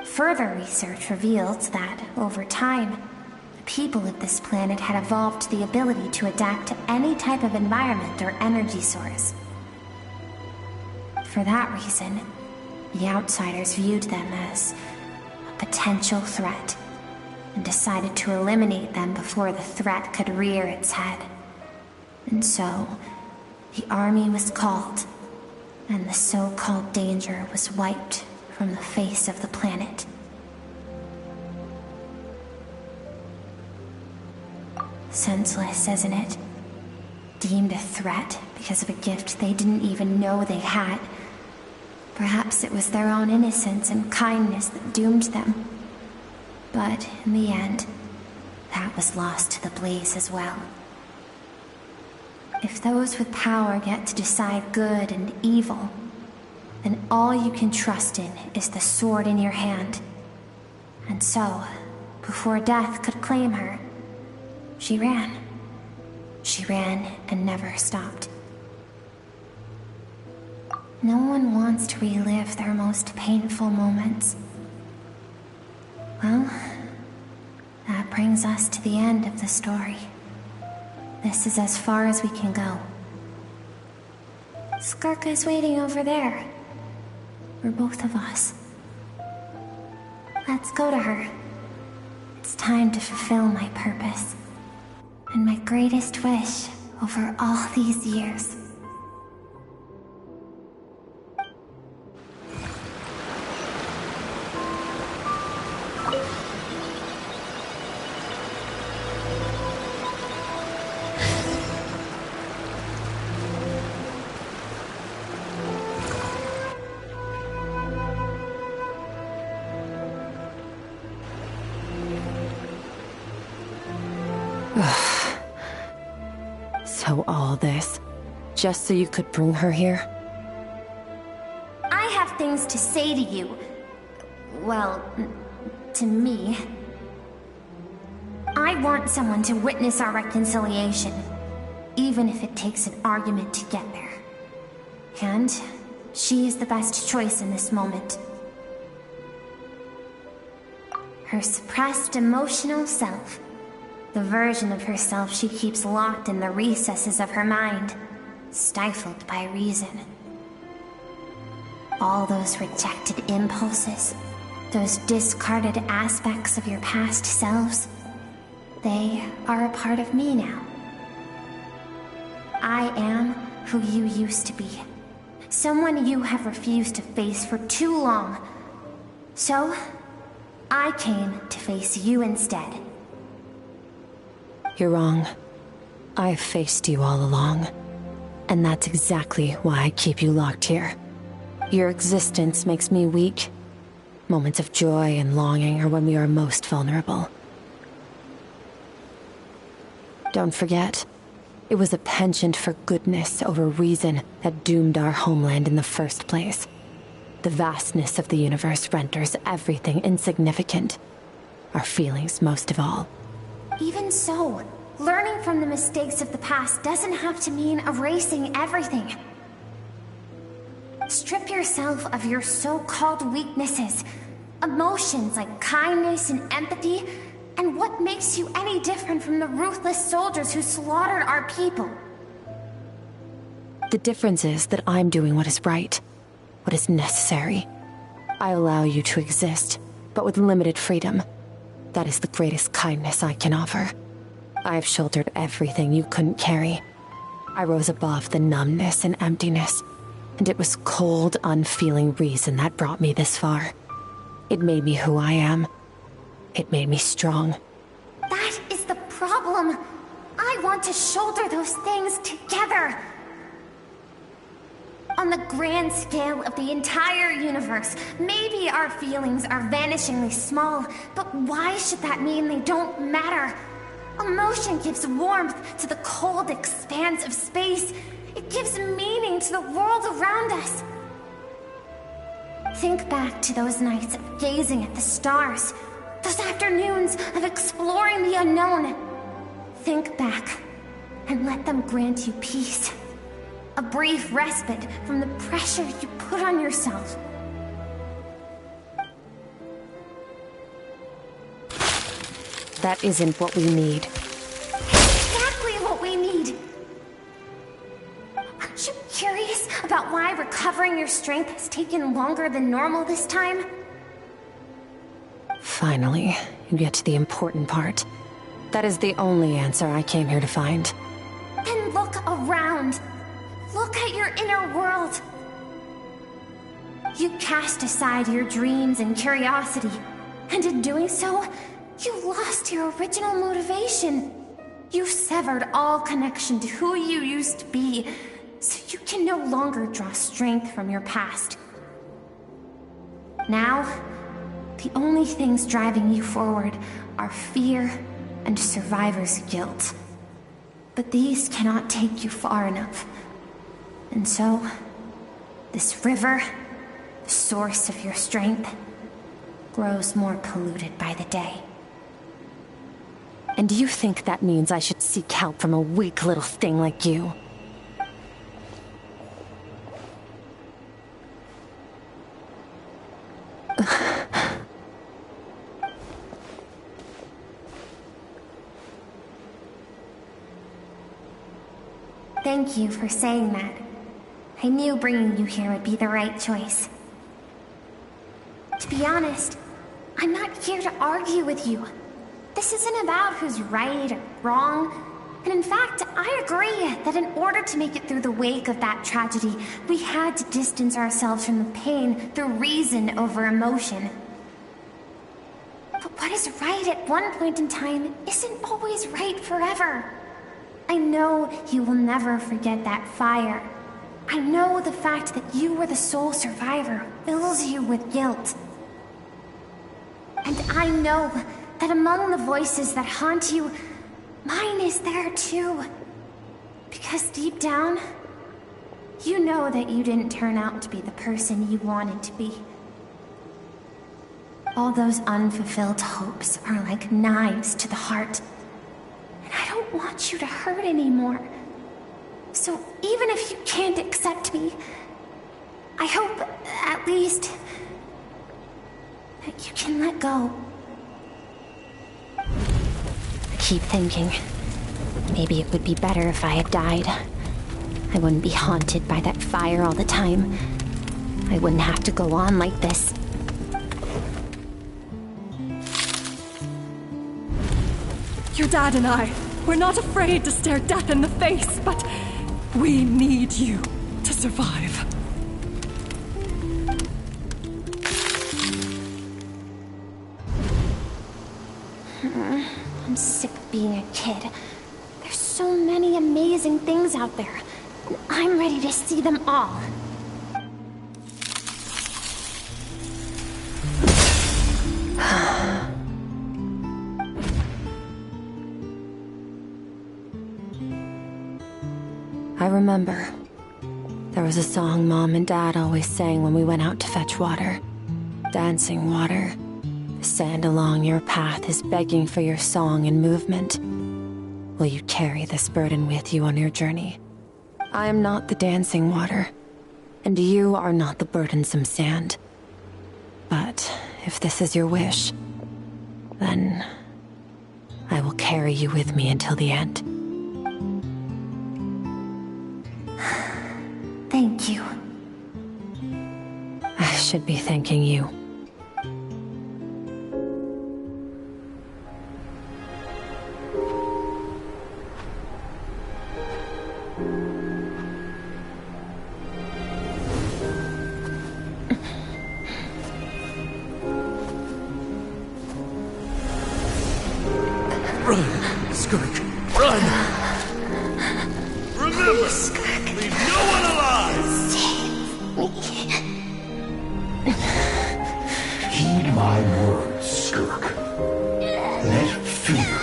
Further research revealed that, over time, the people of this planet had evolved the ability to adapt to any type of environment or energy source. For that reason, the outsiders viewed them as a potential threat and decided to eliminate them before the threat could rear its head. And so, the army was called, and the so-called danger was wiped from the face of the planet. Senseless, isn't it? Deemed a threat because of a gift they didn't even know they had. Perhaps it was their own innocence and kindness that doomed them. But in the end, that was lost to the blaze as well. If those with power get to decide good and evil, then all you can trust in is the sword in your hand. And so, before death could claim her, she ran. She ran and never stopped. No one wants to relive their most painful moments. Well, that brings us to the end of the story. This is as far as we can go. Skirk is waiting over there. For both of us. Let's go to her. It's time to fulfill my purpose. And my greatest wish over all these years. So all this, just so you could bring her here? I have things to say to you. Well, to me. I want someone to witness our reconciliation, even if it takes an argument to get there. And she is the best choice in this moment. Her suppressed emotional self. The version of herself she keeps locked in the recesses of her mind, stifled by reason. All those rejected impulses, those discarded aspects of your past selves, they are a part of me now. I am who you used to be. Someone you have refused to face for too long. So, I came to face you instead. You're wrong. I've faced you all along. And that's exactly why I keep you locked here. Your existence makes me weak. Moments of joy and longing are when we are most vulnerable. Don't forget, it was a penchant for goodness over reason that doomed our homeland in the first place. The vastness of the universe renders everything insignificant. Our feelings most of all. Even so, learning from the mistakes of the past doesn't have to mean erasing everything. Strip yourself of your so-called weaknesses, emotions like kindness and empathy, and what makes you any different from the ruthless soldiers who slaughtered our people? The difference is that I'm doing what is right, what is necessary. I allow you to exist, but with limited freedom. That is the greatest kindness I can offer. I have shouldered everything you couldn't carry. I rose above the numbness and emptiness, and it was cold, unfeeling reason that brought me this far. It made me who I am. It made me strong. That is the problem. I want to shoulder those things together. On the grand scale of the entire universe, maybe our feelings are vanishingly small, but why should that mean they don't matter? Emotion gives warmth to the cold expanse of space. It gives meaning to the world around us. Think back to those nights of gazing at the stars, those afternoons of exploring the unknown. Think back, and let them grant you peace. A brief respite from the pressure you put on yourself. That isn't what we need. Exactly what we need! Aren't you curious about why recovering your strength has taken longer than normal this time? Finally, you get to the important part. That is the only answer I came here to find. Then look around. Look at your inner world. You cast aside your dreams and curiosity, and in doing so, you lost your original motivation. You've severed all connection to who you used to be, so you can no longer draw strength from your past. Now, the only things driving you forward are fear and survivor's guilt. But these cannot take you far enough. And so, this river, the source of your strength, grows more polluted by the day. And do you think that means I should seek help from a weak little thing like you? Thank you for saying that. I knew bringing you here would be the right choice. To be honest, I'm not here to argue with you. This isn't about who's right or wrong. And in fact, I agree that in order to make it through the wake of that tragedy, we had to distance ourselves from the pain through reason over emotion. But what is right at one point in time isn't always right forever. I know you will never forget that fire. I know the fact that you were the sole survivor fills you with guilt. And I know that among the voices that haunt you, mine is there too. Because deep down, you know that you didn't turn out to be the person you wanted to be. All those unfulfilled hopes are like knives to the heart. And I don't want you to hurt anymore. So even if you can't accept me, I hope, at least, that you can let go. I keep thinking, maybe it would be better if I had died. I wouldn't be haunted by that fire all the time. I wouldn't have to go on like this. Your dad and I, we're not afraid to stare death in the face, but we need you to survive. I'm sick of being a kid. There's so many amazing things out there, and I'm ready to see them all. I remember. There was a song Mom and Dad always sang when we went out to fetch water. Dancing water. The sand along your path is begging for your song and movement. Will you carry this burden with you on your journey? I am not the dancing water, and you are not the burdensome sand. But if this is your wish, then I will carry you with me until the end. Thank you. I should be thanking you. Run, Skirk, run! Remember, leave no one alive! Heed my words, Skirk. Let fear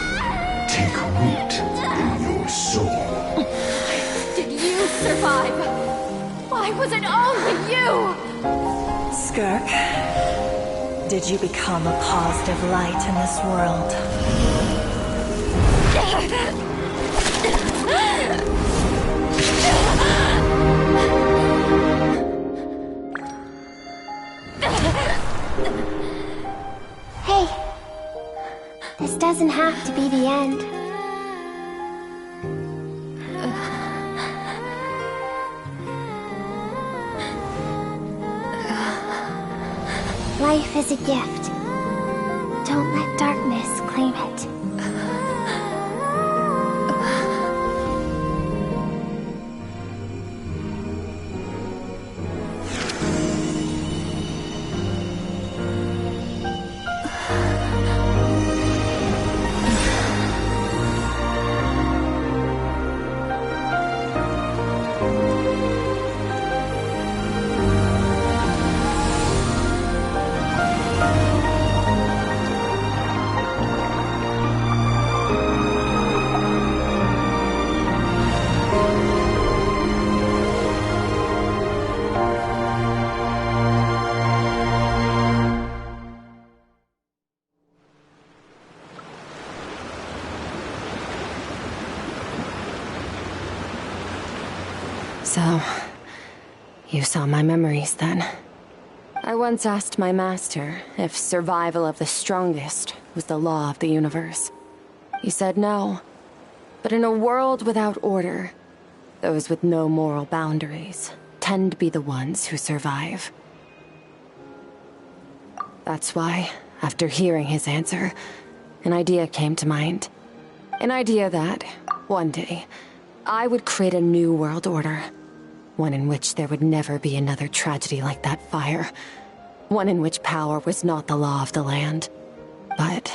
take root in your soul. Did you survive? Why was it only you? Skirk, did you become a positive light in this world? Hey, this doesn't have to be the end. Life is a gift. Don't let darkness claim it. So, you saw my memories then. I once asked my master if survival of the strongest was the law of the universe. He said no. But in a world without order, those with no moral boundaries tend to be the ones who survive. That's why, after hearing his answer, an idea came to mind. An idea that, one day, I would create a new world order. One in which there would never be another tragedy like that fire. One in which power was not the law of the land. But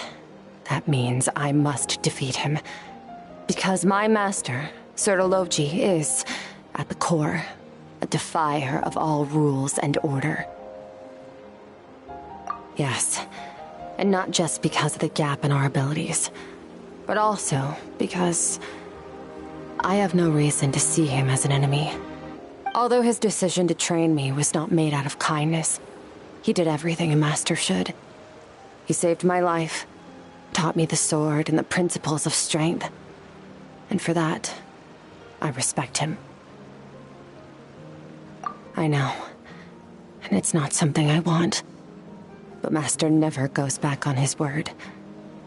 that means I must defeat him. Because my master, Sertologi, is, at the core, a defier of all rules and order. Yes, and not just because of the gap in our abilities, but also because I have no reason to see him as an enemy. Although his decision to train me was not made out of kindness, he did everything a master should. He saved my life, taught me the sword and the principles of strength. And for that, I respect him. I know, and it's not something I want. But Master never goes back on his word.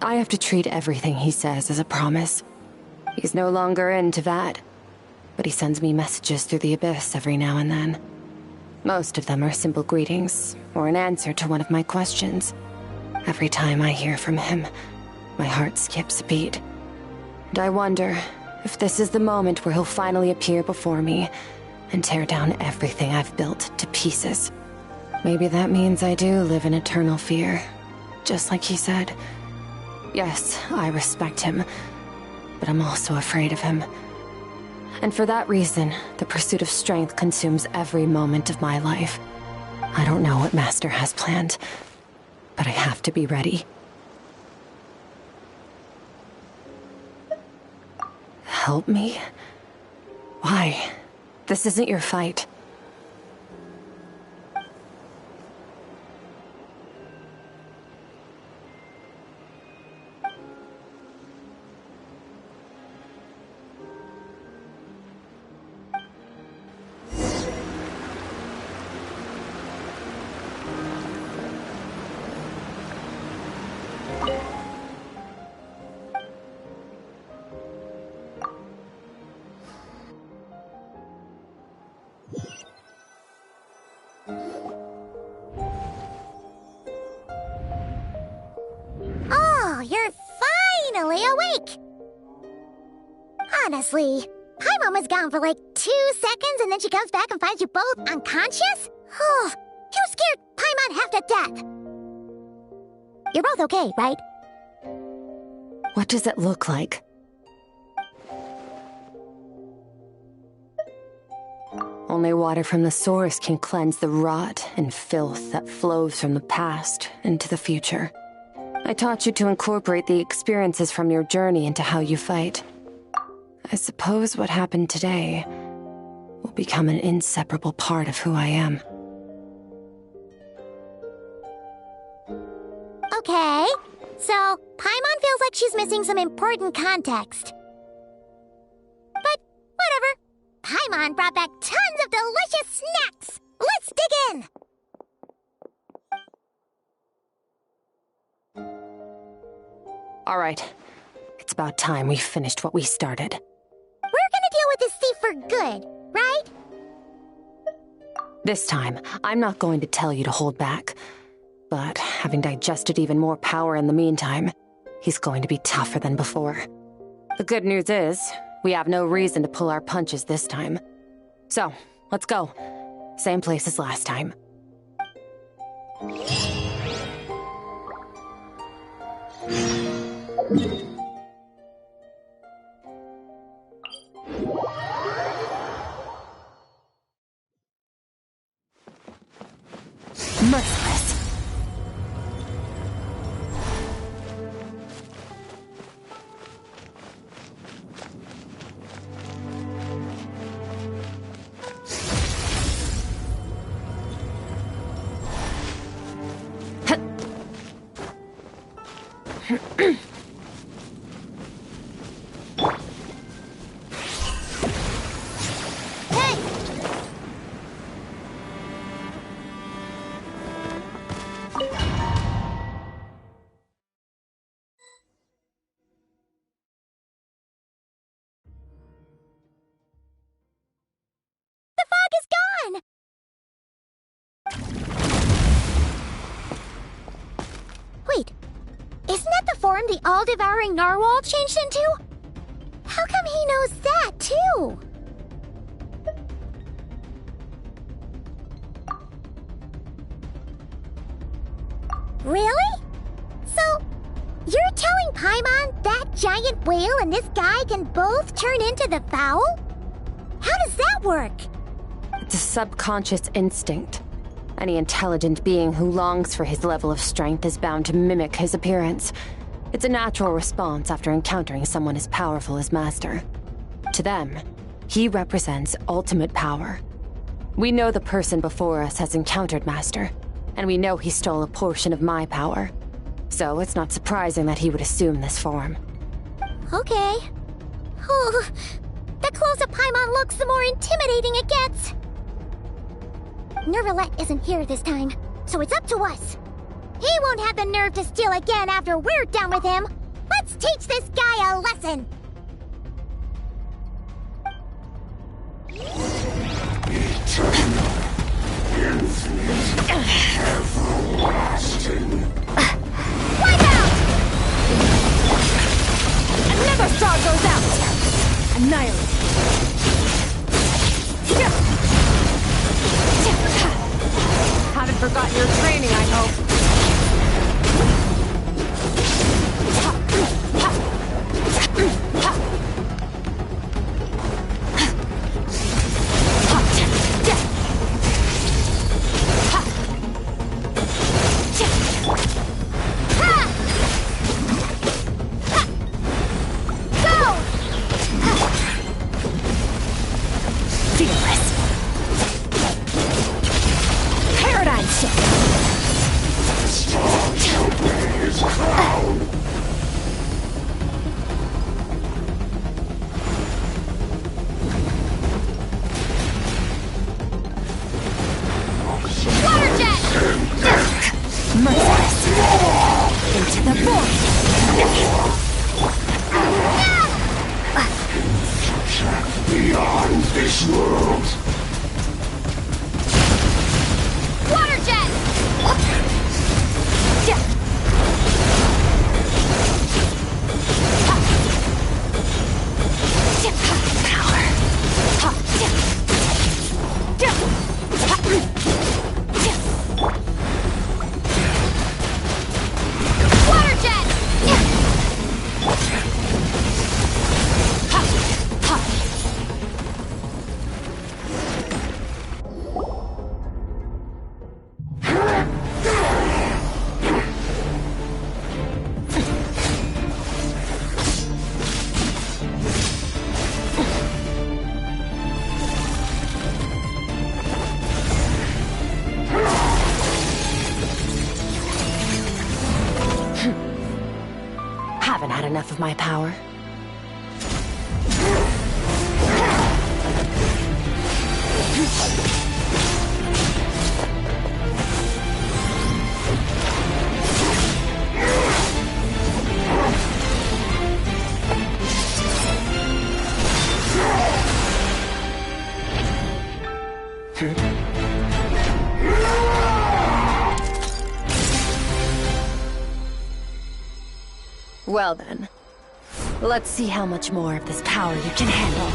I have to treat everything he says as a promise. He's no longer into that. But he sends me messages through the abyss every now and then. Most of them are simple greetings, or an answer to one of my questions. Every time I hear from him, my heart skips a beat. And I wonder if this is the moment where he'll finally appear before me and tear down everything I've built to pieces. Maybe that means I do live in eternal fear, just like he said. Yes, I respect him, but I'm also afraid of him. And for that reason, the pursuit of strength consumes every moment of my life. I don't know what Master has planned, but I have to be ready. Help me? Why? This isn't your fight. Oh, you're finally awake! Honestly, Paimon was gone for like 2 seconds and then she comes back and finds you both unconscious? Oh, you scared Paimon half to death! You're both okay, right? What does it look like? Only water from the source can cleanse the rot and filth that flows from the past into the future. I taught you to incorporate the experiences from your journey into how you fight. I suppose what happened today will become an inseparable part of who I am. Okay, so Paimon feels like she's missing some important context. But whatever. Paimon brought back tons of delicious snacks! Let's dig in! All right. It's about time we finished what we started. We're gonna deal with this thief for good, right? This time, I'm not going to tell you to hold back. But having digested even more power in the meantime, he's going to be tougher than before. The good news is, we have no reason to pull our punches this time. So, let's go. Same place as last time. Merciless. Hey, form the all-devouring narwhal changed into? How come he knows that, too? Really? So, you're telling Paimon that giant whale and this guy can both turn into the fowl? How does that work? It's a subconscious instinct. Any intelligent being who longs for his level of strength is bound to mimic his appearance. It's a natural response after encountering someone as powerful as Master. To them, he represents ultimate power. We know the person before us has encountered Master, and we know he stole a portion of my power. So it's not surprising that he would assume this form. Okay. Oh, the closer Paimon looks, the more intimidating it gets. Nervalette isn't here this time, so it's up to us. He won't have the nerve to steal again after we're done with him. Let's teach this guy a lesson. Eternal, infinite, everlasting. Wipe out! Another star goes out! Annihilate! Haven't forgotten your training, I hope. Beyond this world. Water jet! Water jet! Haven't had enough of my power. Well then, let's see how much more of this power you can handle.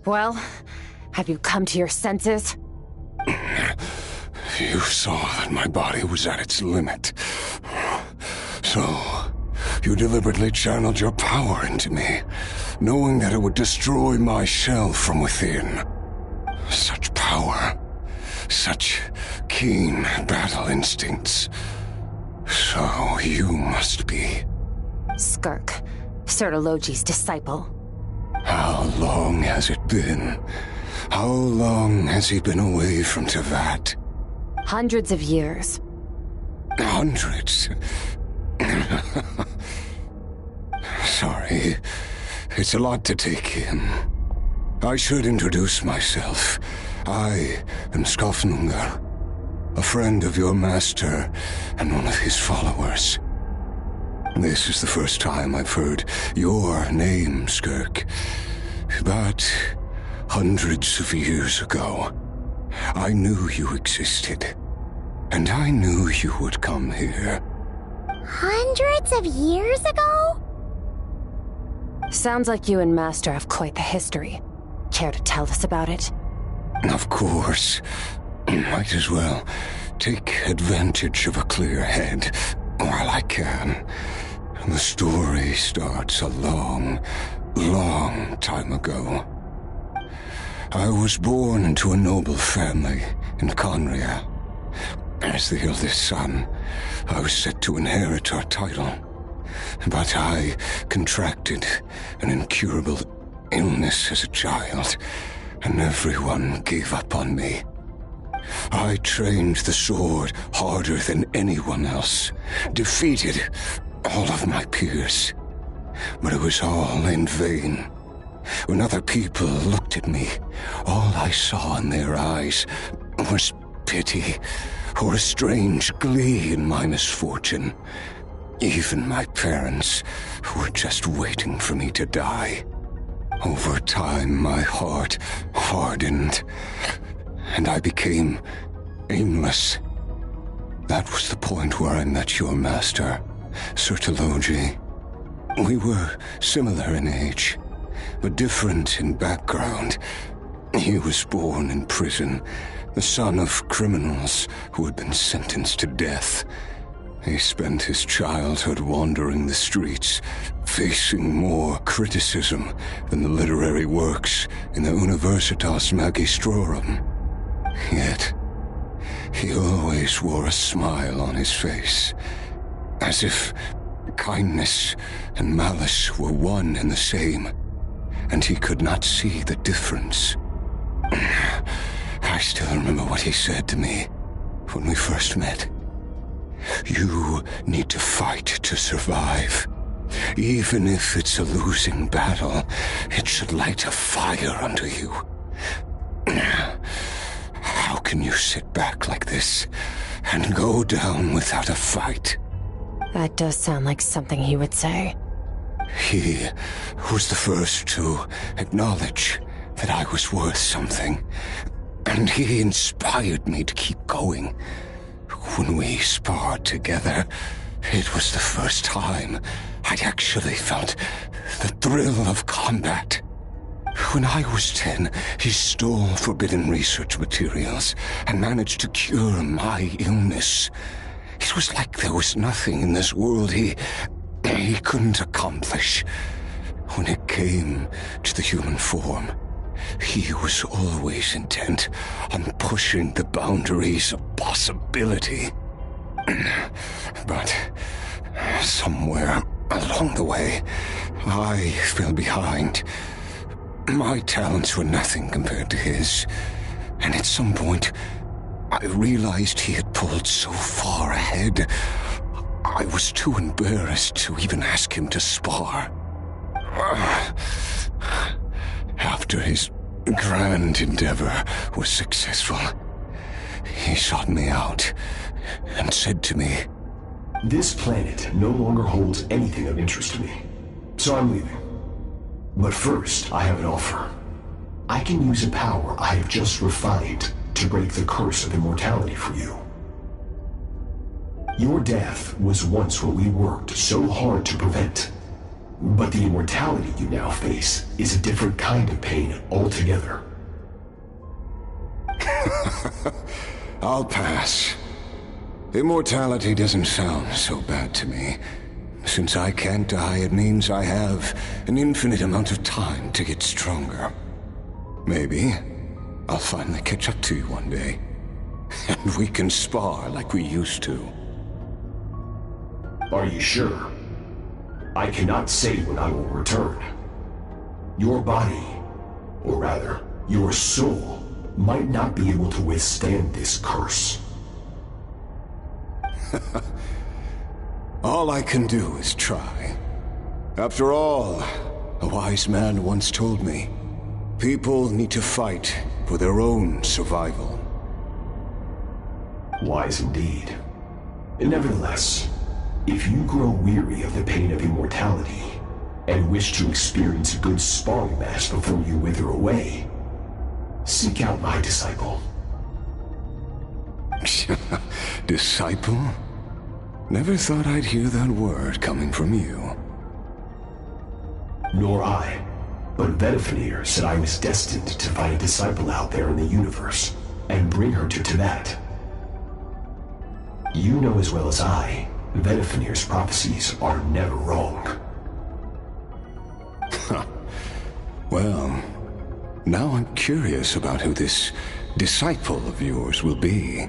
Well, have you come to your senses? You saw that my body was at its limit. So, you deliberately channeled your power into me, knowing that it would destroy my shell from within. Such power. such keen battle instincts. So you must be... Skirk, Sertologi's disciple. How long has it been? How long has he been away from Tevat? Hundreds of years. Hundreds? Sorry, it's a lot to take in. I should introduce myself. I am Skofnungar, a friend of your master and one of his followers. This is the first time I've heard your name, Skirk. But hundreds of years ago, I knew you existed. And I knew you would come here. Hundreds of years ago? Sounds like you and Master have quite the history. Care to tell us about it? Of course. Might as well take advantage of a clear head while I can. The story starts a long, long time ago. I was born into a noble family in Conria. As the eldest son, I was set to inherit our title. But I contracted an incurable illness as a child, and everyone gave up on me. I trained the sword harder than anyone else, defeated all of my peers. But it was all in vain. When other people looked at me, all I saw in their eyes was pity or a strange glee in my misfortune. Even my parents were just waiting for me to die. Over time, my heart hardened, and I became aimless. That was the point where I met your master, Sertologi. We were similar in age, but different in background. He was born in prison, the son of criminals who had been sentenced to death. He spent his childhood wandering the streets, facing more criticism than the literary works in the Universitas Magistrorum. Yet, he always wore a smile on his face, as if kindness and malice were one and the same, and he could not see the difference. I still remember what he said to me when we first met. You need to fight to survive. Even if it's a losing battle, it should light a fire under you. How can you sit back like this and go down without a fight? That does sound like something he would say. He was the first to acknowledge that I was worth something, and he inspired me to keep going. When we sparred together, it was the first time I'd actually felt the thrill of combat. When I was 10, he stole forbidden research materials and managed to cure my illness. It was like there was nothing in this world he couldn't accomplish. When it came to the human form, he was always intent on pushing the boundaries of possibility. But somewhere along the way, I fell behind. My talents were nothing compared to his, and at some point, I realized he had pulled so far ahead, I was too embarrassed to even ask him to spar. After his grand endeavor was successful, he sought me out and said to me, "This planet no longer holds anything of interest to me, so I'm leaving. But first, I have an offer. I can use a power I have just refined to break the curse of immortality for you. Your death was once what we worked so hard to prevent. But the immortality you now face is a different kind of pain altogether." I'll pass. Immortality doesn't sound so bad to me. Since I can't die, it means I have an infinite amount of time to get stronger. Maybe I'll finally catch up to you one day. And we can spar like we used to. Are you sure? I cannot say when I will return. Your body, or rather, your soul, might not be able to withstand this curse. All I can do is try. After all, a wise man once told me, people need to fight for their own survival. Wise indeed. Nevertheless, if you grow weary of the pain of immortality and wish to experience a good sparring match before you wither away, seek out my disciple. Disciple? Never thought I'd hear that word coming from you. Nor I, but Vedifenir said I was destined to find a disciple out there in the universe and bring her to Tibet. You know as well as I, Vedifenir's prophecies are never wrong. Well, now I'm curious about who this disciple of yours will be.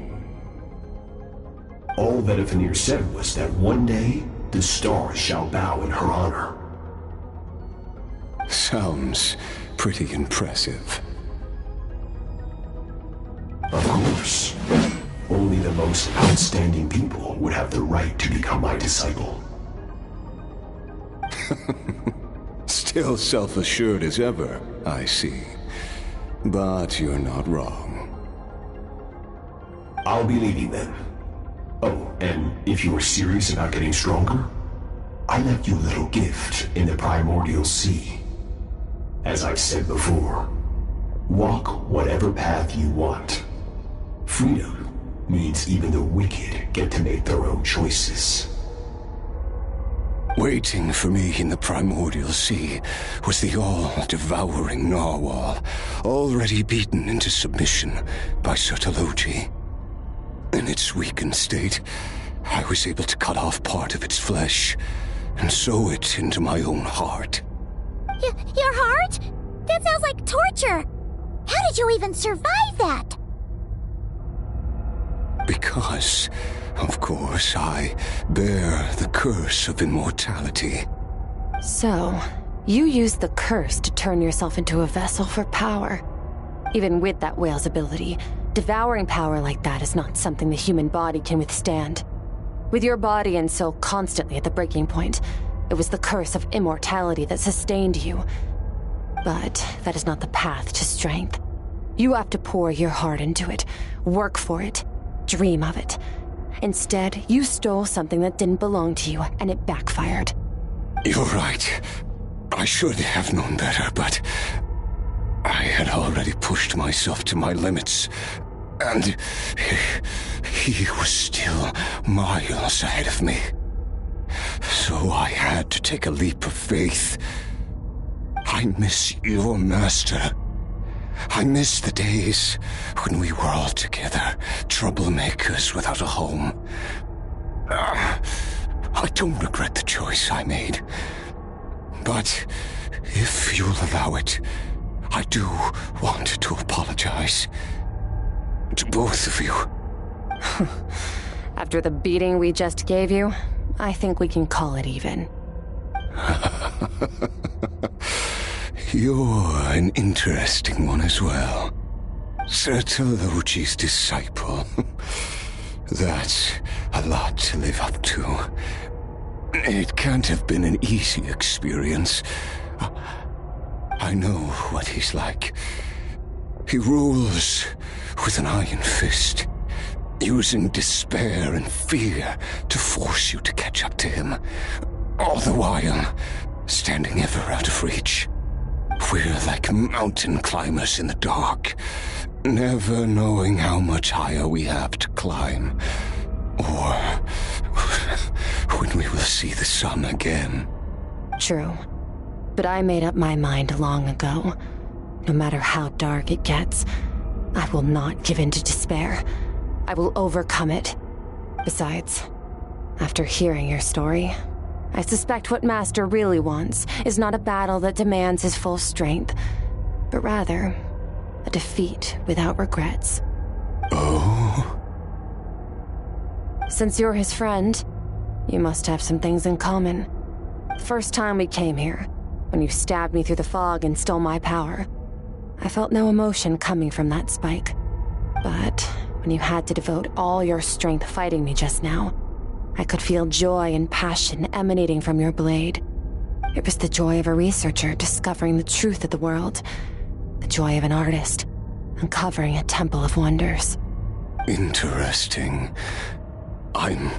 All Vedifenir said was that one day, the stars shall bow in her honor. Sounds pretty impressive. Of course. Only the most outstanding people would have the right to become my disciple. Still self-assured as ever, I see. But you're not wrong. I'll be leaving then. Oh, and if you are serious about getting stronger, I left you a little gift in the primordial sea. As I've said before, walk whatever path you want. Freedom means even the wicked get to make their own choices. Waiting for me in the primordial sea was the all-devouring narwhal, already beaten into submission by Sertologi. In its weakened state, I was able to cut off part of its flesh and sew it into my own heart. Your heart? That sounds like torture! How did you even survive that? Because, of course, I bear the curse of immortality. So, you used the curse to turn yourself into a vessel for power. Even with that whale's ability, devouring power like that is not something the human body can withstand. With your body and soul constantly at the breaking point, it was the curse of immortality that sustained you. But that is not the path to strength. You have to pour your heart into it, work for it, dream of it. Instead, you stole something that didn't belong to you, and it backfired. You're right. I should have known better, but I had already pushed myself to my limits, and he was still miles ahead of me. So I had to take a leap of faith. I miss your master. I miss the days when we were all together, troublemakers without a home. I don't regret the choice I made. But if you'll allow it, I do want to apologize. To both of you. After the beating we just gave you, I think we can call it even. You're an interesting one as well. Sertologi's disciple. That's a lot to live up to. It can't have been an easy experience. I know what he's like. He rules with an iron fist, using despair and fear to force you to catch up to him, all the while standing ever out of reach. We're like mountain climbers in the dark, never knowing how much higher we have to climb, or when we will see the sun again. True, but I made up my mind long ago. No matter how dark it gets, I will not give in to despair. I will overcome it. Besides, after hearing your story, I suspect what Master really wants is not a battle that demands his full strength, but rather a defeat without regrets. Oh? Oh? Since you're his friend, you must have some things in common. First time we came here, when you stabbed me through the fog and stole my power, I felt no emotion coming from that spike. But when you had to devote all your strength fighting me just now, I could feel joy and passion emanating from your blade. It was the joy of a researcher discovering the truth of the world, the joy of an artist uncovering a temple of wonders. Interesting. I'm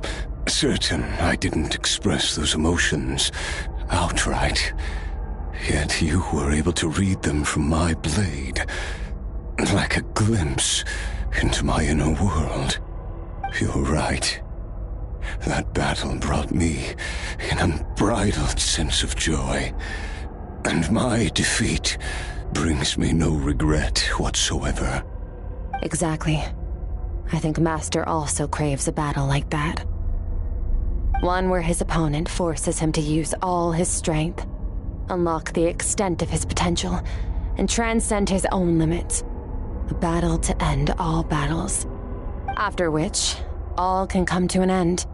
certain I didn't express those emotions outright. Yet you were able to read them from my blade, like a glimpse into my inner world. You're right. That battle brought me an unbridled sense of joy, and my defeat brings me no regret whatsoever. Exactly. I think Master also craves a battle like that. One where his opponent forces him to use all his strength, unlock the extent of his potential, and transcend his own limits. A battle to end all battles. After which, all can come to an end,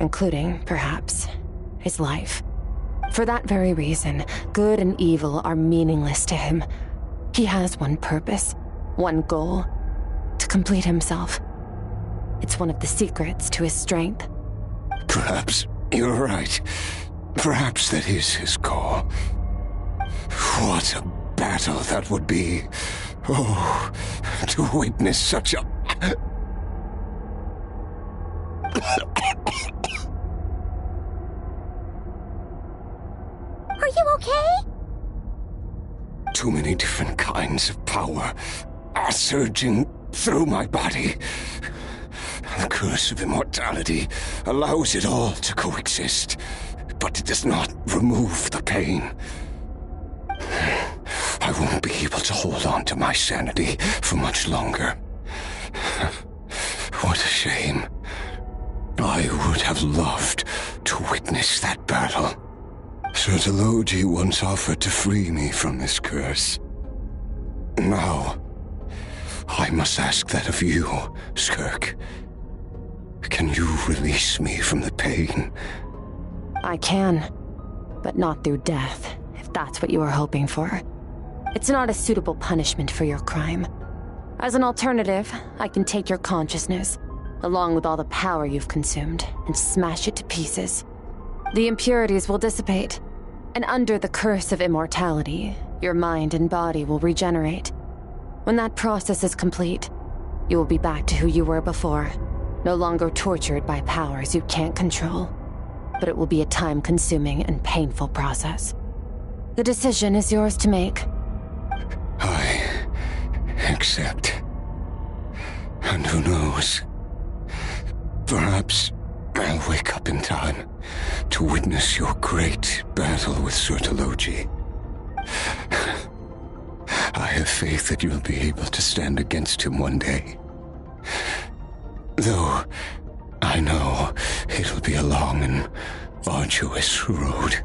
including, perhaps, his life. For that very reason, good and evil are meaningless to him. He has one purpose, one goal: to complete himself. It's one of the secrets to his strength. Perhaps you're right. Perhaps that is his call. What a battle that would be. Oh, to witness such a... Are you okay? Too many different kinds of power are surging through my body. The curse of immortality allows it all to coexist, but it does not remove the pain. I won't be able to hold on to my sanity for much longer. What a shame. I would have loved to witness that battle. Sertologi once offered to free me from this curse. Now, I must ask that of you, Skirk. Can you release me from the pain? I can, but not through death, if that's what you were hoping for. It's not a suitable punishment for your crime. As an alternative, I can take your consciousness, along with all the power you've consumed, and smash it to pieces. The impurities will dissipate, and under the curse of immortality, your mind and body will regenerate. When that process is complete, you will be back to who you were before, no longer tortured by powers you can't control. But it will be a time-consuming and painful process. The decision is yours to make. I accept. And who knows? Perhaps I'll wake up in time to witness your great battle with Sertologi. I have faith that you'll be able to stand against him one day. Though I know it'll be a long and arduous road.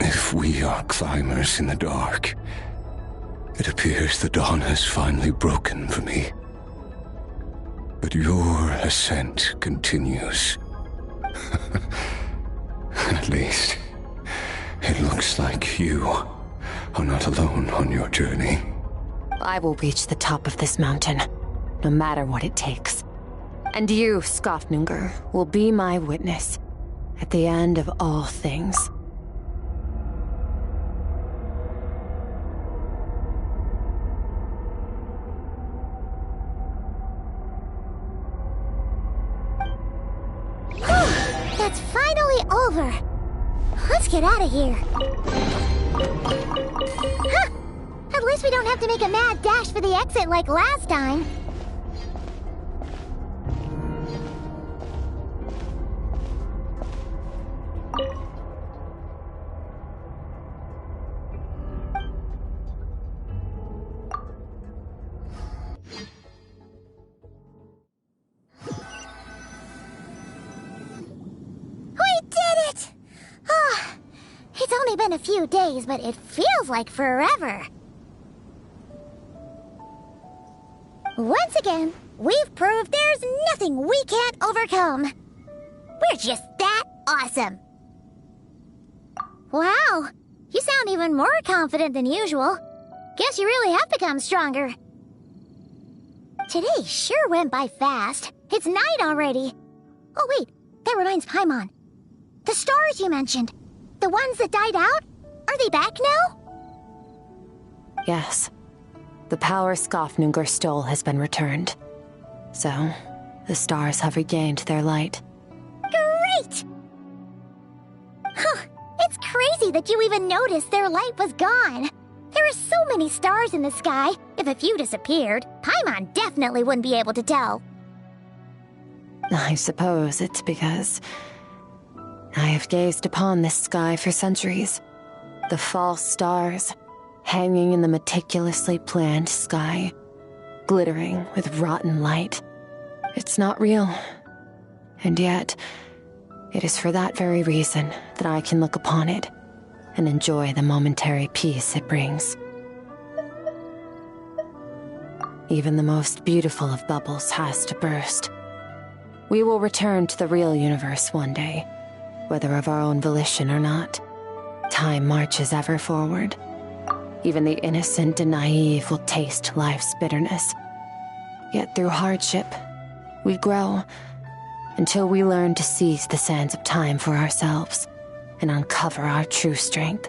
If we are climbers in the dark, it appears the dawn has finally broken for me. But your ascent continues. At least, it looks like you are not alone on your journey. I will reach the top of this mountain, no matter what it takes. And you, Skofnunger, will be my witness at the end of all things. That's finally over. Let's get out of here. Huh! At least we don't have to make a mad dash for the exit like last time. Been a few days, but it feels like forever. Once again, we've proved there's nothing we can't overcome. We're just that awesome. Wow, you sound even more confident than usual. Guess you really have become stronger. Today sure went by fast. It's night already. Oh wait, that reminds Paimon. The stars you mentioned, the ones that died out, are they back now? Yes. The power Skafnungur stole has been returned. So, the stars have regained their light. Great! Huh, it's crazy that you even noticed their light was gone. There are so many stars in the sky. If a few disappeared, Paimon definitely wouldn't be able to tell. I suppose it's because I have gazed upon this sky for centuries. The false stars, hanging in the meticulously planned sky, glittering with rotten light. It's not real. And yet, it is for that very reason that I can look upon it and enjoy the momentary peace it brings. Even the most beautiful of bubbles has to burst. We will return to the real universe one day, whether of our own volition or not. Time marches ever forward. Even the innocent and naive will taste life's bitterness. Yet through hardship, we grow until we learn to seize the sands of time for ourselves and uncover our true strength.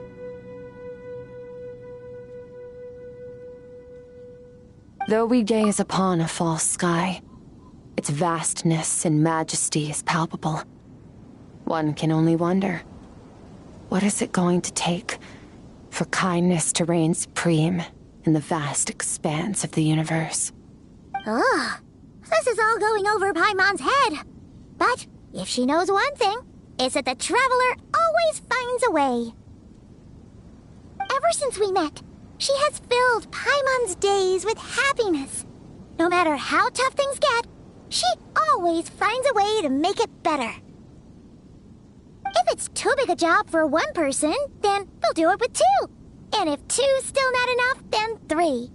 Though we gaze upon a false sky, its vastness and majesty is palpable. One can only wonder, what is it going to take for kindness to reign supreme in the vast expanse of the universe? Ugh, this is all going over Paimon's head. But if she knows one thing, it's that the Traveler always finds a way. Ever since we met, she has filled Paimon's days with happiness. No matter how tough things get, she always finds a way to make it better. If it's too big a job for one person, then they'll do it with two. And if two's still not enough, then three.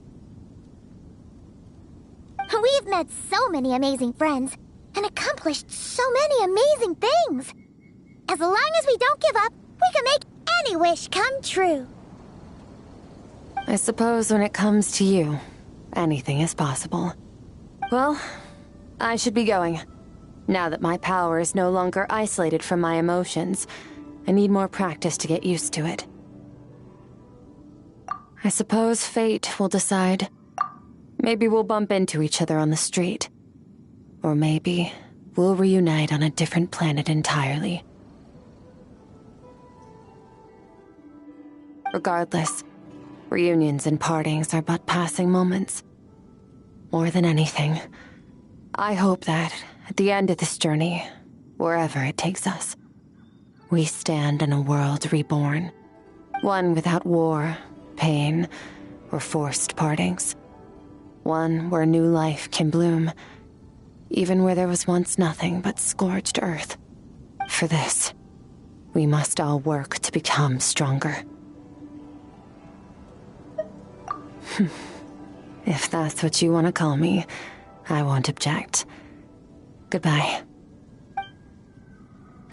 We've met so many amazing friends and accomplished so many amazing things. As long as we don't give up, we can make any wish come true. I suppose when it comes to you, anything is possible. Well, I should be going. Now that my power is no longer isolated from my emotions, I need more practice to get used to it. I suppose fate will decide. Maybe we'll bump into each other on the street. Or maybe we'll reunite on a different planet entirely. Regardless, reunions and partings are but passing moments. More than anything, I hope that at the end of this journey, wherever it takes us, we stand in a world reborn. One without war, pain, or forced partings. One where new life can bloom, even where there was once nothing but scorched earth. For this, we must all work to become stronger. If that's what you want to call me, I won't object. Goodbye.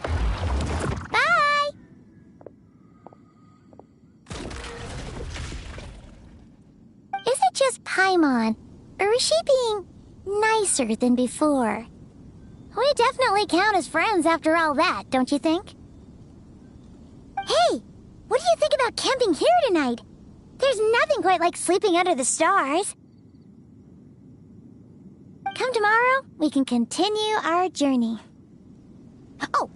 Bye! Is it just Paimon, or is she being nicer than before? We definitely count as friends after all that, don't you think? Hey, what do you think about camping here tonight? There's nothing quite like sleeping under the stars. Come tomorrow, we can continue our journey. Oh,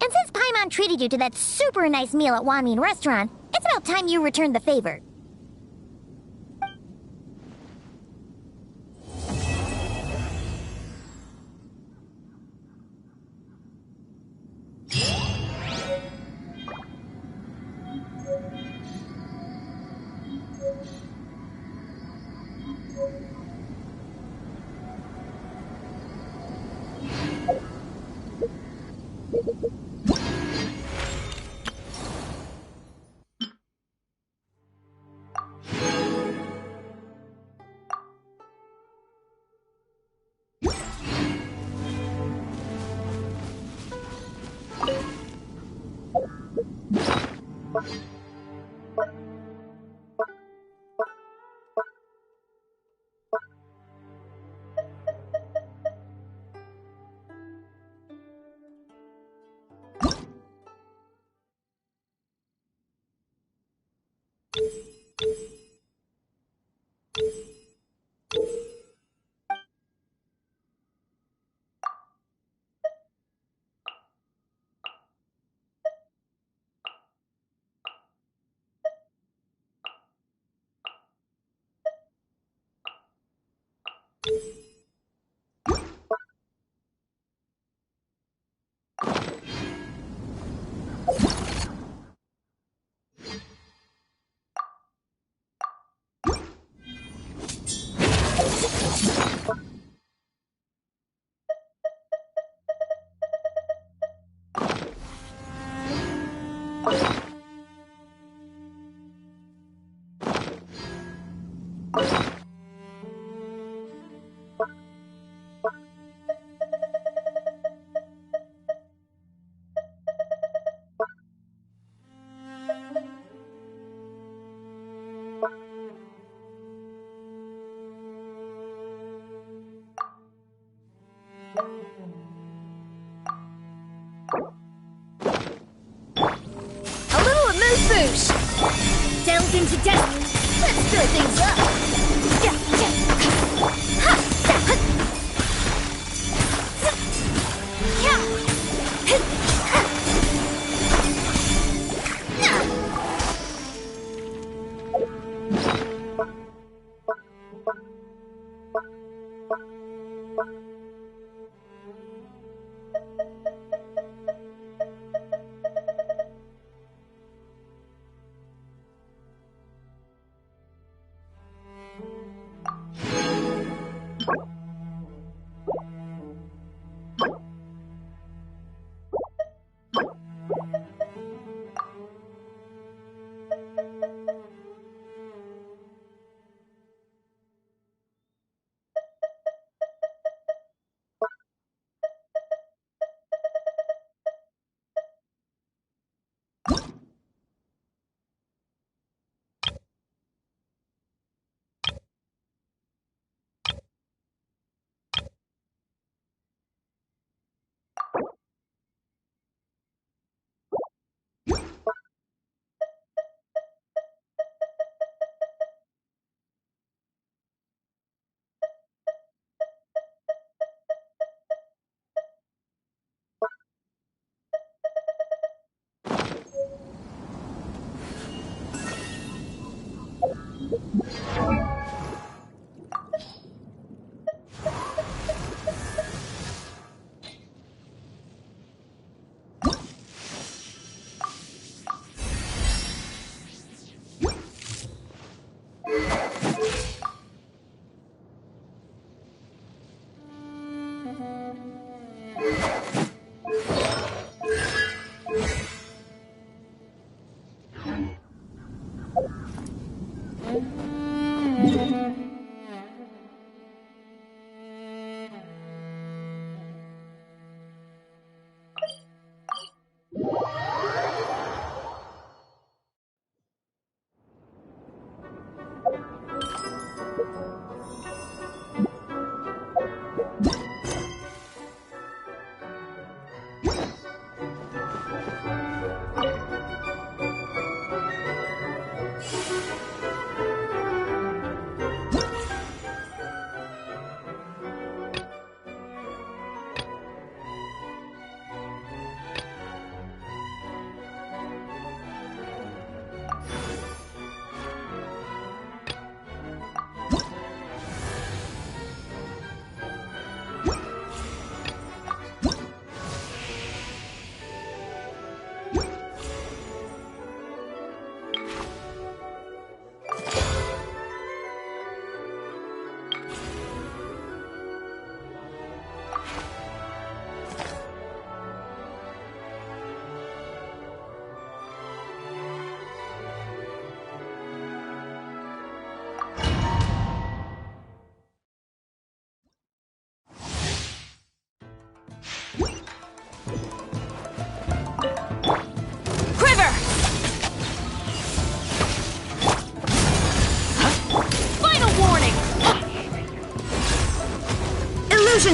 and since Paimon treated you to that super nice meal at Wanmin Restaurant, it's about time you returned the favor. Delve into destiny. Let's stir things up.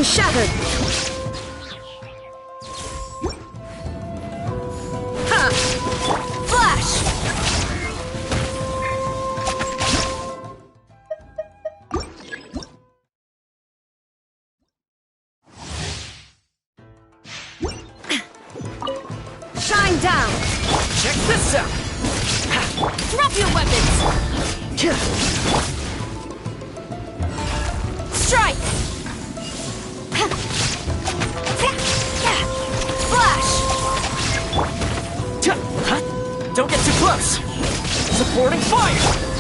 Illusion shattered! Ha! Flash! Shine down! Check this out! Drop your weapons! Strike! Flash! Don't get too close! Supporting fire!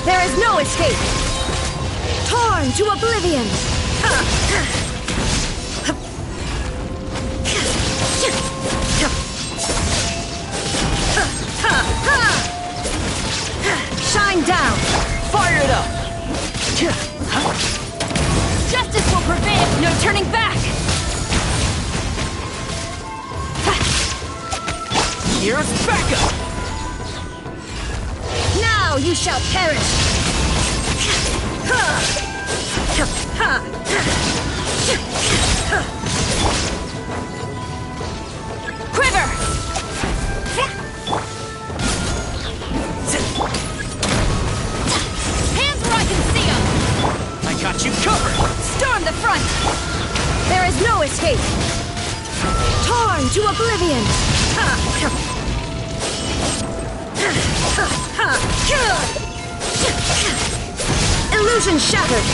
There is no escape! Torn to oblivion! Shine down! Fire it up! Justice will prevail! No turning back! Here's backup! Now you shall perish! Quiver! Hands where I can see them! I got you covered! Storm the front! There is no escape! Torn to oblivion! Illusion shattered!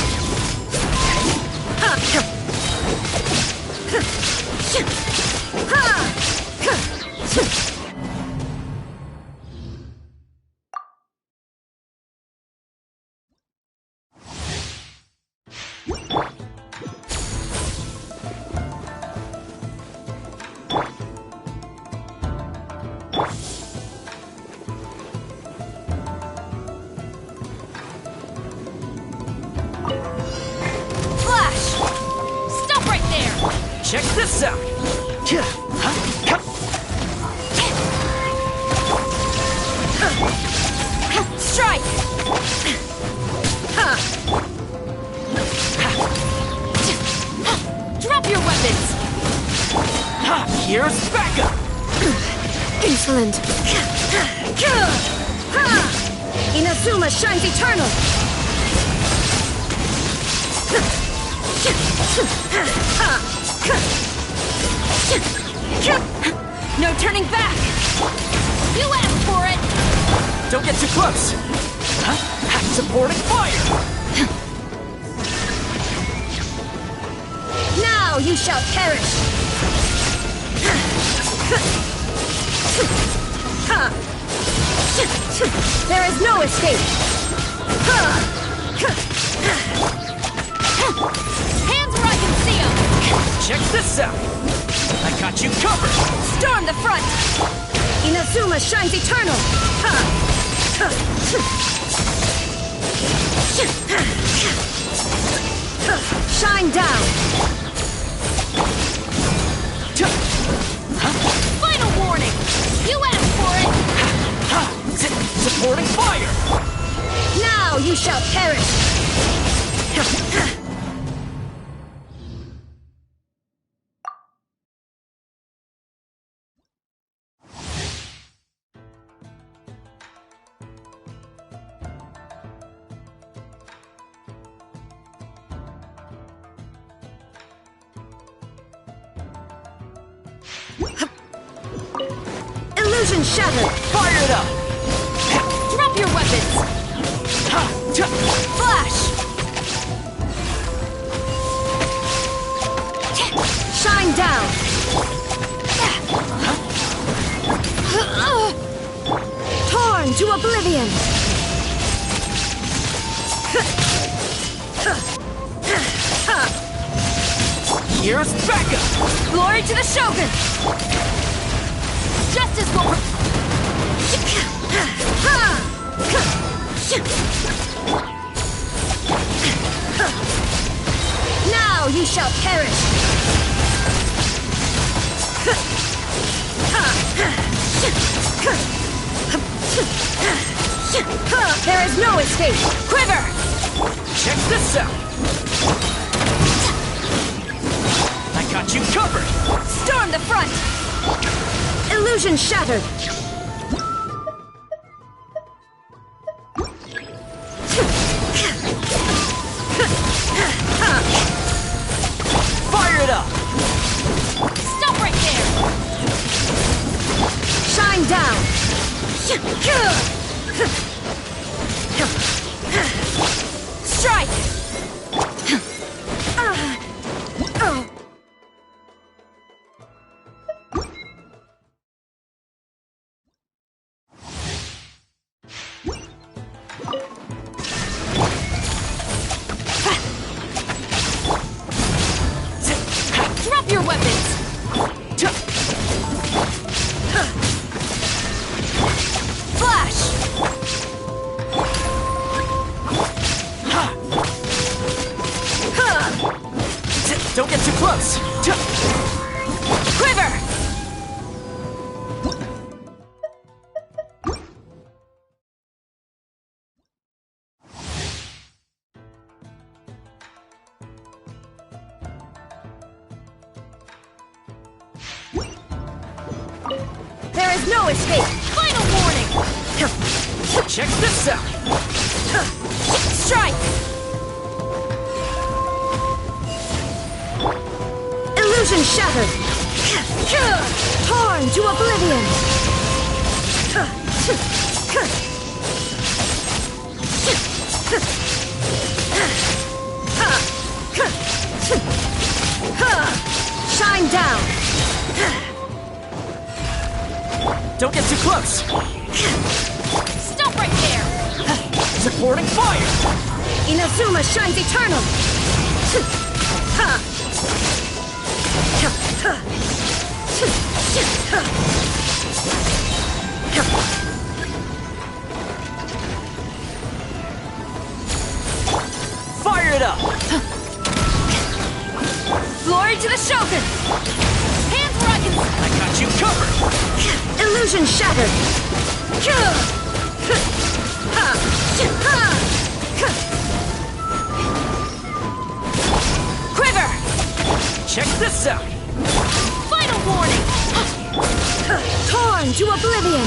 Check this out! Strike! Drop your weapons! Here's backup! Insolent! Inazuma shines eternal! No turning back! You asked for it! Don't get too close! Supporting fire! Now you shall perish! There is no escape! Hands where I can see them! Check this out! I got you covered! Storm the front! Inazuma shines eternal! Shine down! Final warning! You asked for it! Supporting fire! Now you shall perish! Illusion shattered! Fire it up! Drop your weapons! Flash! Shine down! Torn to oblivion! Here's backup! Glory to the Shogun! Justice will Now you shall perish! There is no escape! Quiver! Check this out! you covered! Storm the front! Illusion shattered! Fire it up! Stop right there! Shine down! Strike! Drop your weapons! Flash! Don't get too close! Quiver! There is no escape! Final warning! Check this out! Strike! Illusion shattered! Torn to oblivion! Shine down! Don't get too close! Stop right there! Supporting fire! Inazuma shines eternal! Fire it up! Glory to the Shogun! Hands where I can... I got you covered! Illusion shattered! Quiver! Check this out! Final warning! Torn to oblivion!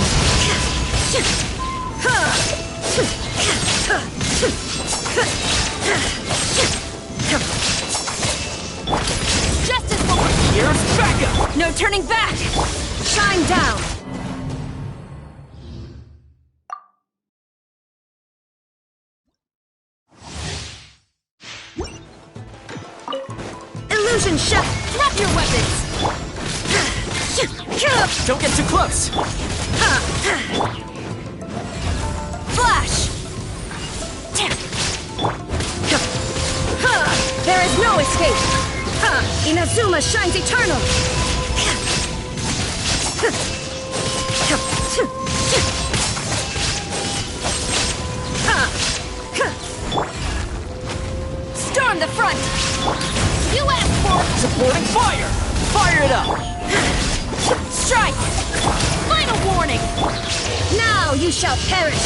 Justice will... Here's backup! No turning back! Shine down! Illusion shot! Drop your weapons! Don't get too close! Flash! There is no escape! Inazuma shines eternal! Storm the front! You asked for... Supporting fire! Fire it up! Strike! Final warning! Now you shall perish!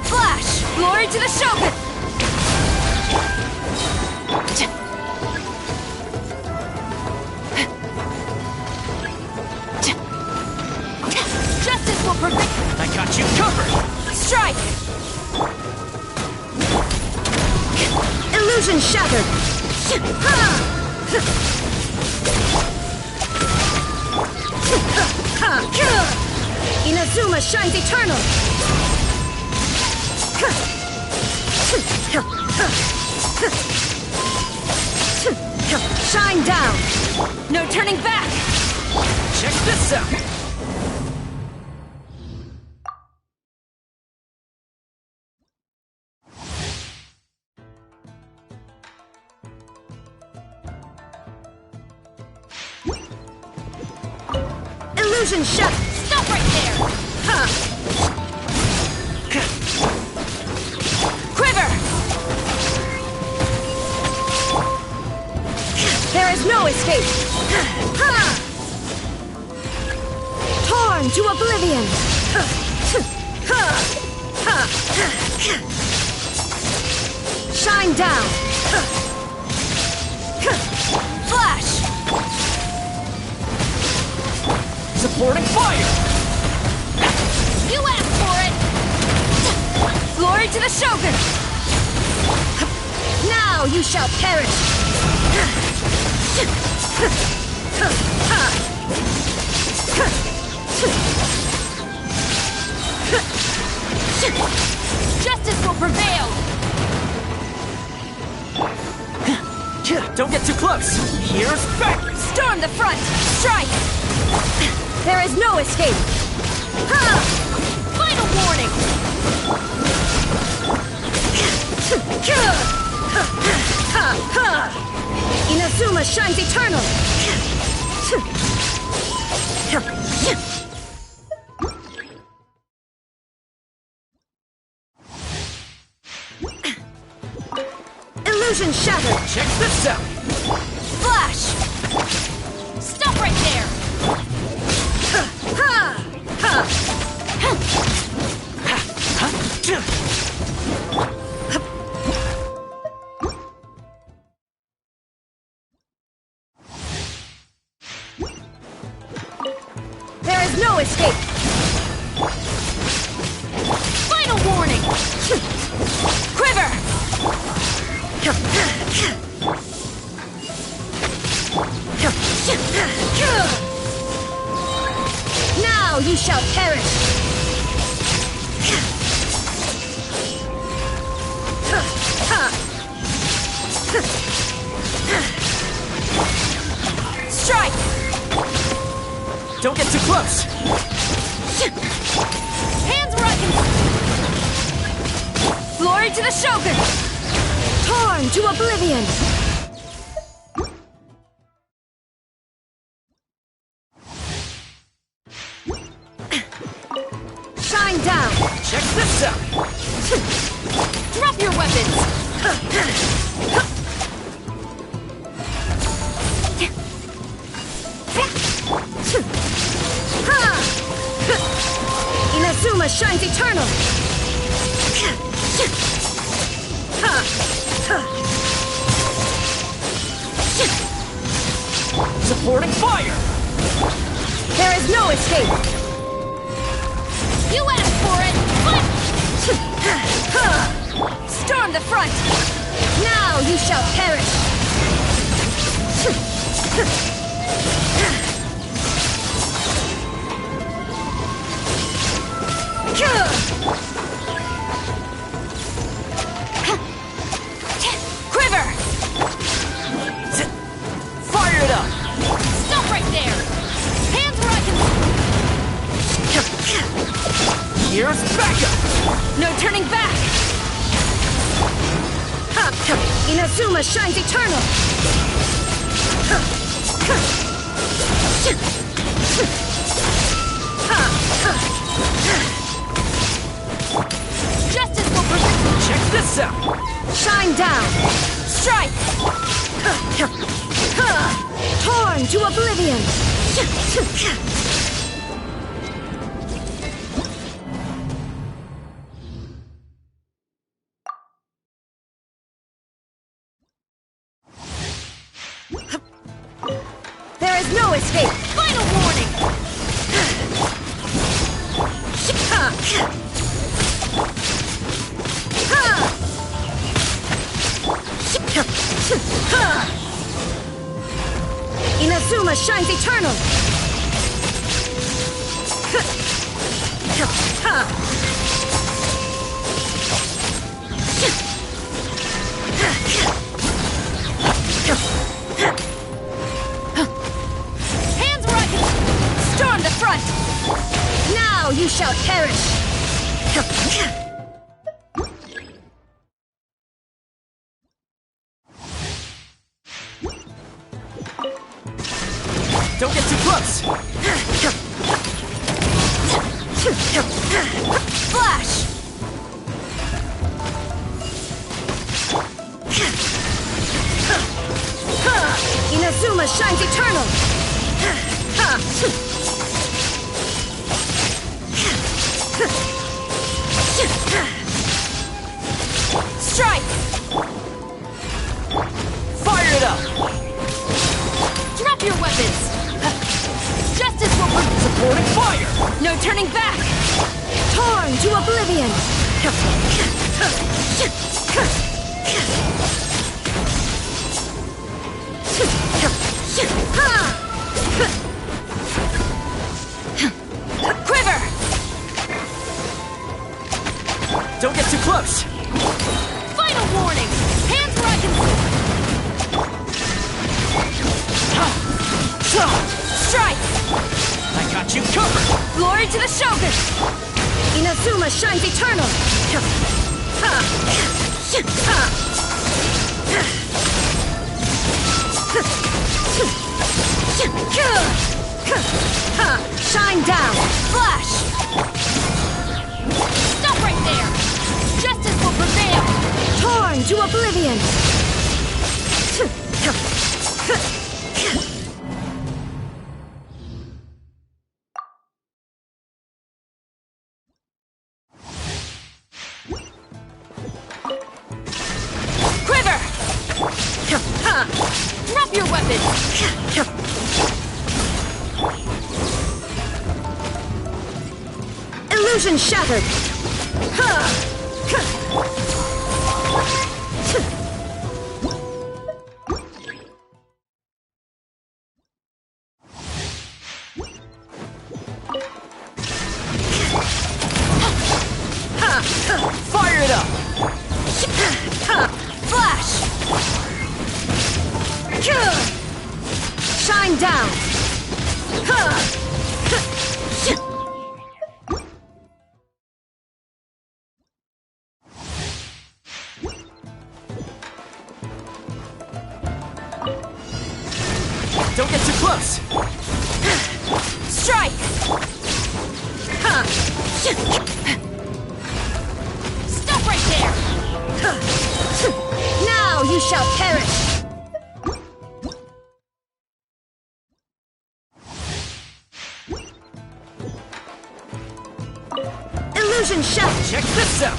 Flash! Glory to the Shogun! Justice will prevent... I got you covered! Strike! Illusion shattered! Inazuma shines eternal! Shine down! No turning back! Check this out! Illusion shot! Stop right there! Quiver! There is no escape! Torn Torn to oblivion! Shine down! Flash! Supporting fire! You asked for it! Glory to the Shogun! Now you shall perish! Justice will prevail! Don't get too close! Here's back! Storm the front! Strike! There is no escape! Final warning! Inazuma shines eternal! Illusion shattered! Check this out! Flash! Stop right there! There is no escape! Final warning! Quiver! Now you shall perish! Strike! Don't get too close! Hands where I can... Glory to the Shogun! Torn to oblivion! Shine down! Check this out! Drop your weapons! Inazuma shines eternal! Supporting fire! There is no escape! You asked for it! Storm the front! Now you shall perish! Quiver! Fire it up! Stop right there! Hands where I can... Here's backup! No turning back! Inazuma shines eternal! Justice will prevail! Check this out! Shine down! Strike! Torn to oblivion! There is no escape! Final warning! Inazuma shines eternal! Hands where I can... Storm the front! Now you shall perish! Don't get too close! Flash! Inazuma shines eternal! turning back! Torn to oblivion! Quiver! Don't get too close! Final warning! Hands where I can see! Strike! I got you covered! Glory to the Shogun! Inazuma shines eternal! Shine down! Flash! Stop right there! Justice will prevail! Torn to oblivion! Quiver! Drop your weapon! Illusion shattered! Fire it up! Flash! Shine down! Don't get too close! Strike! Stop right there! Now you shall perish! Illusion shot! Check this out!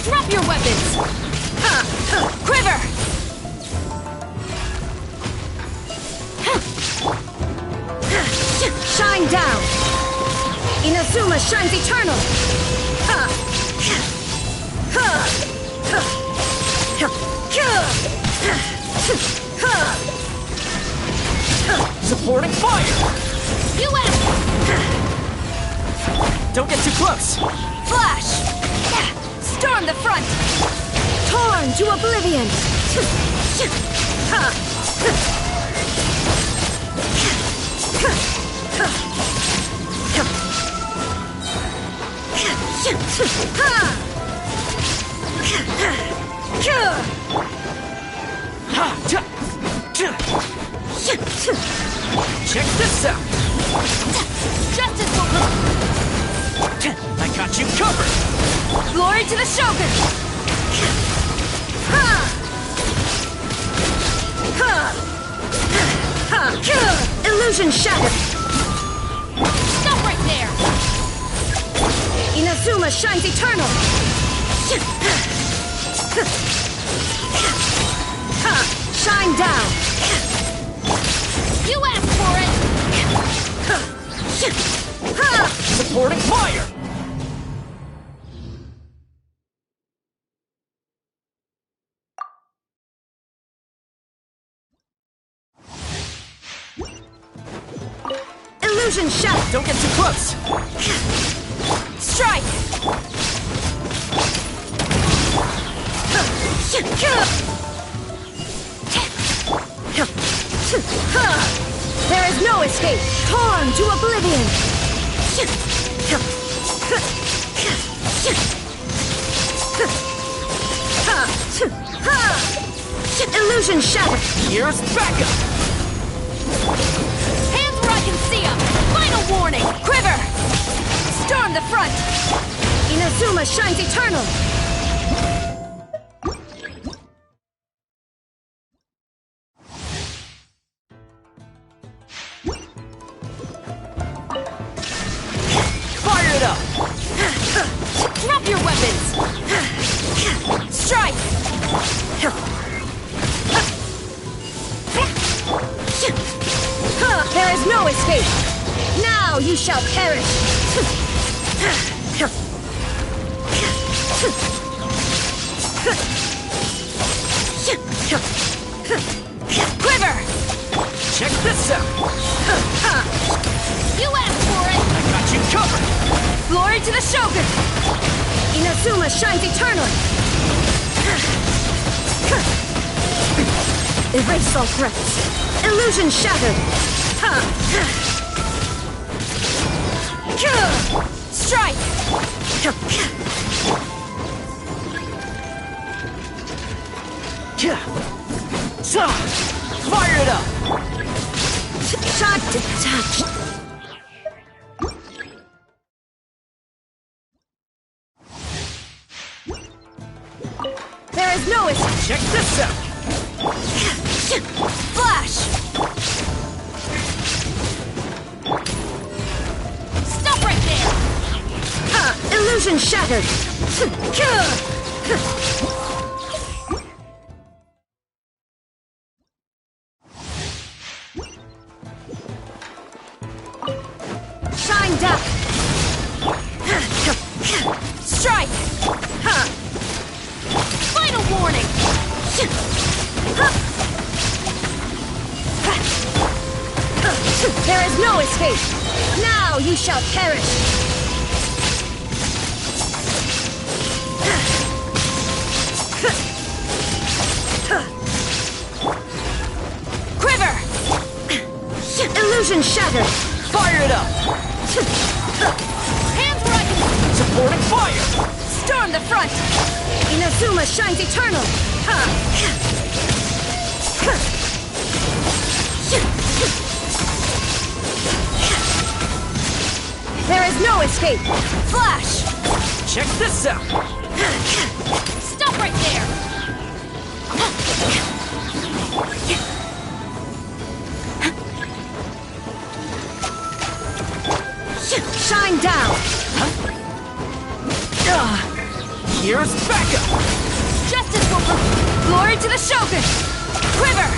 Drop your weapons! Quiver! Shine down! Inazuma shines eternal! Supporting fire! You asked! Don't get too close! Flash! Storm the front! Torn to oblivion! Check this out! Justice will come! I got you covered! Glory to the Shogun! Illusion shattered! Stop right there! Inazuma shines eternal! Shine down! You asked for it! Supporting fire! Illusion shot! Don't get too close! Strike! There is no escape! Torn to oblivion! Illusion shattered! Here's backup! Hands where I can see them! Final warning! Quiver! Storm the front! Inazuma shines eternal! Fire it up! Drop your weapons! Strike! There is no escape! Now Now you shall perish! Quiver! Check this out! You asked for it! I got you covered! Glory to the Shogun! Inazuma shines eternally! Erase all threats! Illusion shattered! Strike! Fire it up! Shot to touch! There is no escape! Check this out! Flash! Stop right there! Illusion shattered! Shine down! Strike! Final warning! There is no escape! Now you shall perish! Quiver! Illusion shattered! Fire it up! Hands where I can... Supporting fire! Storm the front! Inazuma shines eternal! There is no escape! Flash! Check this out! Stop right there! Shine down! Here's backup! Justice will prevail! Glory to the Shogun! Quiver!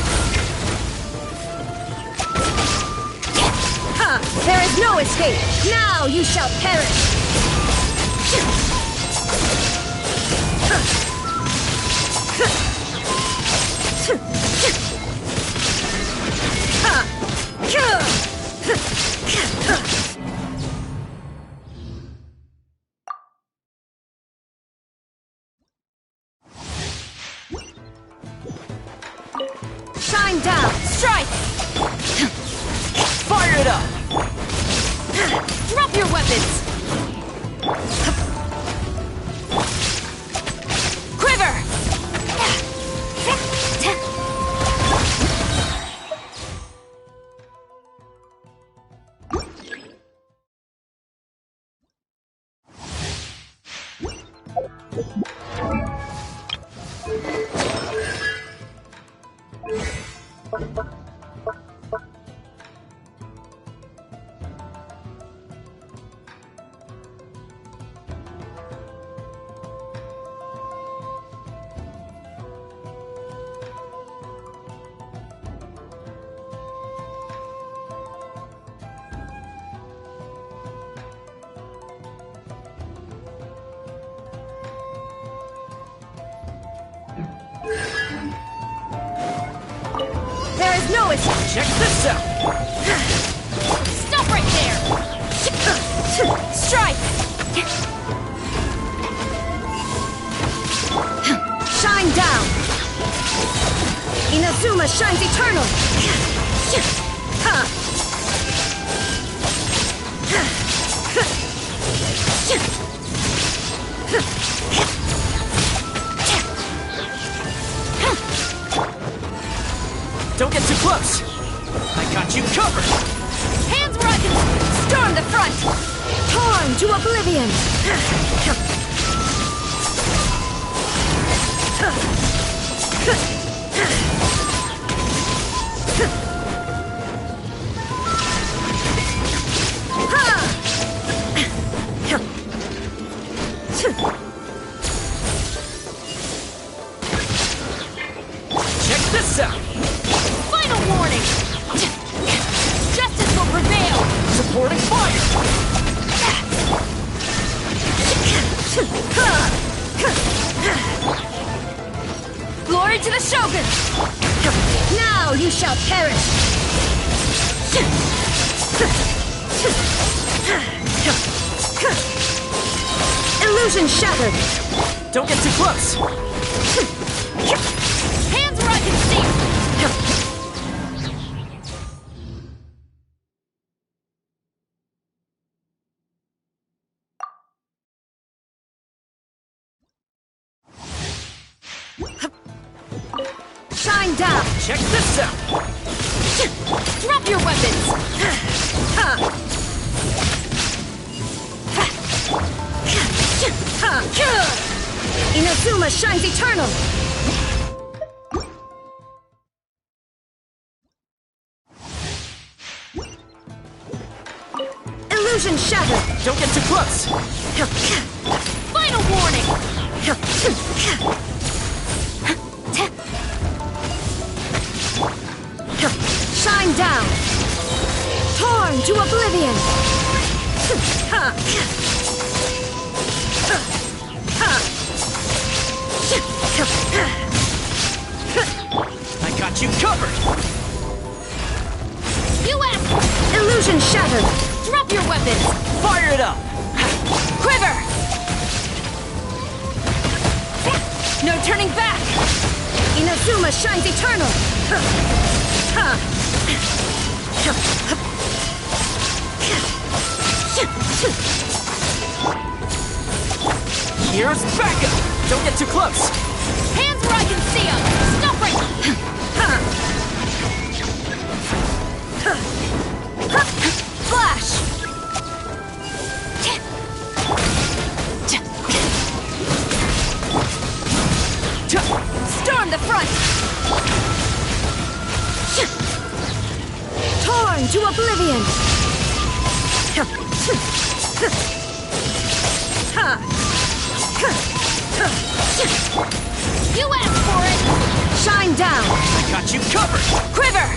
There is no escape! Now you shall perish! Shine down! Strike! Fire it up! Drop your weapons! Quiver! There is no escape! Check this out! Stop right there! Strike! Shine down! Inazuma shines eternal! Don't get too close! I got you covered! Hands where I can storm the front! Torn to oblivion! Check this out! Final warning! Justice will prevail! Supporting fire! Glory to the Shogun! Now you shall perish! Illusion shattered! Don't get too close! Hands where I can see! Shine down! Check this out! Drop your weapons! Inazuma shines eternal! Illusion shattered! Don't get too close! Final warning! Shine down! Torn to oblivion! I got you covered! You asked! Illusion shattered! Drop your weapons! Fire it up! Quiver! No turning back! Inazuma shines eternal! Here's backup! Don't get too close! Hands where I can see them! Stop right... Flash! Storm the front! Torn to oblivion! You asked for it! Shine down! I got you covered! Quiver!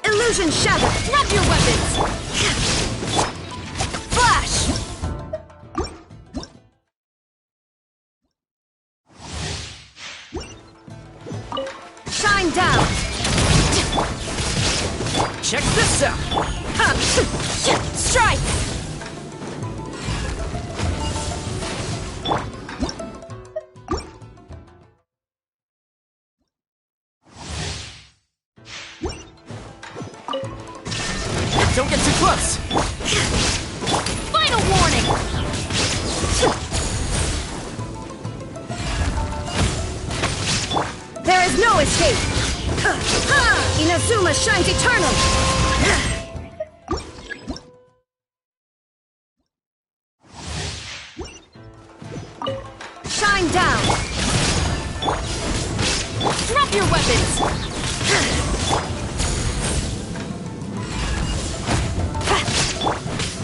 Illusion shattered! Drop your weapons! Flash! Shine down! Check this out! Strike! Don't get too close! Final warning! There is no escape! Inazuma shines eternal! Shine down! Drop your weapons!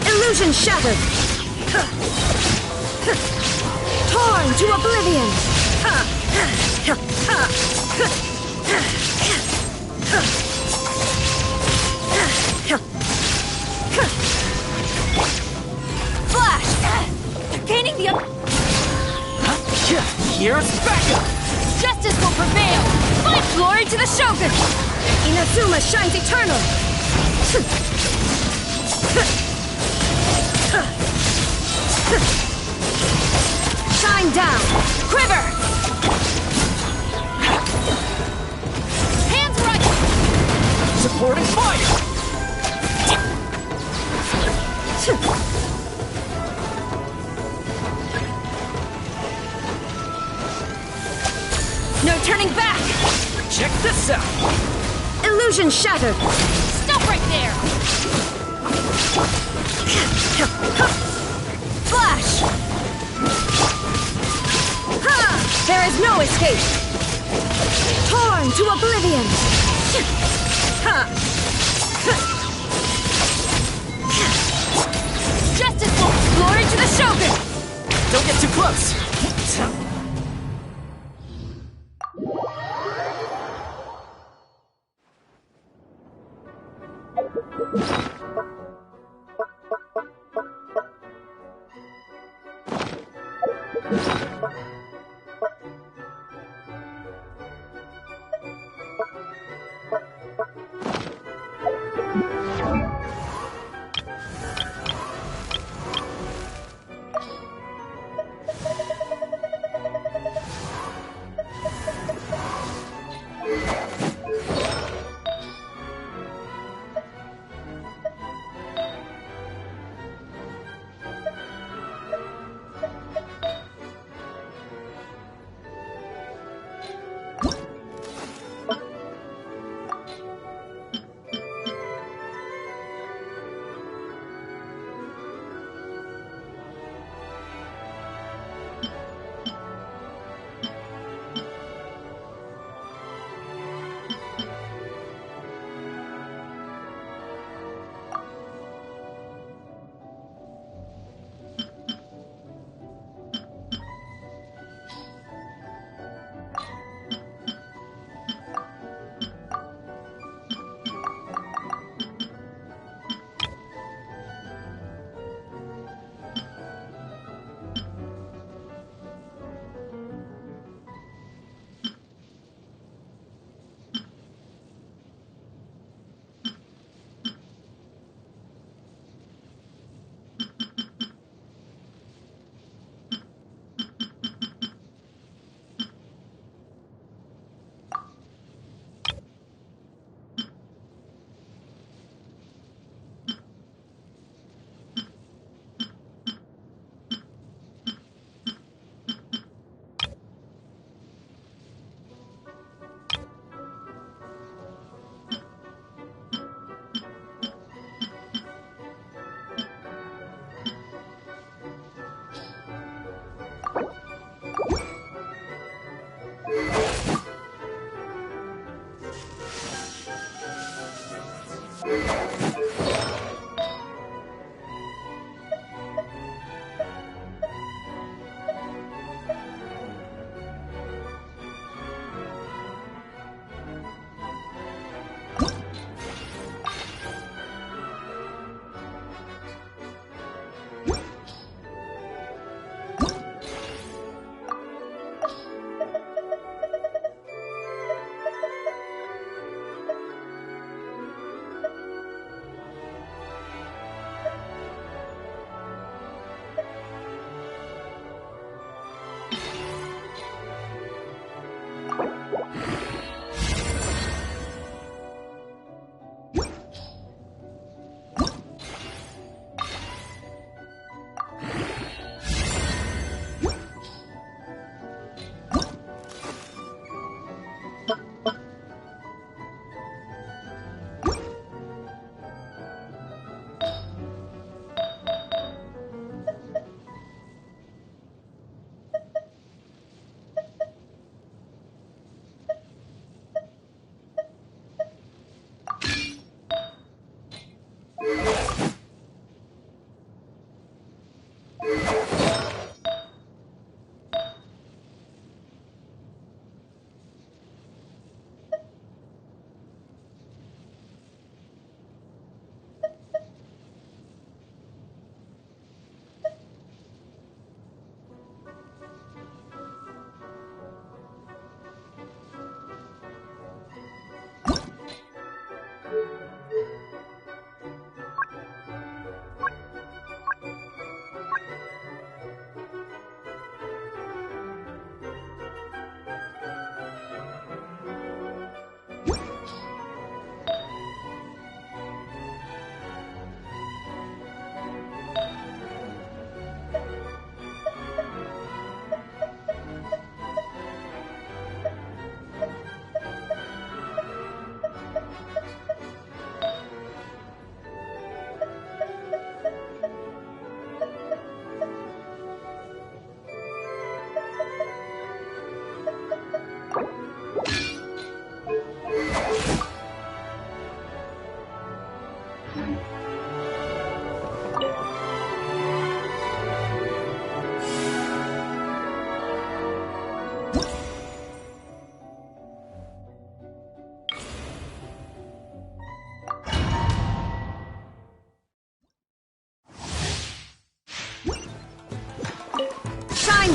Illusion shattered! Torn to oblivion! Flash! Gaining the... Here's backup! Justice will prevail! Fight glory to the Shogun! Inazuma shines eternal! Shine down! Quiver! Hands right! Supporting fire! No turning back! Check this out! Illusion shattered! Stop right there! Flash! There is no escape! Torn to oblivion! Justice will glory to the Shogun! Don't get too close!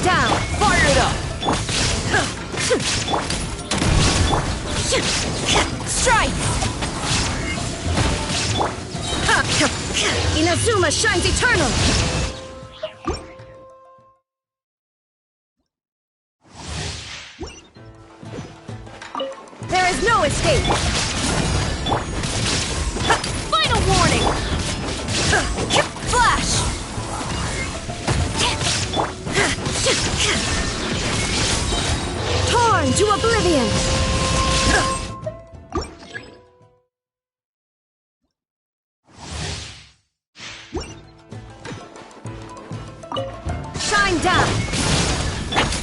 Down! Fire it up! Strike! Inazuma shines eternal! There is no escape! Final warning! Flash! Torn to oblivion! Shine down!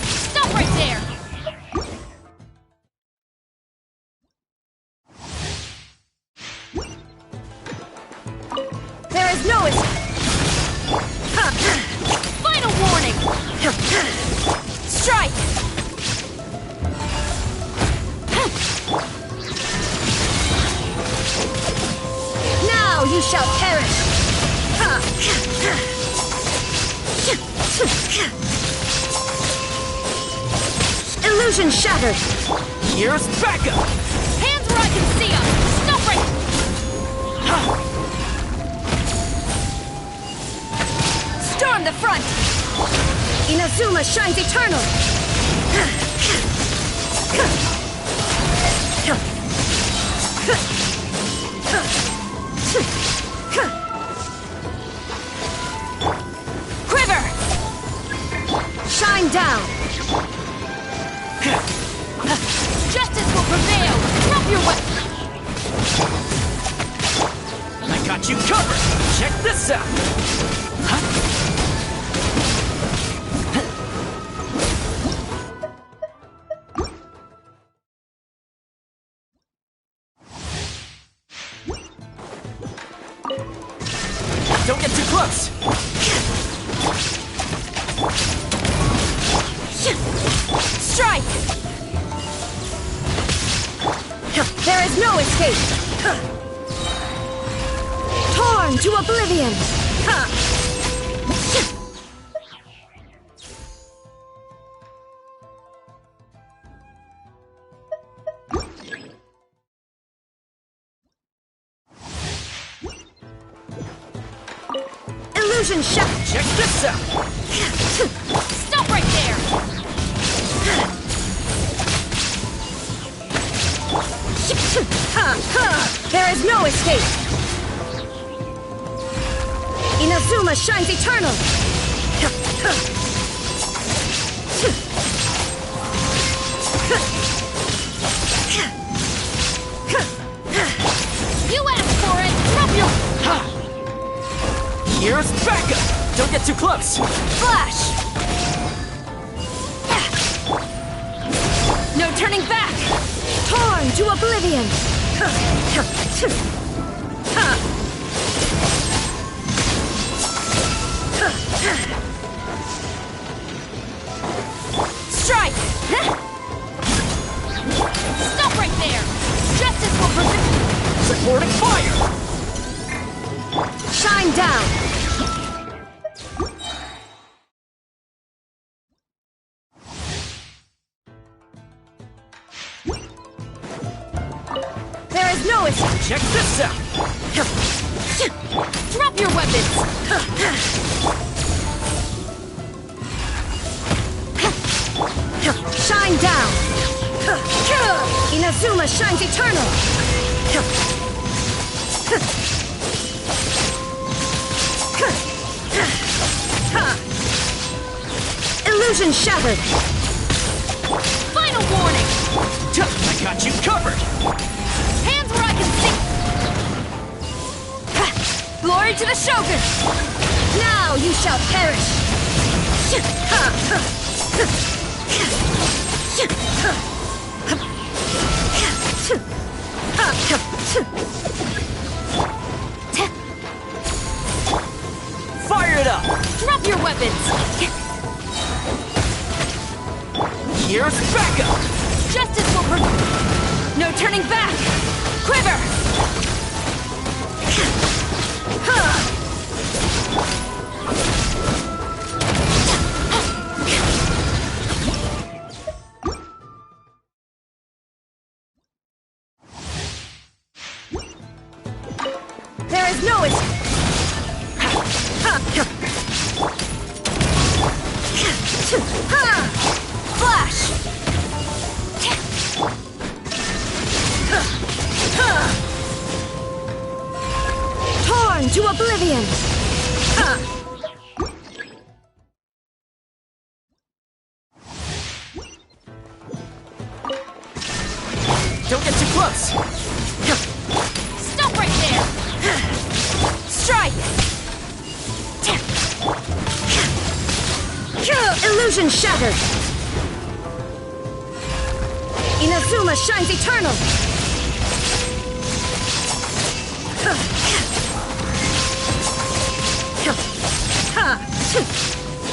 Stop right there! There is no escape! Final warning! Strike! Now you shall perish! Illusion shattered! Here's backup! Hands where I can see them! Stop right! Storm the front! Inazuma shines eternal! Quiver! Shine down! Justice will prevail! Drop your weapon! I got you covered! Check this out! Don't get too close! Strike! There is no escape! Torn to oblivion! Illusion shot! Check this out! Stop right there! There is no escape! Inazuma shines eternal! get too close! Flash! No turning back! Torn to oblivion! Strike! Stop right there! Justice will prevent... Supporting fire! Shine down! There is no escape! Check this out! Drop your weapons! Shine down! Inazuma shines eternal! Illusion shattered! Final warning! I got you covered! Hands where I can see! Glory to the Shogun! Now you shall perish! Fire it up! Drop your weapons! Here's backup! Justice will no turning back! Quiver! There is no escape! Flash! Torn to oblivion! Don't get too close! Stop right there! Strike! Illusion shattered! Inazuma shines eternal!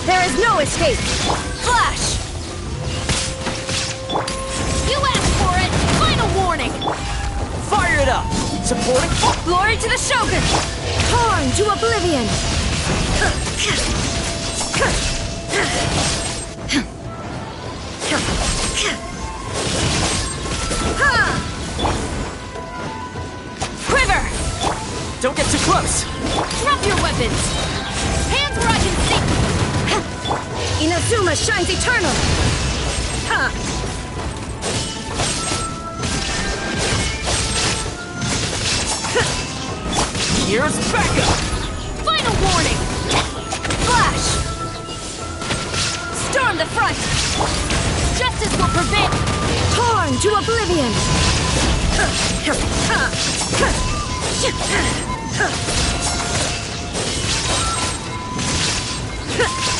There is no escape! Flash! You asked for it! Final warning! Fire it up! Supporting Glory to the Shogun! Torn to oblivion! Quiver! Don't get too close! Drop your weapons! Hands where I can see! Inazuma shines eternal! Here's backup! Final warning! Flash! Storm the front! Justice will prevent! Torn to oblivion!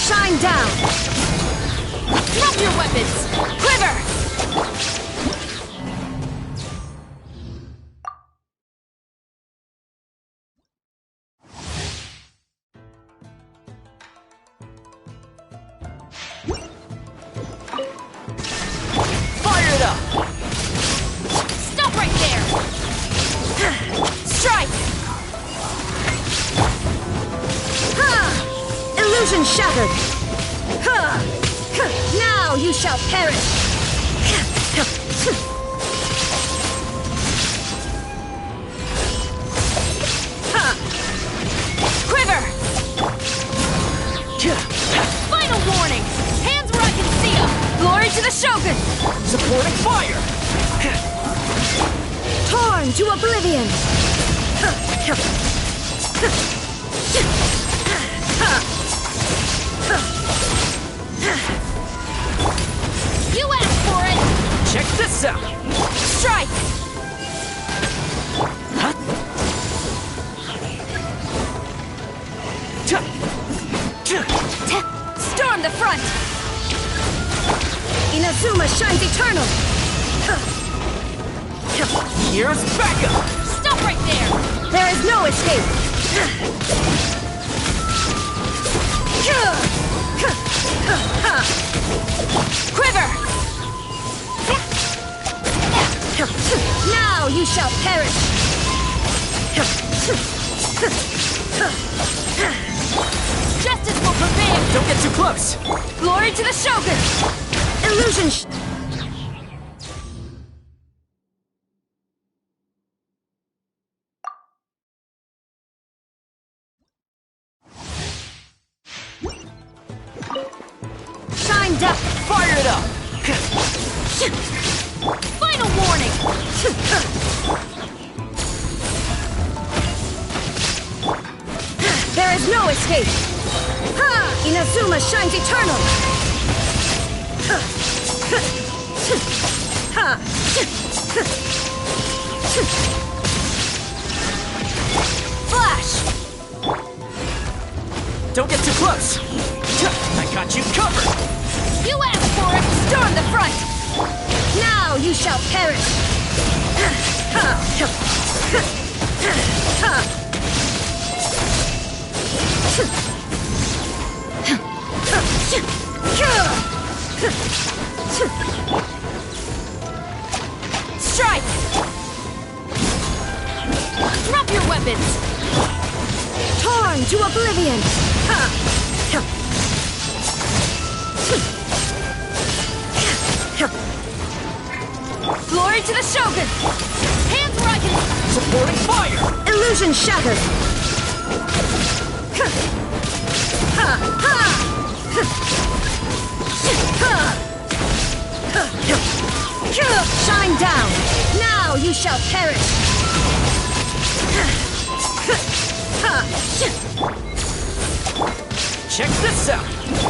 Shine down! Drop your weapons! Quiver! Fire it up! Stop right there! Strike! Illusion shattered! Now you shall perish! Quiver! Final warning! Hands where I can see them! Glory to the Shogun! Supporting fire! Torn to oblivion! You asked for it! Check this out! Strike! the front! Inazuma shines eternal! Here's backup! Stop right there! There is no escape! Quiver! Now you shall perish! Justice will prevail! Don't get too close! Glory to the Shogun! Illusion Shine down! Fire it up! Final warning! There is no escape! Inazuma shines eternal! Flash! Don't get too close! I got you covered! You asked for it! Storm the front! Now you shall perish! Strike! Drop your weapons! Torn to oblivion! Glory to the Shogun! Hands where I can... Supporting fire! Illusion shattered! Shine down! Now you shall perish! Check this out!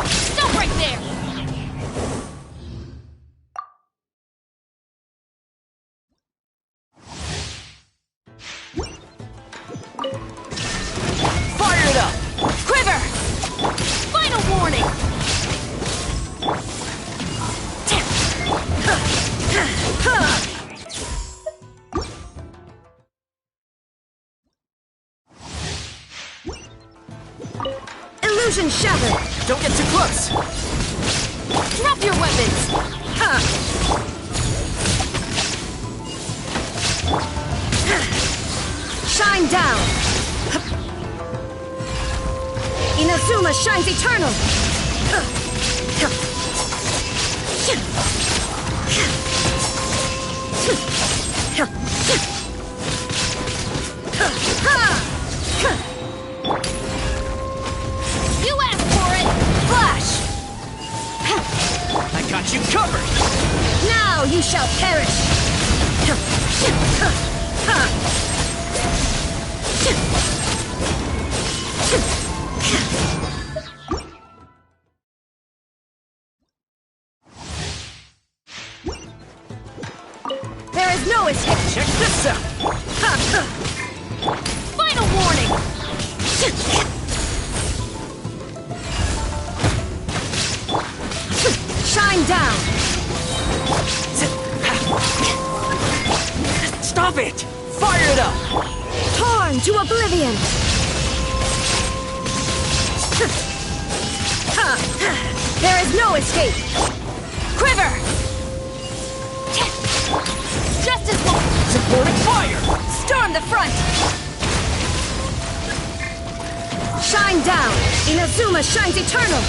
Stop right there! Fire it up! Quiver! Final warning! Illusion shattered! Don't get too close! Drop your weapons! Shine down! Inazuma shines eternal! You asked for it! Flash! I got you covered! Now you shall perish! There is no escape! Check this out! Final warning! Shine down! Stop it! Fire it up! Torn to oblivion! There is no escape! Quiver! Justice will... Supporting fire! Storm the front! Shine down! Inazuma shines eternal!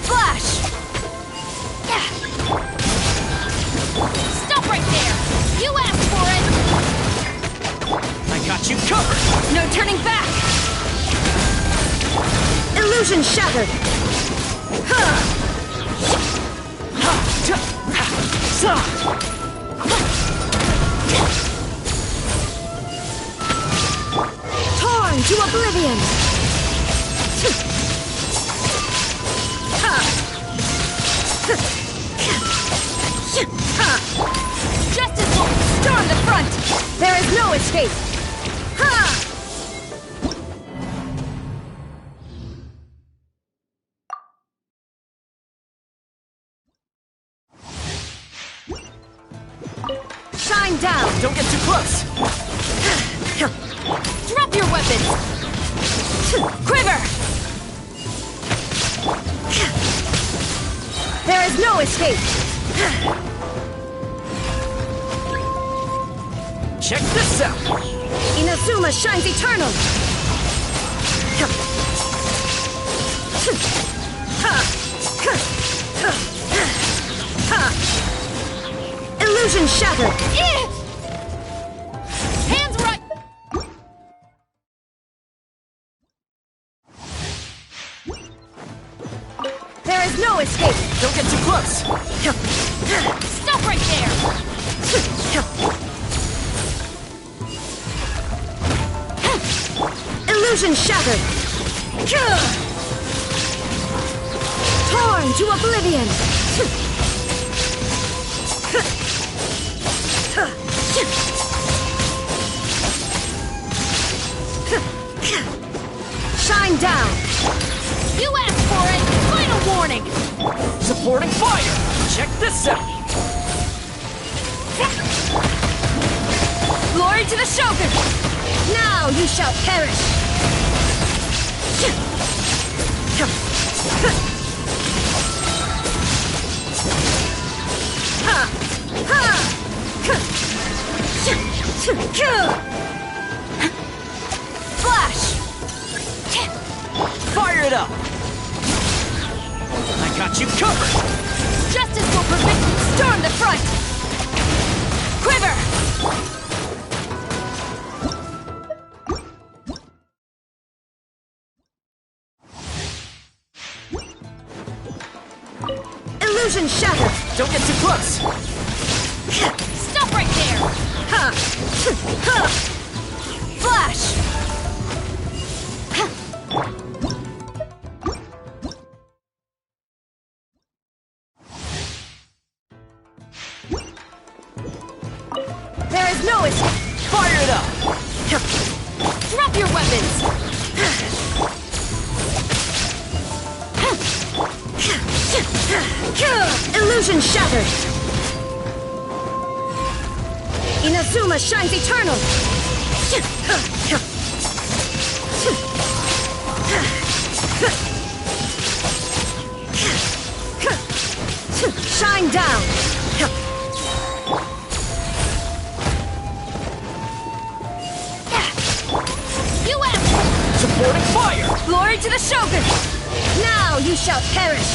Flash! Stop right there! You asked for it! I got you covered! No turning back! Illusion shattered! Torn to oblivion! Justice front! There is no escape! Ha! Shine down! Don't get too close! Drop your weapons! Quiver! There is no escape! Check this out! Inazuma shines eternal! Illusion shattered! Hands right! There is no escape! Don't get too close! Stop right there! Illusion shattered! Torn to oblivion! Shine down! You asked for it! Final warning! Supporting fire! Check this out! Glory to the Shogun! Now you shall perish! Flash! Fire it up! I got you covered! Justice will prevent you! Storm the front! Quiver! Illusion shattered! Don't get too close! Stop right there! Flash! There is no escape! Fire it up! Drop your weapons! Illusion shattered! Inazuma shines eternal! Shine down! You asked! Supporting fire! Glory to the Shogun! Now you shall perish!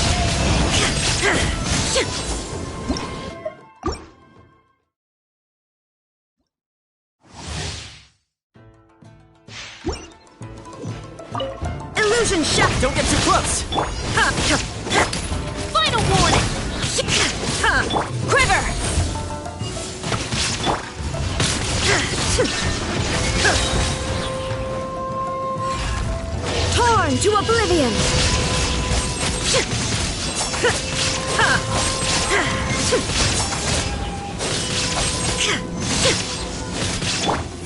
Illusion shot! Don't get too close! Final warning! Quiver! Torn to oblivion!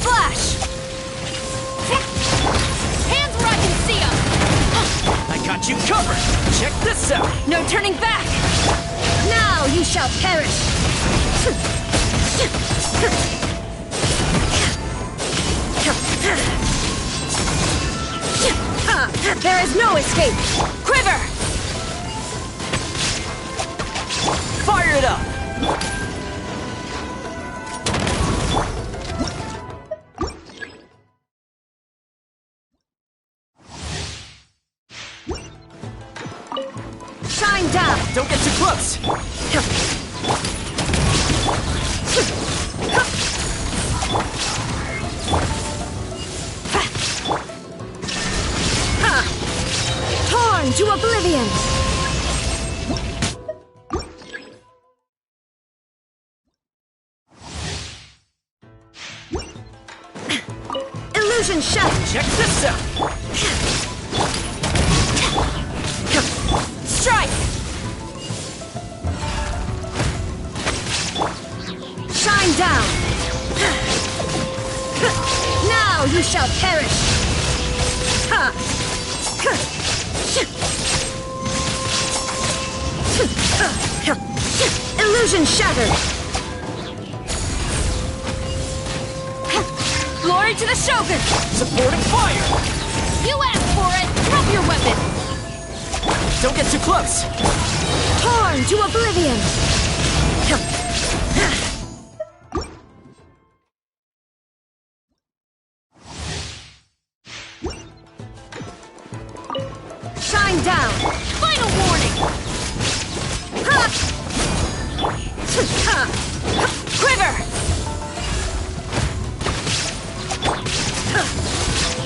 Flash! Hands where I can see them! I got you covered! Check this out! No turning back! Now you shall perish! There is no escape! Quiver! Fire it up! Shine down! Don't get too close! Torn to oblivion! Illusion shot! Check this out! Strike! Shine down! shall perish! Ha! Illusion shattered! Glory to the Shogun! Supporting fire! You asked for it! Drop your weapon! Don't get too close! Torn to oblivion! Shine down! Final warning! Quiver!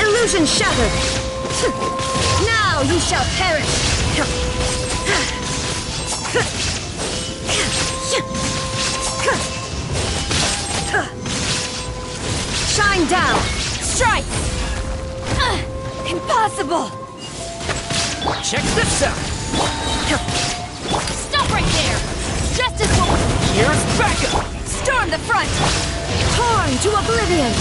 Illusion shattered! Now you shall perish! Shine down! Strike! Impossible! Check this out! Stop right there! Justice will... Here's backup! Storm the front! Torn to oblivion!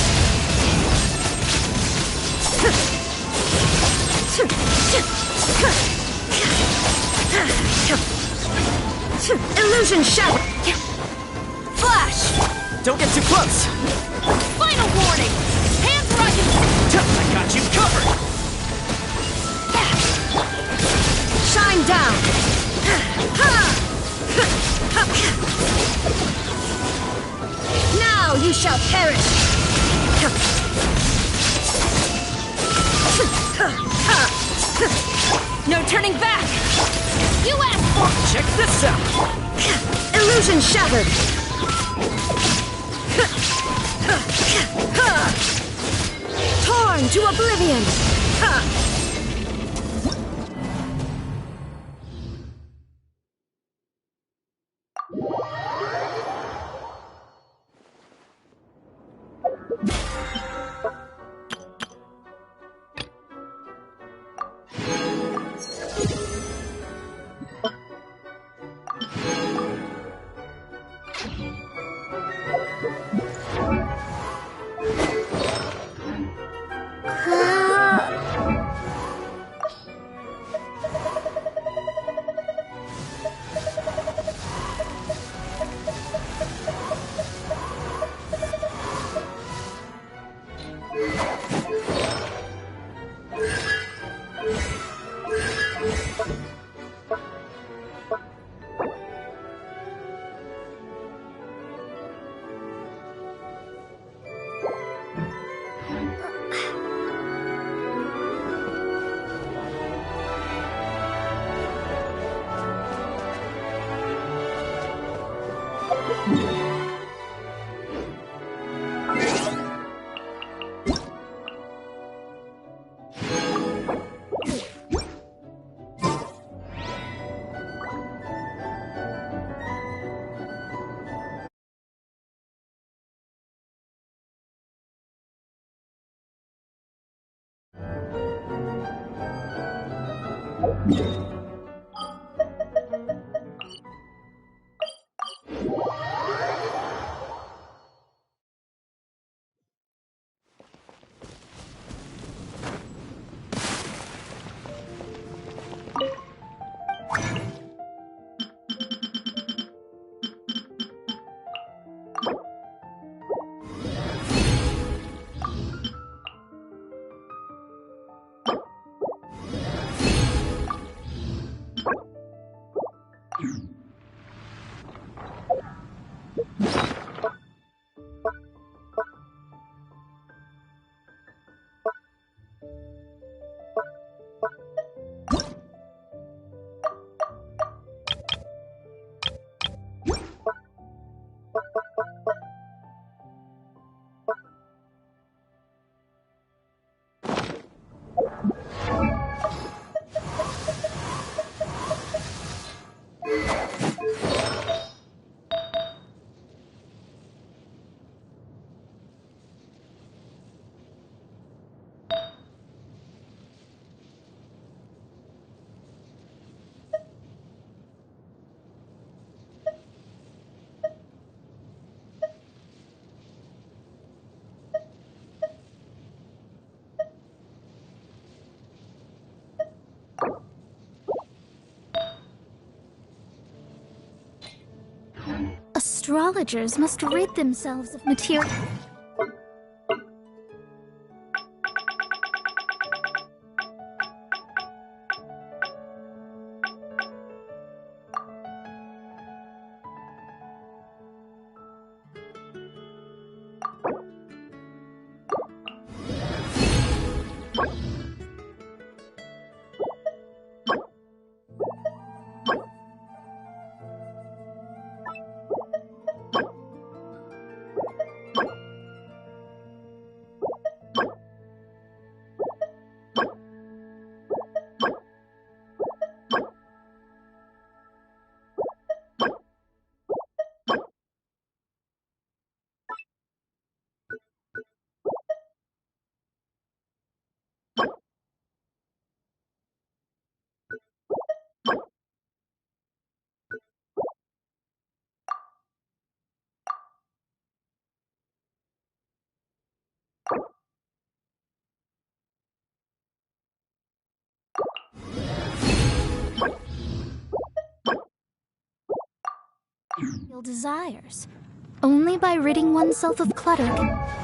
Illusion shattered! Flash! Don't get too close! Final warning! Hands rising! I got you covered! Shine down! Now you shall perish! No turning back! You asked for... Check this out! Illusion shattered! Torn to oblivion! astrologers must rid themselves of material. Desires. Only by ridding oneself of clutter can...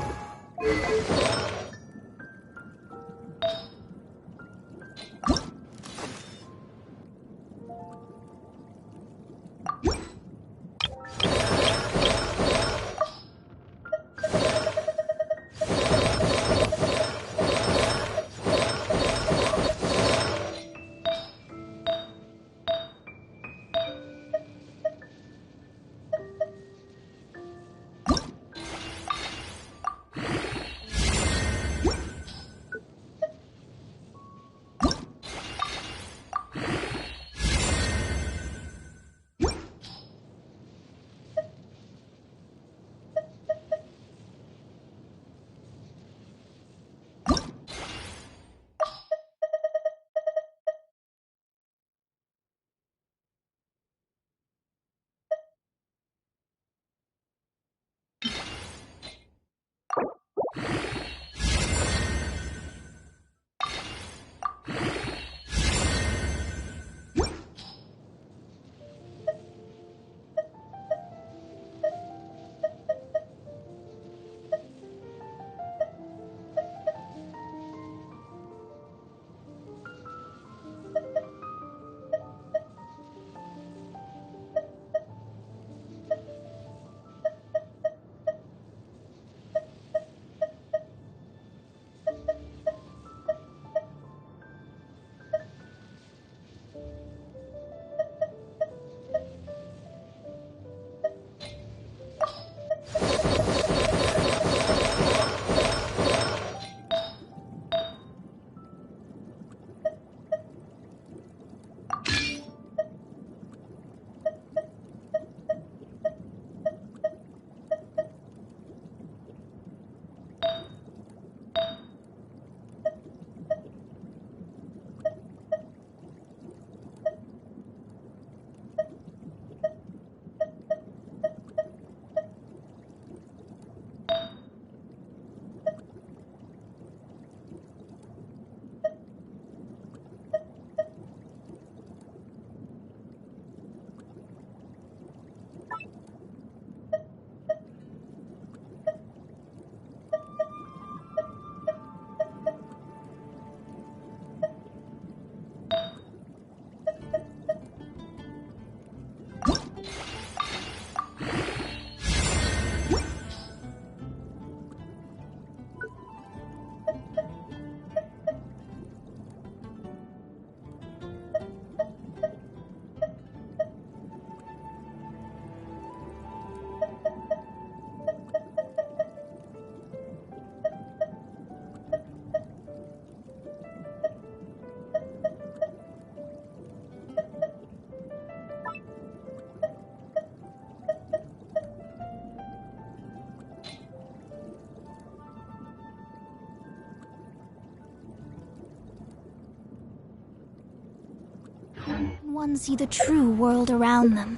One see the true world around them.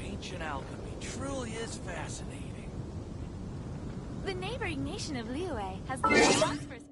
Ancient alchemy truly is fascinating. The neighboring nation of Liyue has the most prosperous